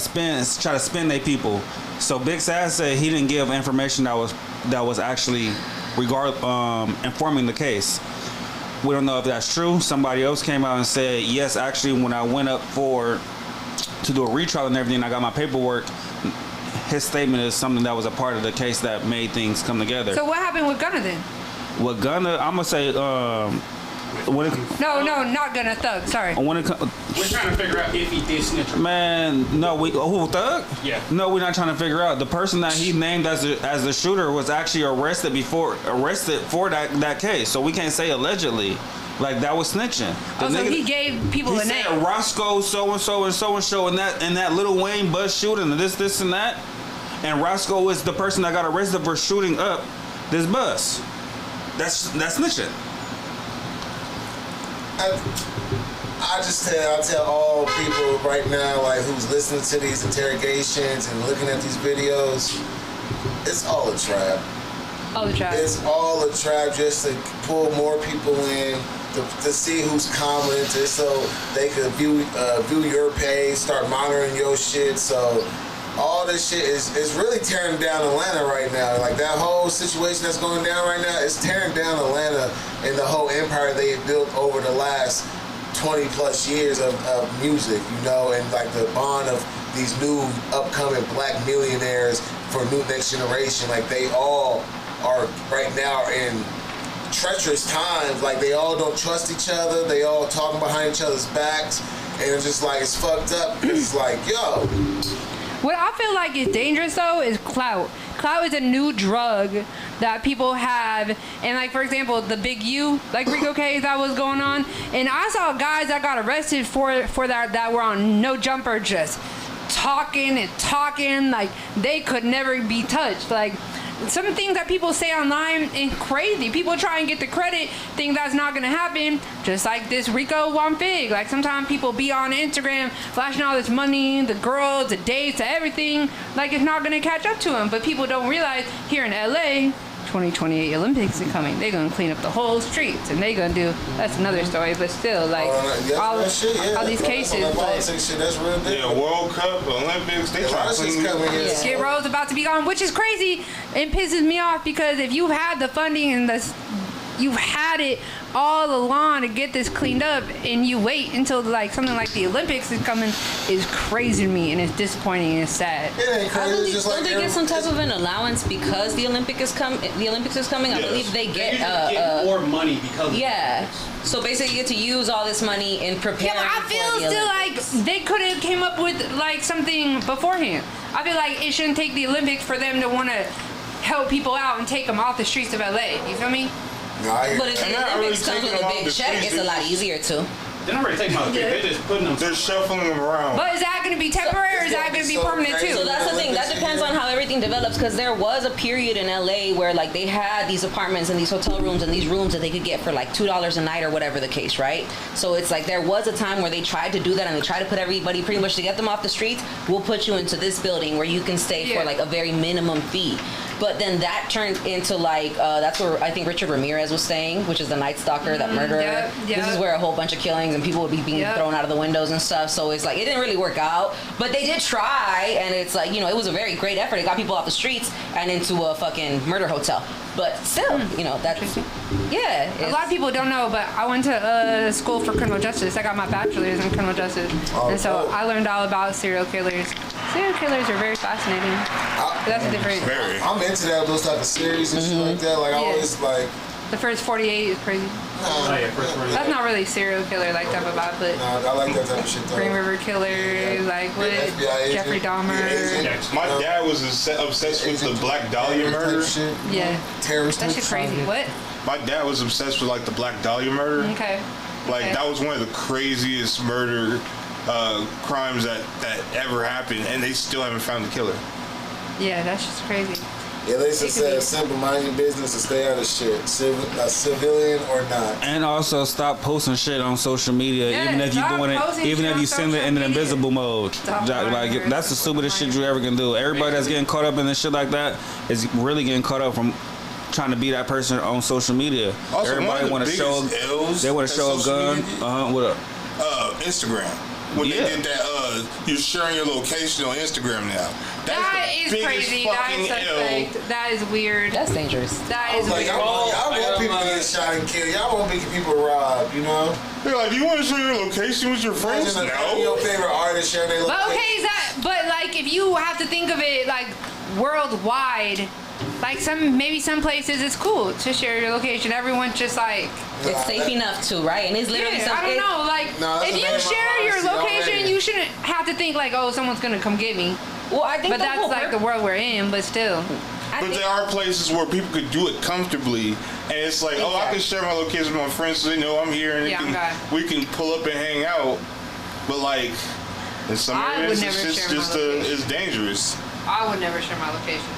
spin their people. So Big Sad said he didn't give information that was actually informing the case. We don't know if that's true. Somebody else came out and said yes. Actually, when I went up to do a retrial and everything, I got my paperwork. His statement is something that was a part of the case that made things come together. So what happened with Gunna then? With Gunna, I'm gonna say. No, not Gunna, Thug. Sorry. We're trying to figure out if he did snitch. Man, no, who Thug? Yeah. No, we're not trying to figure out. The person that he named as the shooter was actually arrested for that case. So we can't say allegedly. Like that was snitching. So he gave people a name. He said Roscoe so and so and so and so in that Lil Wayne bus shooting and this and that. And Roscoe is the person that got arrested for shooting up this bus. That's snitching. I tell all people right now, like who's listening to these interrogations and looking at these videos, it's all a trap. All a trap. It's all a trap just to pull more people in, to see who's competent, just so they could view your page, start monitoring your shit. So all this shit is really tearing down Atlanta right now. Like that whole situation that's going down right now is tearing down Atlanta and the whole empire they built over the last 20 plus years of music, you know, and like the bond of these new upcoming black millionaires for new next generation. Like they all are right now in treacherous times. Like they all don't trust each other. They all talking behind each other's backs, and it's just like it's fucked up. It's like, yo. What I feel like is dangerous though is clout. Clout is a new drug that people have, and like for example, the Big U, like Rico case that was going on, and I saw guys that got arrested for that were on no jumper, just talking and talking like they could never be touched. Like some things that people say online is crazy. People try and get the credit, think that's not gonna happen. Just like this Rico One Fig. Like sometimes people be on Instagram flashing all this money, the girls, the dates, everything. Like it's not gonna catch up to them. But people don't realize here in LA, 2028 Olympics are coming. They're gonna clean up the whole streets, and they're gonna do. That's another story, but still, like all these cases. Shit, that's real different. Yeah, World Cup, Olympics, they try to clean it. Skid Row's about to be gone, which is crazy and pisses me off because if you had the funding and you've had it all along to get this cleaned up, and you wait until like something like the Olympics is coming, is crazy to me, and it's disappointing and it's sad. It ain't crazy. Don't they get some type of an allowance because the Olympics is coming? I believe they get more money because. Yeah. So basically, you get to use all this money in preparing. Yeah, but I feel still like they could have came up with like something beforehand. I feel like it shouldn't take the Olympics for them to want to help people out and take them off the streets of LA. You feel me? But if the Olympics comes with a big check, it's a lot easier too. They're not really taking them out. They're just putting them. They're shuffling them around. But is that going to be temporary or is that going to be permanent too? So that's the thing. That depends on how everything develops. Because there was a period in LA where like they had these apartments and these hotel rooms and these rooms that they could get for like $2 a night or whatever the case, right? So it's like there was a time where they tried to do that and they tried to put everybody pretty much to get them off the streets. We'll put you into this building where you can stay for like a very minimum fee. But then that turned into like, that's where I think Richard Ramirez was staying, which is the Night Stalker, that murderer. This is where a whole bunch of killings and people would be being thrown out of the windows and stuff. So it's like, it didn't really work out. But they did try, and it's like, you know, it was a very great effort. It got people off the streets and into a fucking murder hotel. But still, you know, that's, a lot of people don't know, but I went to school for criminal justice. I got my bachelor's in criminal justice. And so I learned all about serial killers. Serial killers are very fascinating. That's different. I'm into that, those type of series and shit like that. Like I always like. The first 48 is crazy. That's not really serial killer like type of vibe, but I like that type of shit though. Green River Killer, like what? Jeffrey Dahmer. My dad was obsessed with the Black Dahlia murder. Yeah. Terrorist. That shit crazy. What? My dad was obsessed with like the Black Dahlia murder. Okay. Like that was one of the craziest murder crimes that ever happened, and they still haven't found the killer. Yeah, that's just crazy. Yeah, they just said simple, mind your business and stay out of shit. Civilian or not. And also stop posting shit on social media, even if you're doing it, even if you send it in an invisible mode. Like that's the stupidest shit you ever can do. Everybody that's getting caught up in this shit like that is really getting caught up from trying to be that person on social media. Also, everybody want to show, they want to show a gun. What up? Instagram. When they did that, you're sharing your location on Instagram now. That is crazy. That is suspect. That is weird. That's dangerous. That is weird. Y'all want people to get shot and killed. Y'all want people robbed, you know? They're like, do you want to share your location with your friends? No. Your favorite artist share their location. But okay, but like if you have to think of it like worldwide, like maybe some places it's cool to share your location. Everyone's just like it's safe enough to, right? And it's literally something. I don't know. Like if you share your location, you shouldn't have to think like, oh, someone's gonna come get me. Well, I think, but that's like the world we're in. But still. But there are places where people could do it comfortably, and it's like, oh, I can share my location with my friends so they know I'm here, and we can pull up and hang out. But like in some areas, it's dangerous. I would never share my location.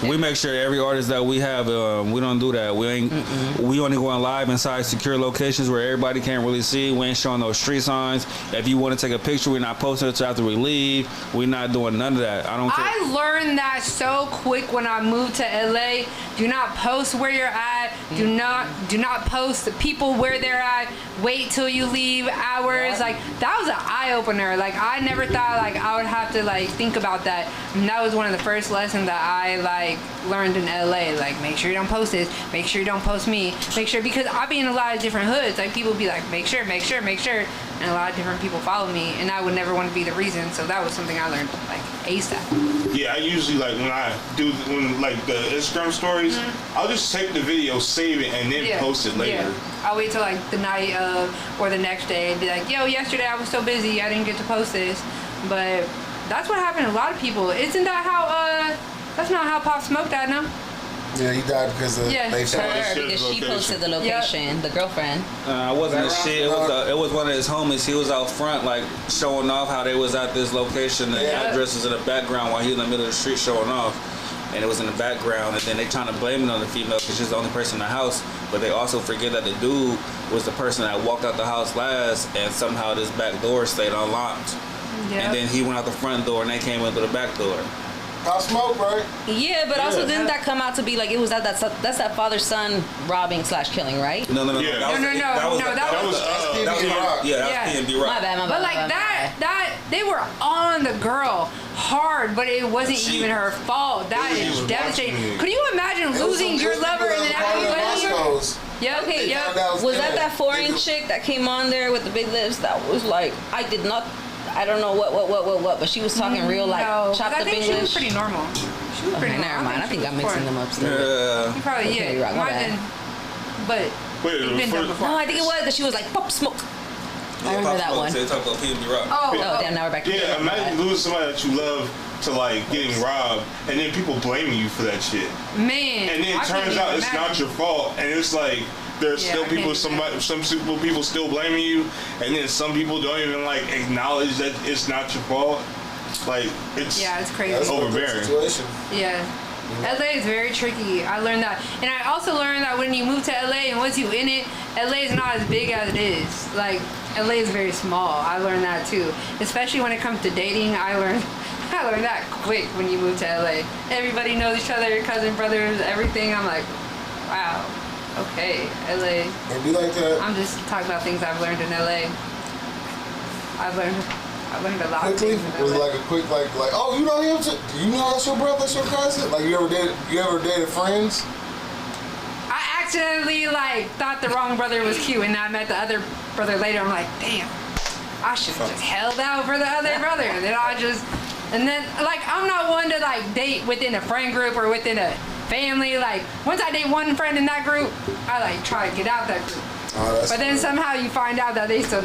We make sure every artist that we have, we don't do that. We ain't. We only going live inside secure locations where everybody can't really see. We ain't showing those street signs. If you want to take a picture, we're not posting it until after we leave. We're not doing none of that. I learned that so quick when I moved to LA. Do not post where you're at. Do not post the people where they're at. Wait till you leave hours. Like that was an eye opener. Like I never thought like I would have to like think about that. And that was one of the first lessons that I like learned in LA. Like make sure you don't post this. Make sure you don't post me. Make sure, because I be in a lot of different hoods. Like people be like make sure. And a lot of different people follow me, and I would never want to be the reason. So that was something I learned like ASAP. Yeah, I usually like when like the Instagram stories, I'll just take the video, save it, and then post it later. Yeah. I'll wait till like the night of or the next day and be like, yo, yesterday I was so busy I didn't get to post this. But that's what happened to a lot of people. Isn't that how that's not how Pop Smoke died, no? Yeah, he died because of they shot her because she posted the location, the girlfriend. It wasn't a shit. It was one of his homies. He was out front, like showing off how they was at this location. The address was in the background while he was in the middle of the street showing off, and it was in the background. And then they trying to blame it on the female because she's the only person in the house. But they also forget that the dude was the person that walked out the house last, and somehow this back door stayed unlocked. Yep. And then he went out the front door, and they came in through the back door. Pop Smoke, right? Yeah, but also didn't that come out to be like it was that's that father-son robbing / killing, right? No. That was PNB Rock. My bad. But like that they were on the girl hard, but it wasn't even her fault. That is devastating. Could you imagine losing your lover and then having Yeah, okay, Was that foreign chick that came on there with the big lips? That was like, I don't know what, but she was talking real like chopped up English. She was pretty normal. She was pretty normal. Never mind. I think I'm mixing them up still. Yeah. You probably but you've been done before. No, I think it was because she was like Pop Smoke. I remember that one. They talk about PNB Rock. Oh, damn! Now we're back to Yeah, imagine losing somebody that you love to like getting robbed, and then people blaming you for that shit. Man, and then it turns out it's not your fault, and it's like there's still people, some people still blaming you, and then some people don't even like acknowledge that it's not your fault. Like it's crazy. It's overbearing. Yeah. LA is very tricky. I learned that. And I also learned that when you move to LA and once you in it, LA is not as big as it is. Like, LA is very small. I learned that too. Especially when it comes to dating, I learned that quick when you move to LA. Everybody knows each other, cousin, brothers, everything. I'm like, wow, okay, LA. It'd be like that. I'm just talking about things I've learned in LA. I've learned a lot of things. It was like a quick, like, oh, you know him? Do you know that's your brother, that's your cousin? Like, you ever dated friends? I accidentally, thought the wrong brother was cute, and I met the other brother later. I'm like, damn, I should have just held out for the other brother. And then I'm not one to, date within a friend group or within a family. Like, once I date one friend in that group, I, try to get out that group. Oh, but then somehow you find out that they still,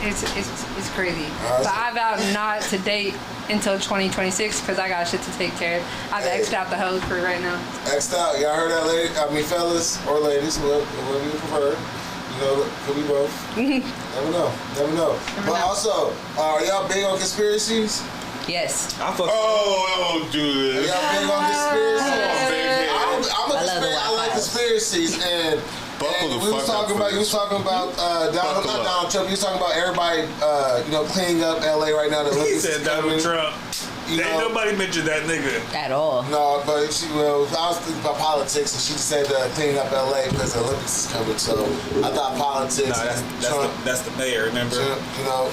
it's crazy. So I vowed not to date until 2026 because I got shit to take care of. I've X'd out the hoes for right now. X'd out. Y'all heard that, lady? I mean, fellas or ladies, whatever you prefer. You know, could be both. Never know. But also, are y'all big on conspiracies? Yes. Oh, don't do this. Y'all big on conspiracies? I like conspiracies, and we was talking about Donald Trump. You was talking about everybody, cleaning up LA right now. He said Donald Trump. Ain't nobody mentioned that nigga at all. No, but I was thinking about politics, and she said cleaning up LA because the Olympics is coming. So I thought politics. No, that's the mayor. Remember?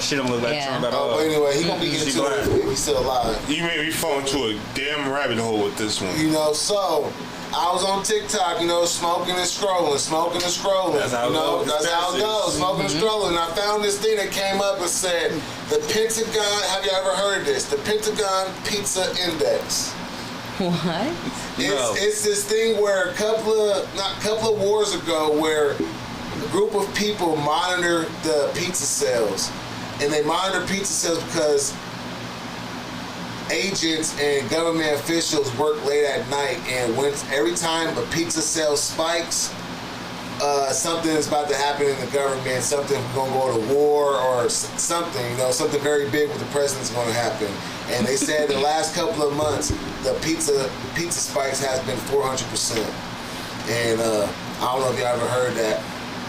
She don't look like Trump at all. But anyway, he gonna be getting to it if he's still alive. You made me fall into a damn rabbit hole with this one. So I was on TikTok, smoking and scrolling. That's how it goes, smoking and scrolling. And I found this thing that came up and said, the Pentagon, have you ever heard of this? The Pentagon Pizza Index. What? It's this thing where a couple of wars ago where a group of people monitor the pizza sales. And they monitor pizza sales because agents and government officials work late at night, and every time a pizza sales spikes, something is about to happen in the government, something we're going to go to war or something, you know, something very big with the president's going to happen. And they said the last couple of months, the pizza spikes has been 400%. And I don't know if y'all ever heard that.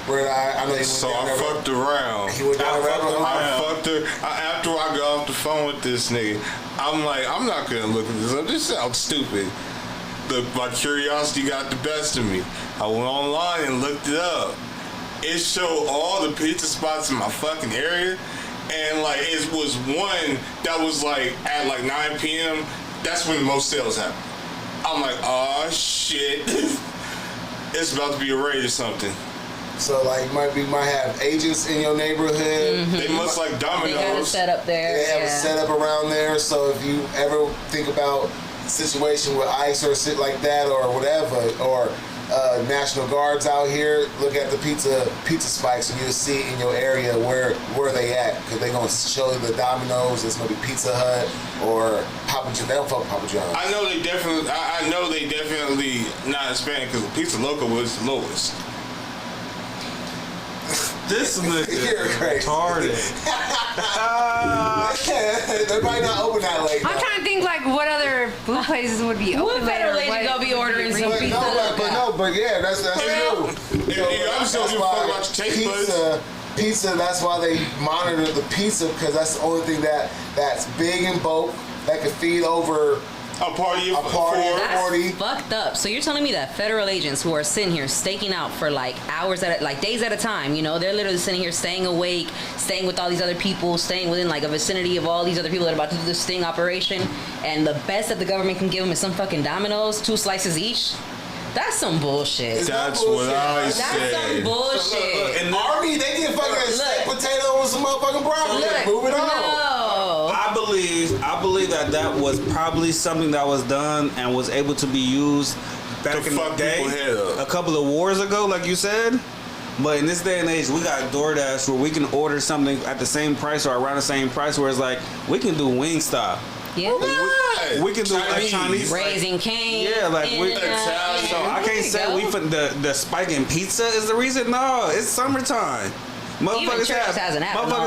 I know you so I fucked around. I fucked her. After I got off the phone with this nigga, I'm like, I'm not going to look at this up. This sounds stupid. My curiosity got the best of me. I went online and looked it up. It showed all the pizza spots in my fucking area, and like it was one that was like at like 9 p.m. That's when the most sales happen. I'm like, oh shit, it's about to be a raid or something. So like you might have agents in your neighborhood. Mm-hmm. They must like Domino's. They got a setup there. They have a setup around there. So if you ever think about a situation with ICE or shit like that or whatever, or National Guards out here, look at the pizza spikes and you'll see in your area where they at, because they're going to show you the Domino's, it's going to be Pizza Hut or Papa John's. They don't fuck Papa John's. I know they definitely not Hispanic, because Pizza Loco was the lowest. This nigga retarded. They might not open that late. I'm trying to think like what other food places would be open. What federal agent gonna be ordering some pizza? But yeah, that's true. I'm still giving a fuck about your taste buds. Pizza. That's why they monitor the pizza, because that's the only thing that's big in bulk that can feed over. A party of 40. Fucked up. So you're telling me that federal agents who are sitting here staking out for like hours days at a time, you know, they're literally sitting here staying awake, staying with all these other people, staying within like a vicinity of all these other people that are about to do this sting operation, and the best that the government can give them is some fucking Domino's, 2 slices each? That's some bullshit. That's what I said. That's some bullshit. In the Army, they get fucking steak potato with some motherfucking broccoli. Move it on. I believe that was probably something that was done and was able to be used back in the day, a couple of wars ago, like you said. But in this day and age, we got DoorDash where we can order something at the same price or around the same price, where it's like we can do Wingstop. Yeah, we can do like Chinese, Raising Cane. Yeah, like we. So I can't say the spike in pizza is the reason. No, it's summertime. Motherfuckers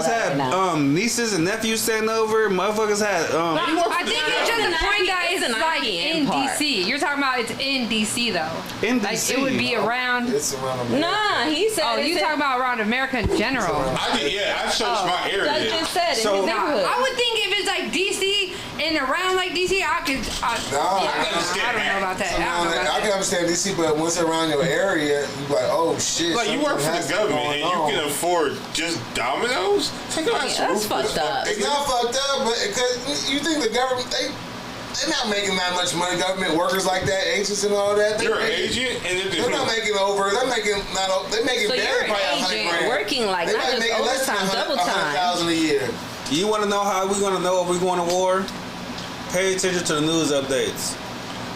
had nieces and nephews staying over. Motherfuckers had. I think it's just the point that it's like in DC. You're talking about it's in DC though. In DC, like it would be around. It's around America. Nah, he said. Oh, you talking about around America in general? I searched my area. I just said so, in his neighborhood. I would think if it's like DC and around like DC, I don't know about that. I can understand DC, but once around your area, you like, oh shit. Like you work for the government and you can afford just Domino's? That's fucked up. It's not fucked up, but because you think the government, they're not making that much money. Government workers like that, agents and all that. You're an agent, and they're not making over. They're making so you're an agent working like not just overtime, double time. $100,000 a year. You want to know how we're going to know if we're going to war? Pay attention to the news updates.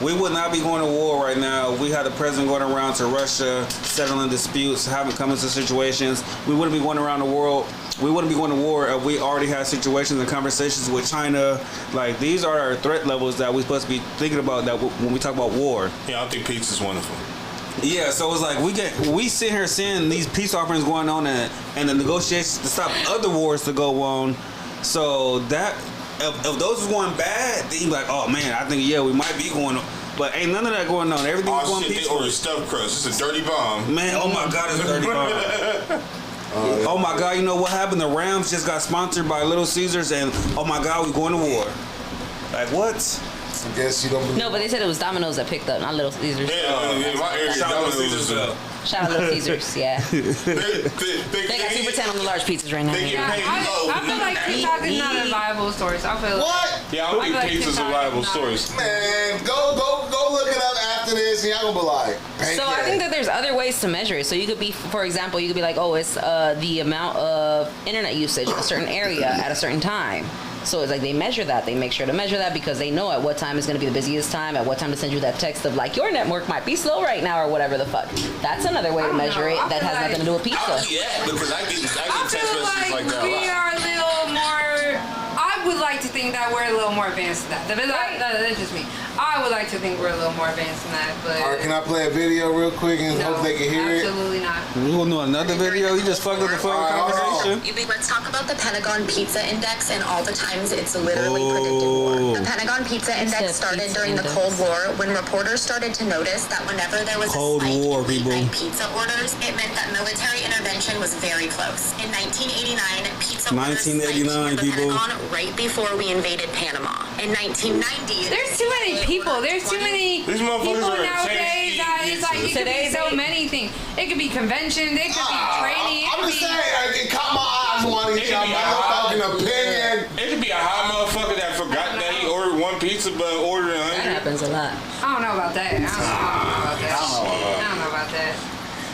We would not be going to war right now. We had the president going around to Russia, settling disputes, having come into situations. We wouldn't be going around the world. We wouldn't be going to war if we already had situations and conversations with China. Like, these are our threat levels that we're supposed to be thinking about that when we talk about war. Yeah, I think pizza's wonderful. Yeah, so it's like we sit here seeing these peace offerings going on and the negotiations to stop other wars to go on. So that if those is going bad, then you be like, oh man, I think we might be going on. But ain't none of that going on. Everything's going peaceful. Or stuffed crust. It's a dirty bomb. Man, oh my God, it's a dirty bomb. Oh my God, you know what happened? The Rams just got sponsored by Little Caesars, and oh my God, we're going to war. Like what? I guess you don't believe. No, but they said it was Domino's that picked up, not Little Caesars. Yeah, my area Domino's. Shout out Little Caesars, yeah. They got 2% on the large pizzas right now. I feel like TikTok is not a viable source. What? Yeah, I don't think pizza's a viable source. Man, go look it up after this, and y'all gonna be like. So I think that there's other ways to measure it. So you could be, for example, you could be like, oh, it's the amount of internet usage in a certain area at a certain time. So it's like they measure that. They make sure to measure that because they know at what time is going to be the busiest time, at what time to send you that text of like, your network might be slow right now or whatever the fuck. That's another way to measure it that has nothing to do with pizza. Because I get text messages like that. We are a little more, I would like to think that we're a little more advanced than that. That's just me. I would like to think we're a little more advanced than that, but. Alright, can I play a video real quick and hope they can hear absolutely not. We gonna do another video? You just fucked up the fucking conversation. Let's talk about the Pentagon Pizza Index and all the times it's literally predicted war. The Pentagon Pizza Index started during the Cold War when reporters started to notice that whenever there was Cold War, people. pizza orders, it meant that military intervention was very close. In 1989, pizza orders spiked near the Pentagon right before we invaded Panama. In 1990, there's too many people. There's too many people nowadays. It's like it could be so many things. It could be conventions. It could be training. I'm just saying, it caught my eyes wanting to get my fucking opinion. It could be a hot motherfucker that forgot that he ordered one pizza but ordered 100. That happens a lot. I don't know about that. I don't know about that.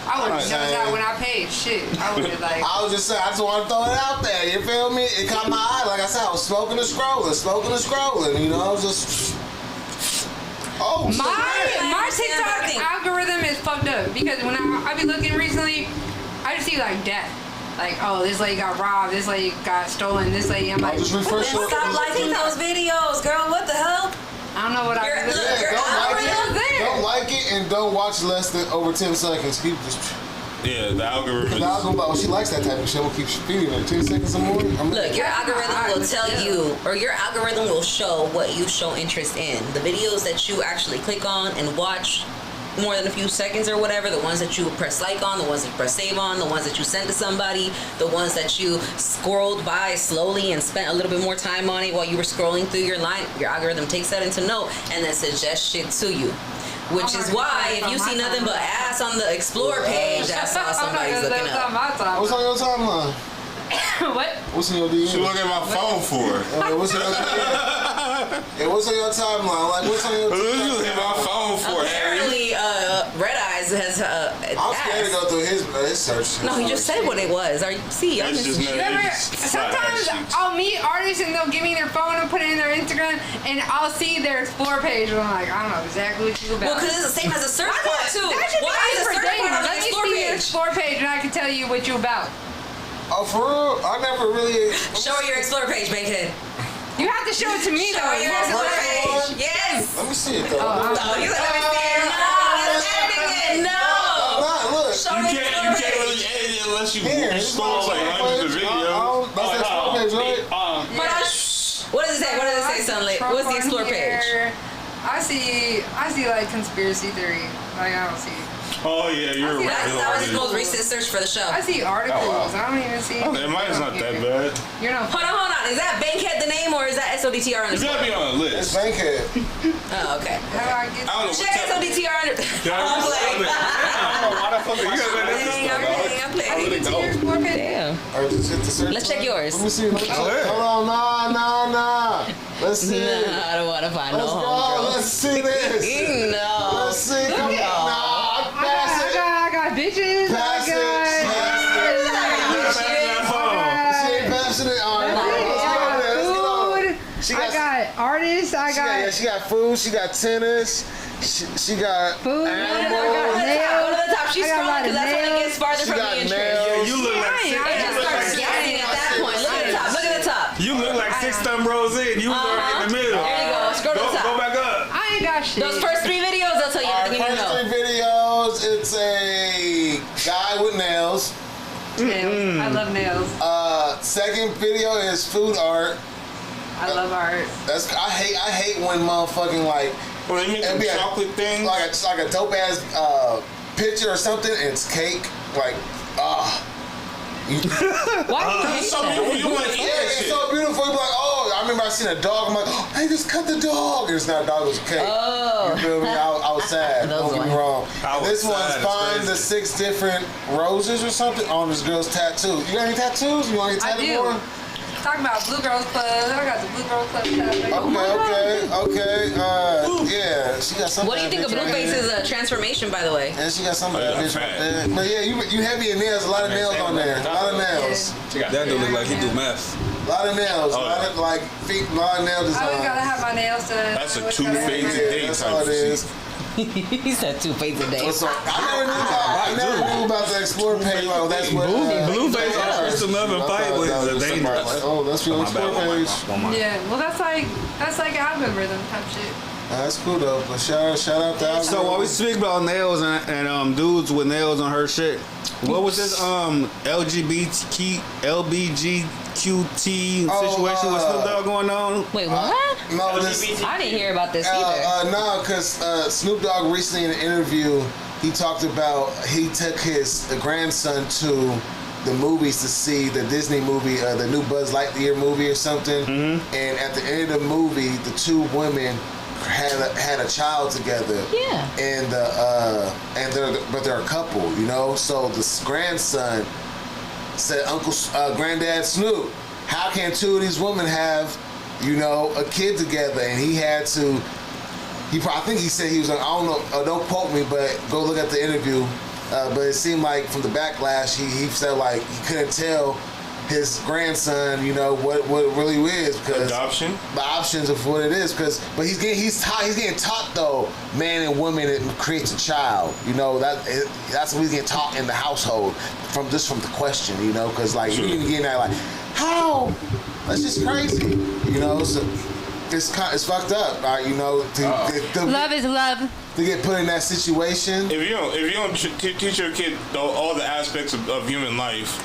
I would have known that when I paid. Shit. I would have like. I was just saying, I just want to throw it out there. You feel me? It caught my eye. Like I said, I was smoking and scrolling. You know, I was just. Oh, my TikTok algorithm is fucked up because when I be looking recently, I just see like death. Like, oh, this lady got robbed, this lady got stolen, this lady. I'm like, stop liking those videos, girl. What the hell? I don't know what don't like it and don't watch less than over 10 seconds. Keep just. Yeah, the algorithm. She likes that type of shit. We'll keep feeding her 10 seconds or more. Look, your algorithm will tell you, or your algorithm will show what you show interest in. The videos that you actually click on and watch more than a few seconds or whatever, the ones that you press like on, the ones that you press save on, the ones that you send to somebody, the ones that you scrolled by slowly and spent a little bit more time on it while you were scrolling through your line, your algorithm takes that into note and then suggests shit to you. Which is why if you see nothing but ass on the explore page, that's all somebody's looking up. What's on your timeline? What? What's in your DM? She look at my phone for it. What's in your DM? Hey, what's on your timeline? Like, what's on your timeline? You look at my phone for it. Apparently, Red Eyes has I'm scared to go through his search. No, he just said what it was. Are you see? I'm just sometimes I'll meet artists and they'll give me their phone and put it in their Instagram, and I'll see their explore page, and I'm like, I don't know exactly what you about. Well, because it's the same as a search bar too. Why is the search bar on the explore page? Your explore page, and I can tell you what you about. Oh, for real? I never really. Show her your explore page, Bankhead. You have to show it to me though. Show your explore page. Yes. Let me see it though. He's like, let me see it. No, that's editing it. No. Look. You can't really edit it unless you scroll like hundreds of videos. That's the explore page, right? What does it say? What does it say, SunLit? What's the explore page? I see like conspiracy theory. Like I don't see. Oh yeah, you're right. That was his most recent search for the show. I see articles. I don't even see. Mine's not that bad. You're not. Hold on. Is that Bankhead the name or is that SODTR It's gotta be on the list. It's Bankhead. Oh, okay. How do I get? I don't know. Check SODTR under. I'm playing. Damn. Let's check yours. Let me see. Hold on. Nah. Let's see. Nah, I don't want to find no homegirl. Let's see this. No. Let's see. Come on. I got bitches. Pass it. She ain't passing it. All right. I got artists. She got food. She got tennis. She got food. Animals. Go to the top. She's scrolling because that's when it gets farther from the interest. Yeah, you look like it just starts guessing at that point. Look at the top. You look like 6 thumb rows in. You were in the middle. There you go. Scroll to the top. Go back up. I ain't got shit. Those first 3 videos, they'll tell you everything you know. First 3 videos, it's a guy with nails. Nails. I love nails. Second video is food art. I love art. I hate when motherfucking like. Well, they make some chocolate things. Like a dope ass picture or something, and it's cake. Like, Why do you hate so that? beautiful. You want to eat that it's shit. so beautiful. You're like, I remember I seen a dog. I'm like, hey, just cut the dog. And it's not a dog, it was a cake. Oh. You feel me? I was sad. Don't get me wrong. This one's find the 6 different roses or something on this girl's tattoo. You got any tattoos? You want to get tattooed more? Talking about Blue Girls Club. I got the Blue Girls Club tattoo. Okay. Yeah, she got something. What do you think of Blueface's transformation, by the way? And she got something. But yeah, you heavy in nails. A lot of nails on there. A lot of nails. That dude look like he do meth. A lot of nails, a lot of like feet, a lot of nail design. I always gotta have my nails done. That's a 2 phase a day That's type all of it is. He said 2 phases a day. I never knew about the Explore page. Like, that's what Blueface first another fight was dangerous. Like, oh, that's your Explore page. Yeah, well that's like algorithm type shit. That's cool though. But shout out to Algorithm. So while we speak about nails and dudes with nails on her shit, what was this LBGQT situation with Snoop Dogg going on? Wait, what? No, I didn't hear about this either. No, because Snoop Dogg recently in an interview, he talked about he took his grandson to the movies to see the Disney movie, the new Buzz Lightyear movie or something. Mm-hmm. And at the end of the movie, the two women had a child together. Yeah. And they're a couple, you know. So the grandson said, Granddad Snoop, how can two of these women have, you know, a kid together? And he had to. I think he said he was like, I don't know, don't quote me, but go look at the interview. But it seemed like from the backlash, he said like he couldn't tell his grandson, you know, what it really is, because adoption, the options of what it is, but he's getting taught though, man and woman, it creates a child, you know, that's what he's getting taught in the household from the question, you know, because like you even getting that like how, that's just crazy, you know, so it's fucked up, right? You know, love is love. To get put in that situation. If you don't teach your kid all the aspects of human life,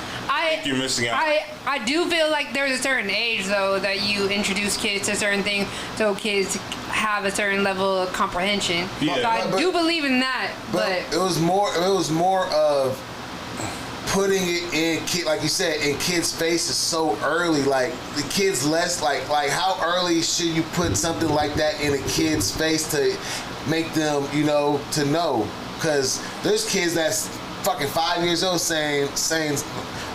you're missing out. I do feel like there's a certain age though that you introduce kids to certain things so kids have a certain level of comprehension. Yeah. So I do believe in that. But it was more of putting it in like you said, in kids' faces so early. Like the kids less like how early should you put something like that in a kid's face to make them, you know, to know? Because there's kids that's fucking 5 years old saying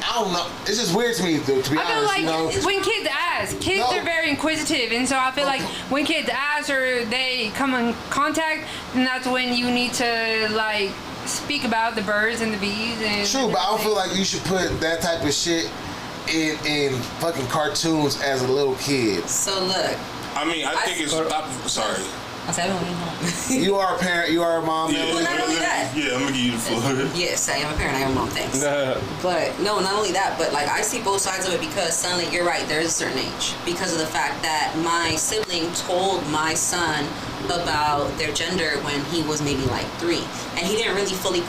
I don't know. It's just weird to me, to be honest. I feel like, you know? when kids ask, are very inquisitive, and so I feel like when kids ask or they come in contact, then that's when you need to like speak about the birds and the bees. And true, but I don't feel like you should put that type of shit in fucking cartoons as a little kid. So look, I mean, I think it's. Sorry. I said, I don't know. You are a parent. You are a mom. Yeah, well, not only that. Yeah, I'm gonna give you the floor. Yes, I am a parent. I am a mom. Thanks. But no, not only that, but like I see both sides of it because SunLit, you're right. There's a certain age because of the fact that my sibling told my son about their gender when he was maybe like 3, and he didn't really fully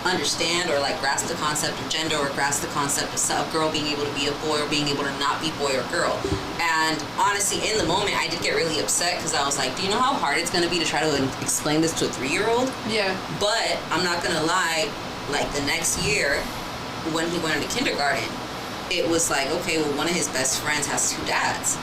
understand or like grasp the concept of gender or grasp the concept of a girl being able to be a boy or being able to not be boy or girl. And honestly, in the moment, I did get really upset because I was like, do you know how hard it's going to be to try to explain this to a 3-year-old? Yeah. But I'm not going to lie, like the next year when he went into kindergarten, it was like, okay, well, one of his best friends has 2 dads.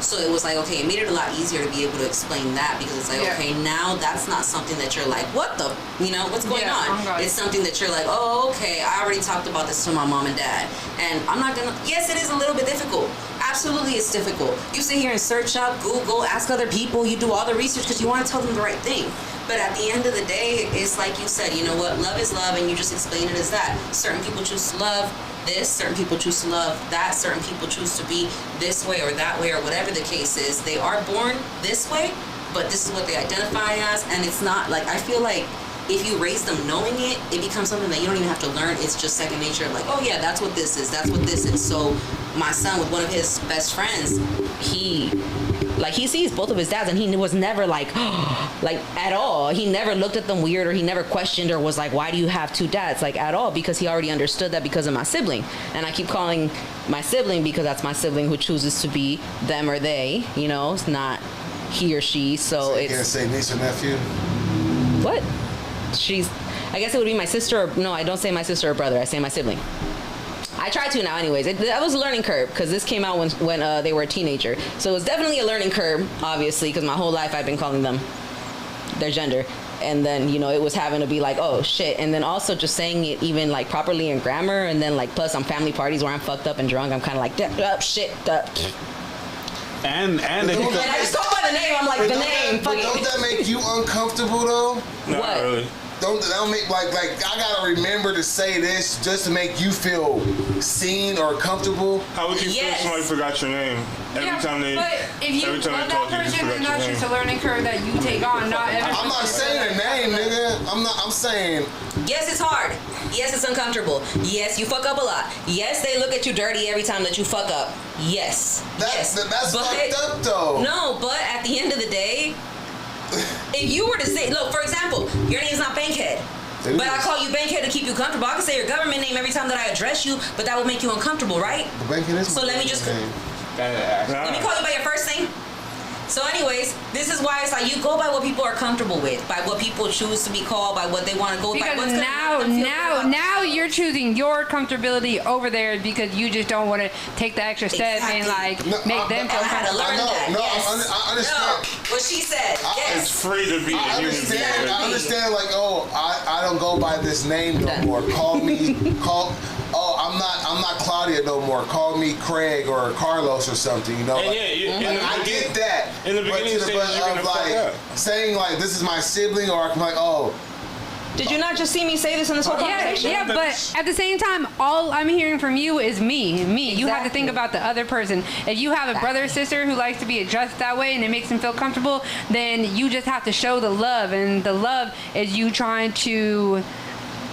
So it was like, okay, it made it a lot easier to be able to explain that because it's like, okay, now that's not something that you're like, what the, you know, what's going on? It's something that you're like, oh, okay, I already talked about this to my mom and dad. And I'm not gonna, yes, it is a little bit difficult. Absolutely, it's difficult. You sit here and search up, Google, ask other people, you do all the research because you want to tell them the right thing. But at the end of the day, it's like you said, you know what, love is love, and you just explain it as that. Certain people choose to love this, certain people choose to love that, certain people choose to be this way or that way or whatever the case is. They are born this way, but this is what they identify as, and it's not like, I feel like if you raise them knowing it, it becomes something that you don't even have to learn. It's just second nature, like, oh yeah, that's what this is, that's what this is. So my son, with one of his best friends, he sees both of his dads, and he was never like at all. He never looked at them weird, or he never questioned or was like, why do you have 2 dads, like at all, because he already understood that because of my sibling. And I keep calling my sibling because that's my sibling who chooses to be them or they, you know, it's not he or she. So you can't say niece or nephew? What? I guess it would be my sister, or no, I don't say my sister or brother, I say my sibling. I try to now anyways. That was a learning curve because this came out when they were a teenager. So it was definitely a learning curve, obviously, because my whole life I've been calling them their gender. And then, you know, it was having to be like, oh, shit. And then also just saying it even, like, properly in grammar. And then, like, plus on family parties where I'm fucked up and drunk, I'm kind of like, shit. And I just call by the name. I'm like, the name. Don't that make you uncomfortable, though? Not really. don't make like I gotta remember to say this just to make you feel seen or comfortable. How would you feel if somebody forgot your name every time they? But if you love that person, then that's just a learning curve that you take on. Not every. I'm not saying a name, nigga. I'm saying. Yes, it's hard. Yes, it's uncomfortable. Yes, you fuck up a lot. Yes, they look at you dirty every time that you fuck up. Yes. That's fucked up though. No, but at the end of the day, if you were to say, look, for example, your name's not Bankhead. But I call you Bankhead to keep you comfortable. I can say your government name every time that I address you, but that would make you uncomfortable, right? Bankhead is so let me just let me call you by your first name. So anyways, this is why it's like you go by what people are comfortable with, by what people choose to be called, by what they want to go because by. What's now you're choosing your comfortability over theirs because you just don't want to take the extra step and like make them feel comfortable. I understand. What she said. It's free to be a human being. I understand. Like, I don't go by this name no more. I'm not Claudia no more. Call me Craig or Carlos or something. You know. And I get that. In the beginning stages, you're gonna fuck up. Saying like this is my sibling, or I'm like, did you not just see me say this in this whole conversation? Yeah, but at the same time, all I'm hearing from you is me. Exactly. You have to think about the other person. If you have a brother or sister who likes to be addressed that way and it makes them feel comfortable, then you just have to show the love. And the love is you trying to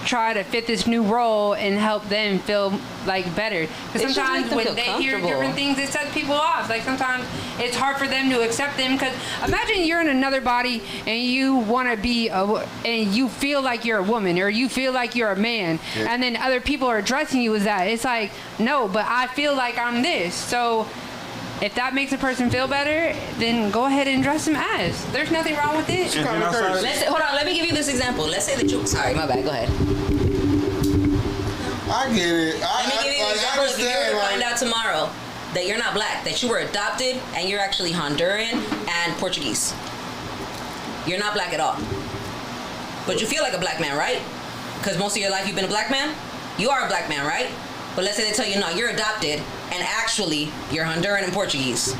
fit this new role and help them feel like better. Because sometimes when they hear different things, it sets people off. Like sometimes it's hard for them to accept them. Because imagine you're in another body and you want to be and you feel like you're a woman or you feel like you're a man, and then other people are addressing you as that. It's like, no, but I feel like I'm this. So if that makes a person feel better, then go ahead and dress them as. There's nothing wrong with it. Hold on, let me give you this example. Let's say that you... Sorry, my bad. Go ahead. I get it. Let me give you an example. If you were to find out tomorrow that you're not black, that you were adopted, and you're actually Honduran and Portuguese. You're not black at all. But you feel like a black man, right? Because most of your life you've been a black man? You are a black man, right? But let's say they tell you, no, you're adopted, and actually, you're Honduran and Portuguese.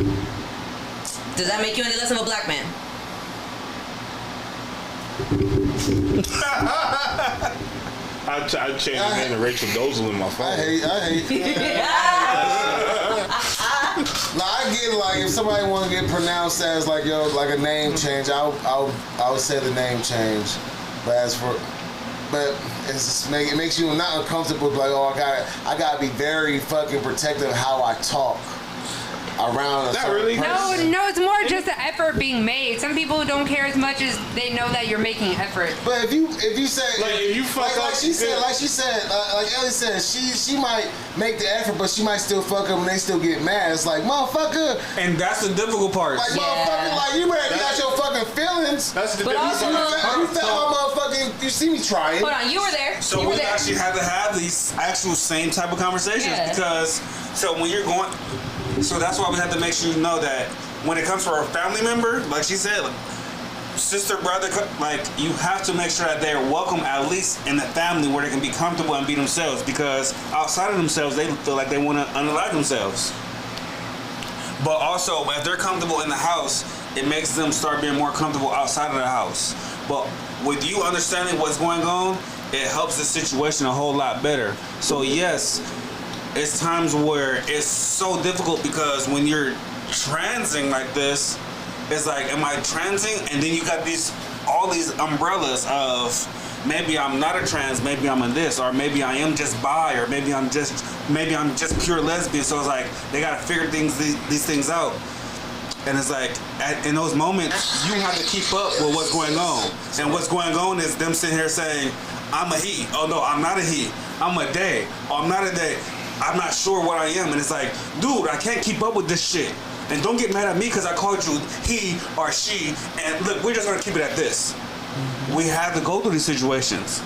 Does that make you any less of a black man? I'd change the name to Rachel Dozel in my phone. I hate No, I get like if somebody want to get pronounced as like like a name change, I would say the name change. But it's just it makes you not uncomfortable. Like, I gotta be very fucking protective of how I talk around a certain person. No, it's more just the effort being made. Some people don't care as much as they know that you're making effort. But if you say if you fuck up, like she said, like Ellie said, she might make the effort, but she might still fuck up and they still get mad. It's like, motherfucker. And that's the difficult part. Like, motherfucker, like you better get out your fucking feelings. That's the difficult part. You felt my motherfucking. You see me trying. Hold on, you were there. So we actually had to have these actual same type of conversations because when you're going. So that's why we have to make sure you know that when it comes to a family member, like she said, like, sister, brother, like you have to make sure that they're welcome at least in the family where they can be comfortable and be themselves, because outside of themselves, they feel like they want to unalive themselves. But also, if they're comfortable in the house, it makes them start being more comfortable outside of the house. But with you understanding what's going on, it helps the situation a whole lot better. So yes, it's times where it's so difficult because when you're transing like this, it's like, am I transing? And then you got all these umbrellas of maybe I'm not a trans, maybe I'm a this, or maybe I am just bi, or maybe I'm just pure lesbian. So it's like they gotta figure these things out. And it's like, in those moments, you have to keep up with what's going on. And what's going on is them sitting here saying, I'm a he. Oh no, I'm not a he. I'm a they. Oh, I'm not a they. I'm not sure what I am. And it's like, dude, I can't keep up with this shit. And don't get mad at me because I called you he or she. And look, we're just going to keep it at this. We have to go through these situations.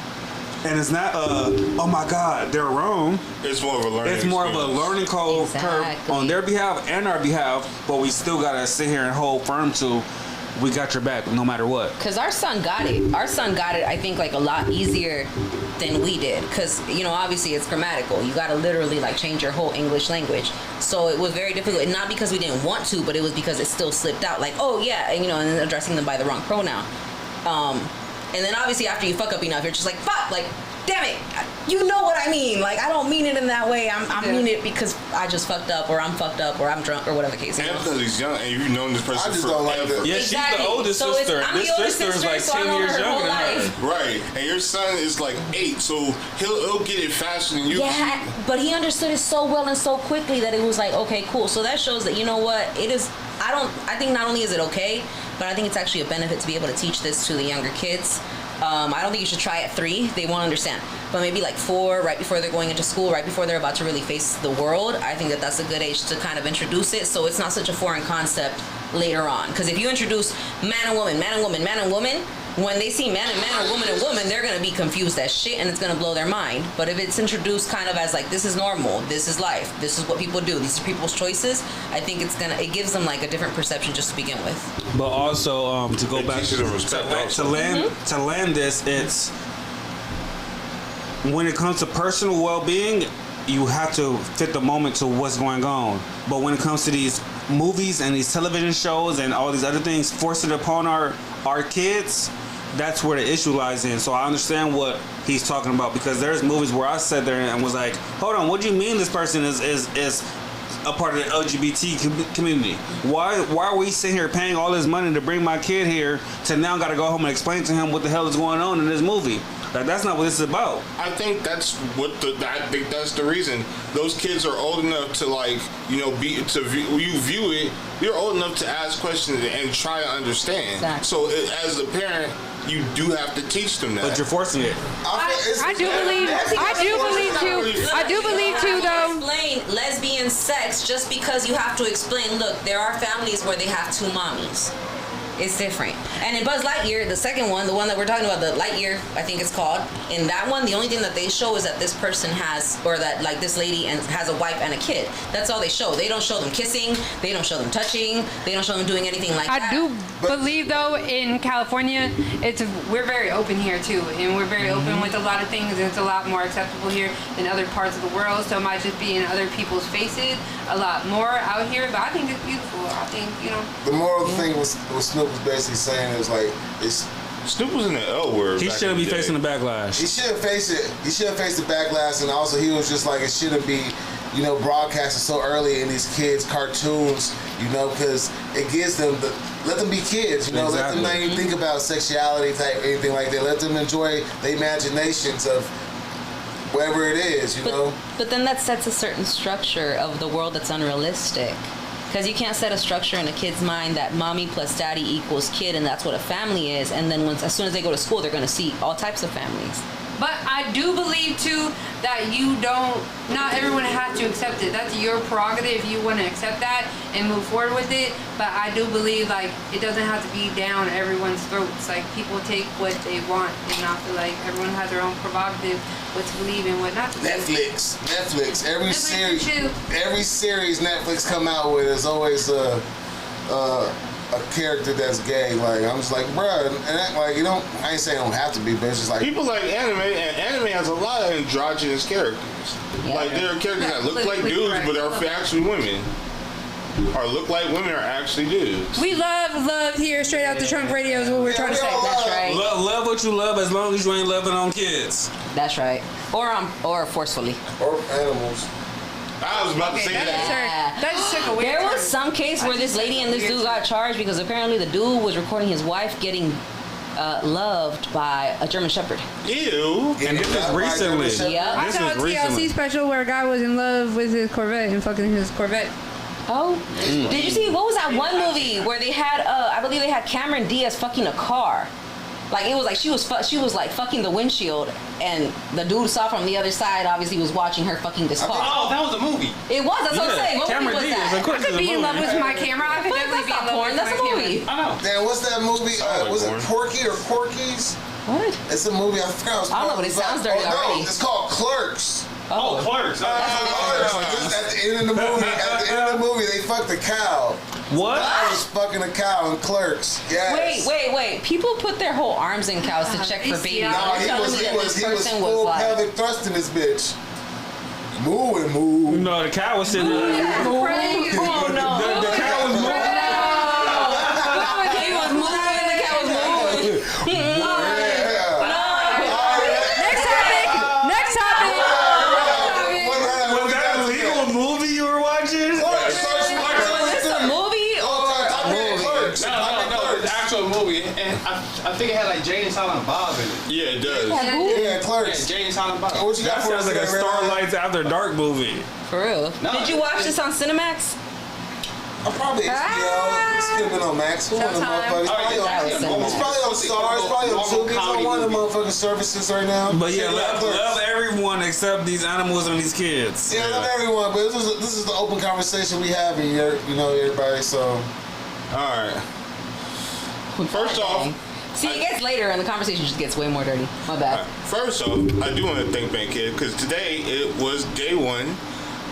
And it's not, oh my God, they're wrong. It's more of a learning It's more of a learning curve on their behalf and our behalf. But we still got to sit here and hold firm to, we got your back no matter what. Because our son got it. Our son got it, I think, like a lot easier than we did. Because, obviously it's grammatical. You got to literally like change your whole English language. So it was very difficult. And not because we didn't want to, but it was because it still slipped out. Like, oh yeah, and addressing them by the wrong pronoun. And then obviously after you fuck up enough, you're just like, fuck, like, damn it, you know what I mean. Like, I don't mean it in that way. I mean it because I just fucked up, or I'm fucked up, or I'm drunk, or whatever the case is. And because he's young, and you've known this person I just forever. don't like that. Yeah, Exactly. she's the oldest So sister. I'm This the oldest sister is sister, like so I 10 know years her whole younger than her. life. Right, and your son is like 8, so he'll get it faster than you. Yeah, but he understood it so well and so quickly that it was like, okay, cool. So that shows that, you know what, it is, I think not only is it okay, but I think it's actually a benefit to be able to teach this to the younger kids. I don't think you should try at 3. They won't understand. But maybe like 4, right before they're going into school, right before they're about to really face the world. I think that that's a good age to kind of introduce it, so it's not such a foreign concept later on. Because if you introduce man and woman, man and woman, man and woman, when they see man and man or woman and woman, they're going to be confused as shit, and it's going to blow their mind. But if it's introduced kind of as like, this is normal, this is life, this is what people do, these are people's choices, I think it gives them like a different perception just to begin with. But also, to go back to land this, it's when it comes to personal well-being, you have to fit the moment to what's going on. But when it comes to these movies and these television shows and all these other things, forced it upon our kids, that's where the issue lies in. So I understand what he's talking about, because there's movies where I sat there and was like, hold on, what do you mean this person is a part of the LGBT community? Why are we sitting here paying all this money to bring my kid here to now gotta go home and explain to him what the hell is going on in this movie? Like, that's not what this is about. I think that's that's the reason. Those kids are old enough to, like, you know, you view it. You're old enough to ask questions and try to understand. Exactly. So as a parent, you do have to teach them that. But you're forcing it. I do believe too, though. Explain lesbian sex just because you have to explain, look, there are families where they have 2 mommies. It's different. And in Buzz Lightyear, the second one, the one that we're talking about, the Lightyear, I think it's called, in that one, the only thing that they show is that this person has, or that, like, this lady has a wife and a kid. That's all they show. They don't show them kissing. They don't show them touching. They don't show them doing anything like that. I do believe, though, in California, we're very open here, too. And we're very open with a lot of things. It's a lot more acceptable here than other parts of the world. So it might just be in other people's faces a lot more out here. But I think it's beautiful. I think, you know. The moral thing was Snoop was basically saying, it was like, Snoop was in the L word. He shouldn't be facing the backlash. He shouldn't face it. He shouldn't face the backlash, and also he was just like, it shouldn't be, you know, broadcasted so early in these kids' cartoons, you know, because it gives them let them be kids, you know, Let them not even think about sexuality type anything like that. Let them enjoy the imaginations of whatever it is, you know. But then that sets a certain structure of the world that's unrealistic. Because you can't set a structure in a kid's mind that mommy plus daddy equals kid, and that's what a family is. And then as soon as they go to school, they're going to see all types of families. But I do believe, too, that not everyone has to accept it. That's your prerogative if you want to accept that and move forward with it. But I do believe, like, it doesn't have to be down everyone's throats. Like, people take what they want, and I feel like everyone has their own prerogative, what to believe and what not to believe. Netflix. Every series Netflix come out with is always a character that's gay. Like, I'm just like, bruh, and that, like, you don't, I ain't saying it don't have to be, but it's just like, people like anime, and anime has a lot of androgynous characters. Yeah. Like, there are characters that look like dudes, but are actually women. Or look like women are actually dudes. We love here, straight out the trunk radio is what we're trying to say. That's right. Love what you love as long as you ain't loving on kids. That's right. Or forcefully. Or animals. I was about to say that. That's such a weird There was some case where this lady and this dude got charged because apparently the dude was recording his wife getting loved by a German Shepherd. Ew. And this is recently. Yeah. I saw a TLC special where a guy was in love with his Corvette and fucking his Corvette. Oh, did you see, what was that one movie where they had, I believe they had Cameron Diaz fucking a car? Like, it was like she was like fucking the windshield, and the dude saw from the other side, obviously was watching her fucking this car. Oh, that was a movie. It was, that's what I'm saying. What movie was that? I could be in love with my camera. I could definitely be in love with my camera. I know. Damn, what's that movie? Was it Porky or Porky's? What? It's a movie, I forgot. I don't know, but it sounds dirty already. It's called Clerks. Oh, Clerks. At the end of the movie, they fucked a cow. What? I was fucking a cow in Clerks. Yes. Wait. People put their whole arms in cows to check for babies. No, he was full pelvic thrusting this bitch. Moo and moo. No, the cow was sitting there. Oh no. The cow was moving. He was moving, the cow was moving. And I think it had like Jay and Silent Bob in it. Yeah, it does. Yeah, Clerks. Yeah, Jay and Silent Bob. What you got That for sounds us like a today, Red Eye? Starlights After Dark movie. For real. No, Did you watch this on Cinemax? Probably HBO. It's could have been on Max. One of them motherfuckers. It's probably on Star. It's probably on Tubi. It's on one of the motherfucking services right now. But yeah, love everyone except these animals and these kids. Yeah, love everyone. But this is the open conversation we have here. You know, everybody. So, all right. First off. See, it gets later and the conversation just gets way more dirty. My bad. First off, I do want to thank Bankhead because today it was day one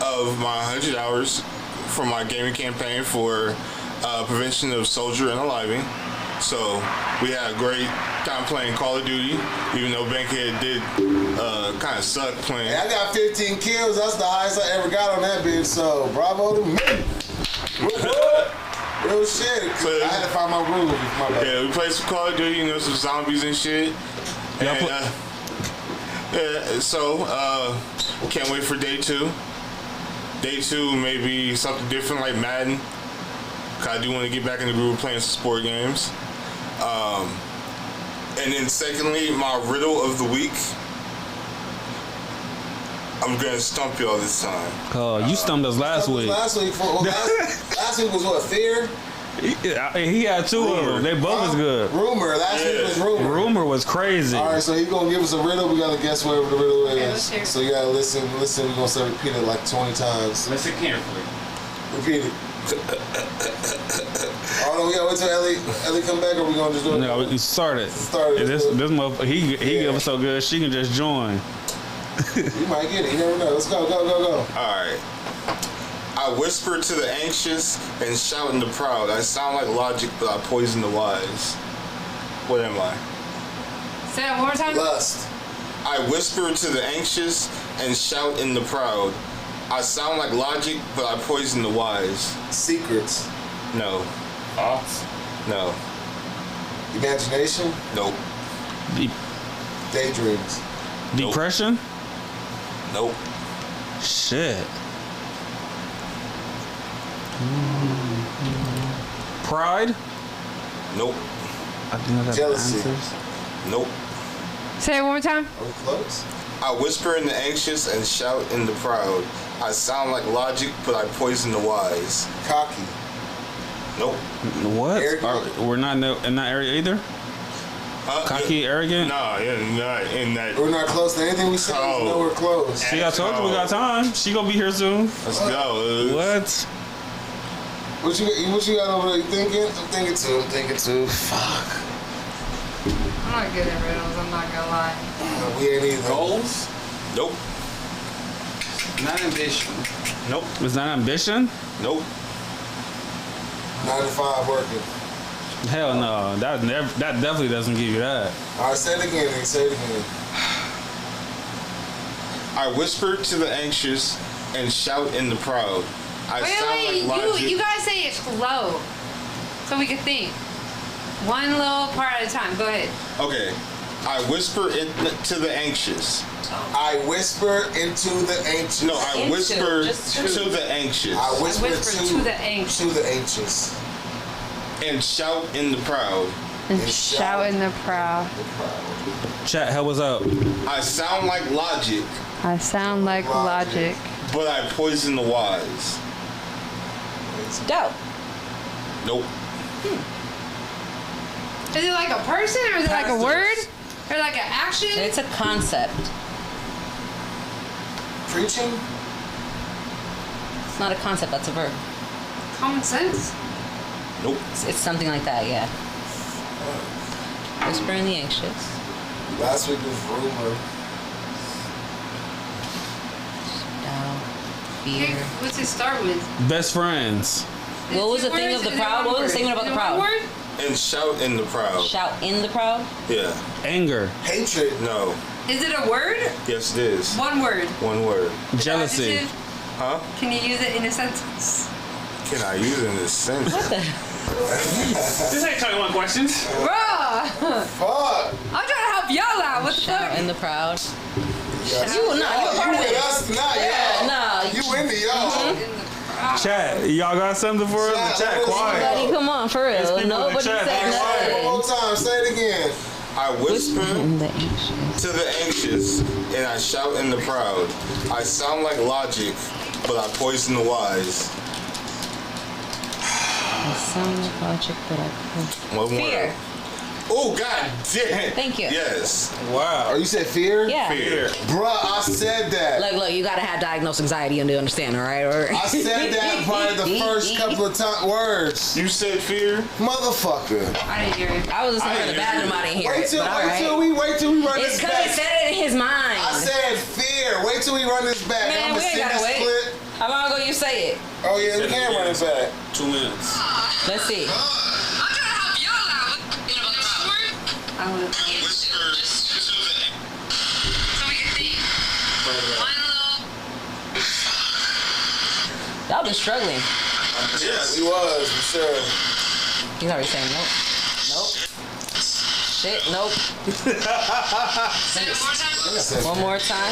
of my 100 hours for my gaming campaign for prevention of soldier unaliving. So we had a great time playing Call of Duty, even though Bankhead did kind of suck playing. Hey, I got 15 kills. That's the highest I ever got on that bitch. So bravo to me. Real shit. I had to find my groove. Yeah, we played some Call of Duty, you know, some zombies and shit. And, can't wait for day two. Day two may be something different like Madden. Cause I do want to get back in the groove of playing some sport games. And then secondly, my riddle of the week. I'm gonna stump y'all this time. Oh, you stumped us last week. Last week was what? Fear? He had two of them. They both was good. Rumor. Last week was rumor. Rumor was crazy. All right, so he's gonna give us a riddle. We gotta guess whatever the riddle is. So you gotta listen. We're gonna say repeat it like 20 times. Listen carefully. Repeat it. Oh no, we gotta wait till Ellie come back, or we gonna just do it? No, we started. This motherfucker, he give us so good, she can just join. You might get it. You never know. Let's go. All right. I whisper to the anxious and shout in the proud. I sound like logic, but I poison the wise. What am I? Say that one more time. Lust. I whisper to the anxious and shout in the proud. I sound like logic, but I poison the wise. Secrets. No. Thoughts. No. Imagination. Nope. Daydreams. Depression. Nope. Shit. Pride. Nope. I think I got Jealousy. the answers. Nope. Say it one more time. Are we close? I whisper in the anxious and shout in the proud. I sound like logic, but I poison the wise. Cocky. Nope. What? We're not in that area either? Cocky, arrogant? Nah, not in that. We're not close to anything we say. We know we're close. See, I told you we got time. She gonna be here soon. Let's go. What? What you got over there? You thinking? I'm thinking too. Fuck. I'm not good at riddles, I'm not gonna lie. No, we ain't either. Goals? Nope. Not ambition. Nope. Was that ambition? Nope. 9 to 5 working. Hell no. That definitely doesn't give you that. All right, say it again, nigga. Say it again. I whisper to the anxious and shout in the proud. I sound like logic. You guys say it slow, so we can think. One little part at a time. Go ahead. Okay. I whisper to the anxious. I whisper into the anxious. No, I whisper to the anxious. I whisper to the anxious. To the anxious. And shout in the proud. And shout in the proud. Chat, hell, what's up? I sound like logic. I sound like logic. But I poison the wise. Dope. Nope. Is it like a person, or is it like a word, or like an action? It's a concept. Preaching? It's not a concept, that's a verb. Common sense? Nope. It's something like that, yeah. Whispering the anxious. Last week was rumor. Fear. What's it start with? Best friends. What was the thing of the proud? What was the statement about the proud? And shout in the proud. Shout in the proud? Yeah. Anger. Hatred. No. Is it a word? Yes, it is. One word. One word. Jealousy. Huh? Can you use it in a sentence? Can I use it in this sentence? What the? This ain't 21 questions. Bruh! Fuck! I'm trying to help y'all out. What the fuck? Shout in the proud. Yes. You with us? Nah, Yeah, y'all. nah. You into y'all. Mm-hmm. In the I Chat, y'all got something for us? Chat, quiet. Nobody, come on, for real. Nobody said nothing. One more time, say it again. I whisper to the anxious, and I shout in the proud. I sound like logic, but I poison the wise. I sound like logic, but I poison fear. Oh, god damn. Thank you. Yes. Wow. Oh, you said fear? Yeah. Fear. Bruh, I said that. Look, you gotta have diagnosed anxiety to understand, all right? Or I said that probably the first couple of words. You said fear? Motherfucker. I didn't hear it. I was listening to the bathroom, I didn't hear it. Wait till we run it's this back. because he said it in his mind. I said fear. Wait till we run this back. Man, I'm we ain't gotta wait. Clip. How long ago you say it? Oh, yeah, we can run it back. 2 minutes. Let's see. I would have. Y'all been struggling. Yes, he was, for sure. He's already saying nope. Nope. Shit, nope. One more time.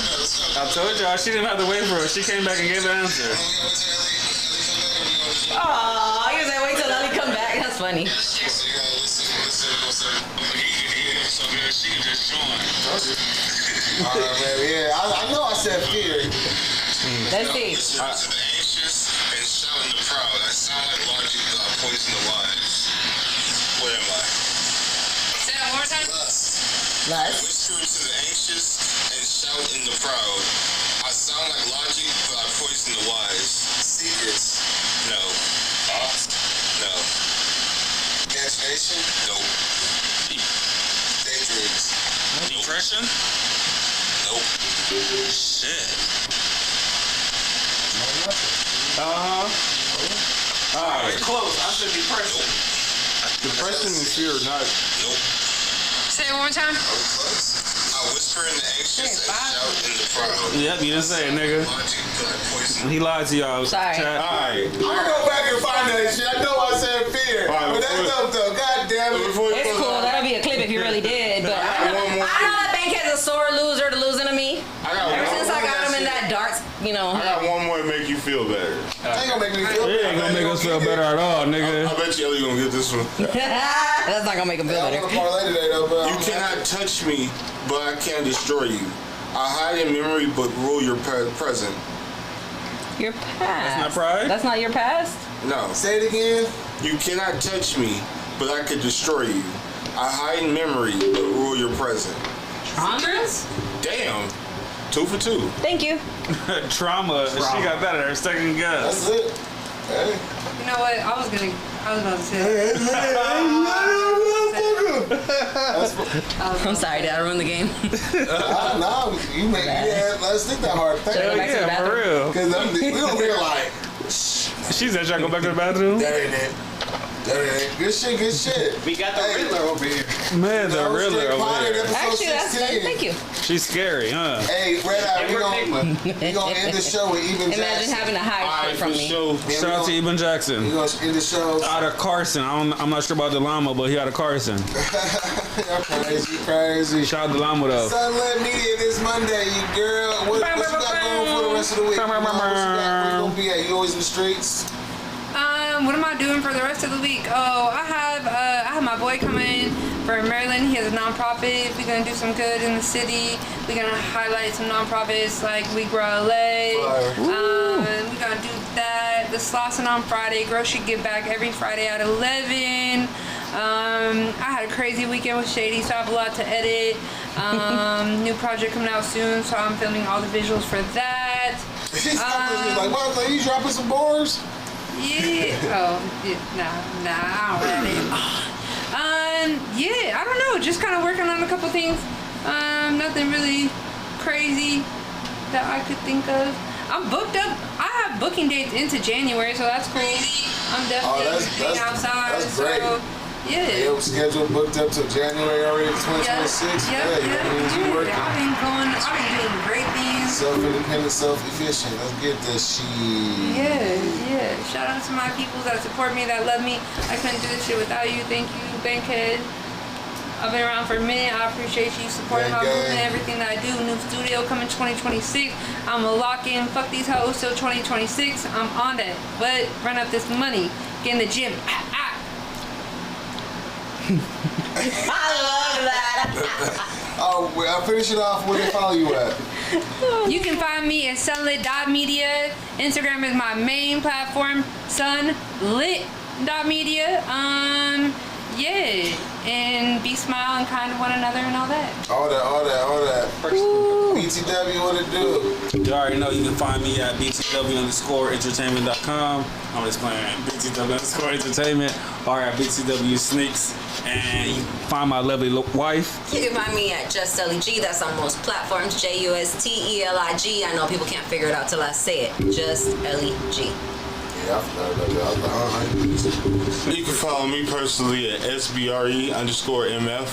I told y'all she didn't have to wait for it. She came back and gave the answer. Aw, you said wait till Lily come back. That's funny. Alright, man, yeah. I know I said fear. Let's see. To the anxious and shout in the proud. I sound like logic, but I poison the wise. Where am I? Say that one more time. Lust. Whisper to the anxious and shout in the proud. I sound like logic, but I poison the wise. Secrets? No. No. Imagination? No. Daydreams? Depression? Nope. Shit. Alright, close. I said depression. Depression and fear are not. Nope. Say it one more time. I whisper in the anxious and shout in the proud. Yep, you didn't say it, nigga. He lied to y'all. Sorry. Alright. I'm gonna go back and find that shit. I know I said fear. But that's dope though. God damn it. It's cool. That'll be a clip if you really did. But I know that Bankhead's a sore loser to losing to me. Ever since I got him in that darts, you know. I got one more to make you feel better. Ain't gonna make me feel better. It ain't gonna make us feel better at all, nigga. I bet you Ellie gonna get this one. That's not gonna make him feel better. You cannot touch me, but I can destroy you. I hide in memory, but rule your present. Your past. That's not pride? That's not your past? No. Say it again. You cannot touch me, but I could destroy you. I hide in memory, but rule your present. Traumas? Damn. 2 for 2. Thank you. Trauma. She got that at her second guess. That's it. Hey. You know what? I was about to say. I'm sorry, did I ruin the game? No, you make let's think that hard. Hell yeah, for real. Because we don't hear like. She said, "Y'all go back to the bathroom." That ain't it. Good shit. We got the Riddler over here. Man, the Riddler over here. Actually, that's good. Thank you. She's scary, huh? Hey, Red Eye, we gonna end the show with Eben Jackson. Imagine having to hide shit from me. Shout out to Eben Jackson. We gonna end the show. Out of Carson. I'm not sure about the llama, but he out of Carson. Crazy. Shout out to llama though. SunLit Media this Monday, you girl. What you got going for the rest of the week? Where you gonna be at? You always in the streets? What am I doing for the rest of the week? Oh, I have my boy coming from Maryland. He has a nonprofit. We're gonna do some good in the city. We're gonna highlight some nonprofits like We Grow LA. We're gonna do that. The Slauson on Friday. Girls should give back every Friday at 11. I had a crazy weekend with Shady, so I have a lot to edit. New project coming out soon, so I'm filming all the visuals for that. Like, wow, you dropping some bars? Yeah. Oh, nah, I don't have it. Yeah, I don't know. Just kind of working on a couple things. Nothing really crazy that I could think of. I'm booked up. I have booking dates into January, so that's cool. I'm definitely being outside. That's great. So, yeah. Your schedule booked up till January already, 2026. Yeah. I've been doing great things. Self-independent, self-efficient. Let's get this shit. Yeah. Shout out to my people that support me, that love me. I couldn't do this shit without you. Thank you, Bankhead. I've been around for a minute. I appreciate you supporting my movement, everything that I do. New studio coming 2026. I'm going to lock in. Fuck these hoes till 2026. I'm on that. But run up this money. Get in the gym. I love that. Oh, I'll finish it off. Where they follow you at? You can find me at SunLit.media. Instagram is my main platform. SunLit.media. Yeah. And be smiling, kind to one another and all that. All that. BTW, what it do? You already know you can find me at btw_entertainment.com. I'm just playing btw_entertainment or at btw sneaks. And you can find my lovely wife. You can find me at Just Ellie G. That's on most platforms. JUSTELIG. I know people can't figure it out till I say it. Just Ellie G. Yeah, I forgot about that. You can follow me personally at SBRE_MF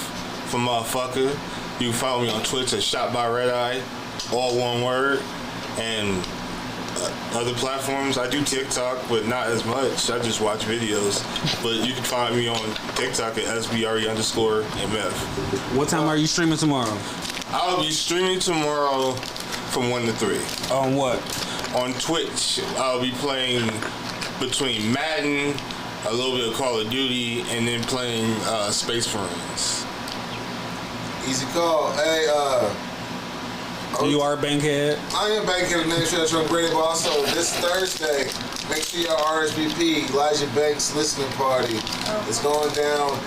for motherfucker. You can follow me on Twitch at Shot by Red Eye, all one word. And other platforms, I do TikTok, but not as much. I just watch videos. But you can find me on TikTok at SBRE_MF. What time are you streaming tomorrow? I'll be streaming tomorrow from 1 to 3. On what? On Twitch, I'll be playing between Madden, a little bit of Call of Duty, and then playing Space Marines. Easy call. Hey, you are Bankhead? I am Bankhead of Nation Trunk Radio, but also this Thursday, make sure y'all RSVP, Elijah Banks listening party. It's going down.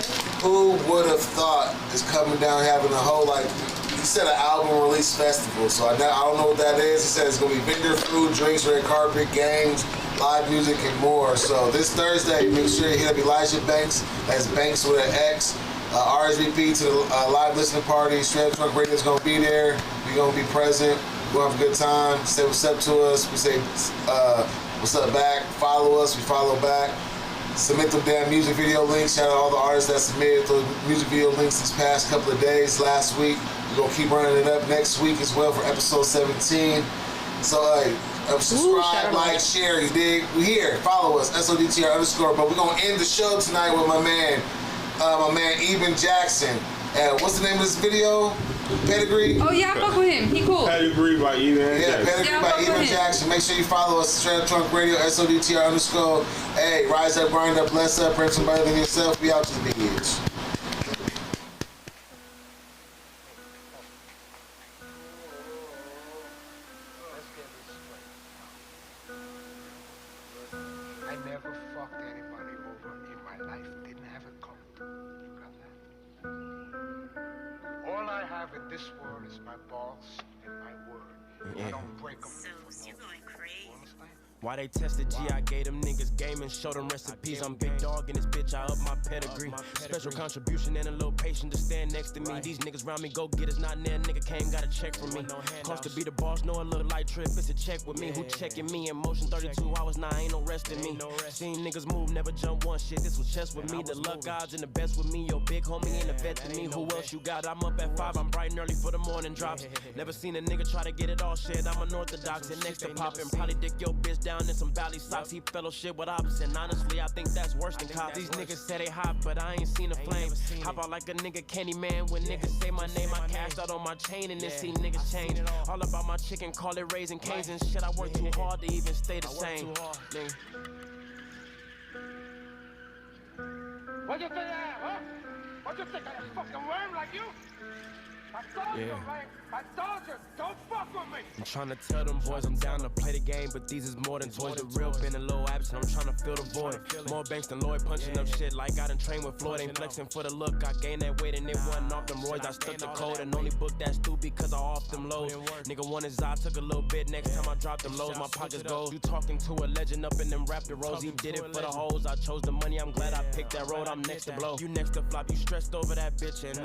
Who would have thought it's coming down having a whole, like, he said an album release festival, so I don't know what that is. He said it's going to be vendor, food, drinks, red carpet, games, live music, and more. So this Thursday, make sure you hit up Elijah Banks. That's Banks with an X. RSVP to the live listening party. Str8 Trunk Radio is going to be there. We're going to be present. We're going to have a good time. Say what's up to us. We say what's up back. Follow us. We follow back. Submit them damn music video links. Shout out all the artists that submitted those music video links these past couple of days, last week. We're going to keep running it up next week as well for episode 17. So, subscribe, like, share, you dig? We here. Follow us, SODTR_. But we're going to end the show tonight with my man Eben Jackson. What's the name of this video? Pedigree? Oh, yeah, I fuck with him. He cool. Pedigree by Eben Jackson. Pedigree by Eben Jackson. Make sure you follow us, Str8 Trunk Radio, SODTR_. Hey, rise up, grind up, bless up, pray for somebody than yourself. Be out to the big edge. I never fucked anybody over in my life. Didn't have it coming. You got that? All I have in this world is my balls and my word. I don't break them. So you going crazy? Why they tested G, I gave them niggas game and showed them recipes. I'm big dog in this bitch, I up my pedigree. Special contribution and a little patient to stand next to me. These niggas round me, go get us, not near. Nigga came, got a check from me. Cost to be the boss, know a little light trip, it's a check with me. Who checking me in motion 32 hours, nah, ain't no rest in me. Seen niggas move, never jump one shit, this was chess with me. The luck gods and the best with me, your big homie ain't a vet to me. Who else you got? I'm up at 5, I'm bright and early for the morning drops. Never seen a nigga try to get it all shit, I'm unorthodox and next to poppin'. Probably dick your bitch down in some valley socks. He fellowship with ops, and honestly, I think that's worse than cops. These niggas say they hot, but I ain't seen a flame. Hop out like a nigga candy man. When niggas say my name, I cashed out on my chain and then see niggas change. All about my chicken, call it raising canes and shit. I work too hard to even stay the same. Nigga. What you think I am, huh? What you think I am, fucking worm like you? I told you, man. I told you, don't fuck with me. I'm trying to tell them boys I'm down to play the game, but these is more than toys. The real been a little absent, I'm trying to fill the void. More banks than Lloyd, punching up shit like I done trained with Floyd. Ain't flexing for the look, I gained that weight and it wasn't off them roids. I stuck the code and only booked that stew because I off them lows. Nigga one is I took a little bit, next time I drop them lows, my pockets gold. You talking to a legend up in them Raptor rows. He did it for the hoes, I chose the money, I'm glad I picked that road. I'm next to blow, you next to flop, you stressed over that bitch and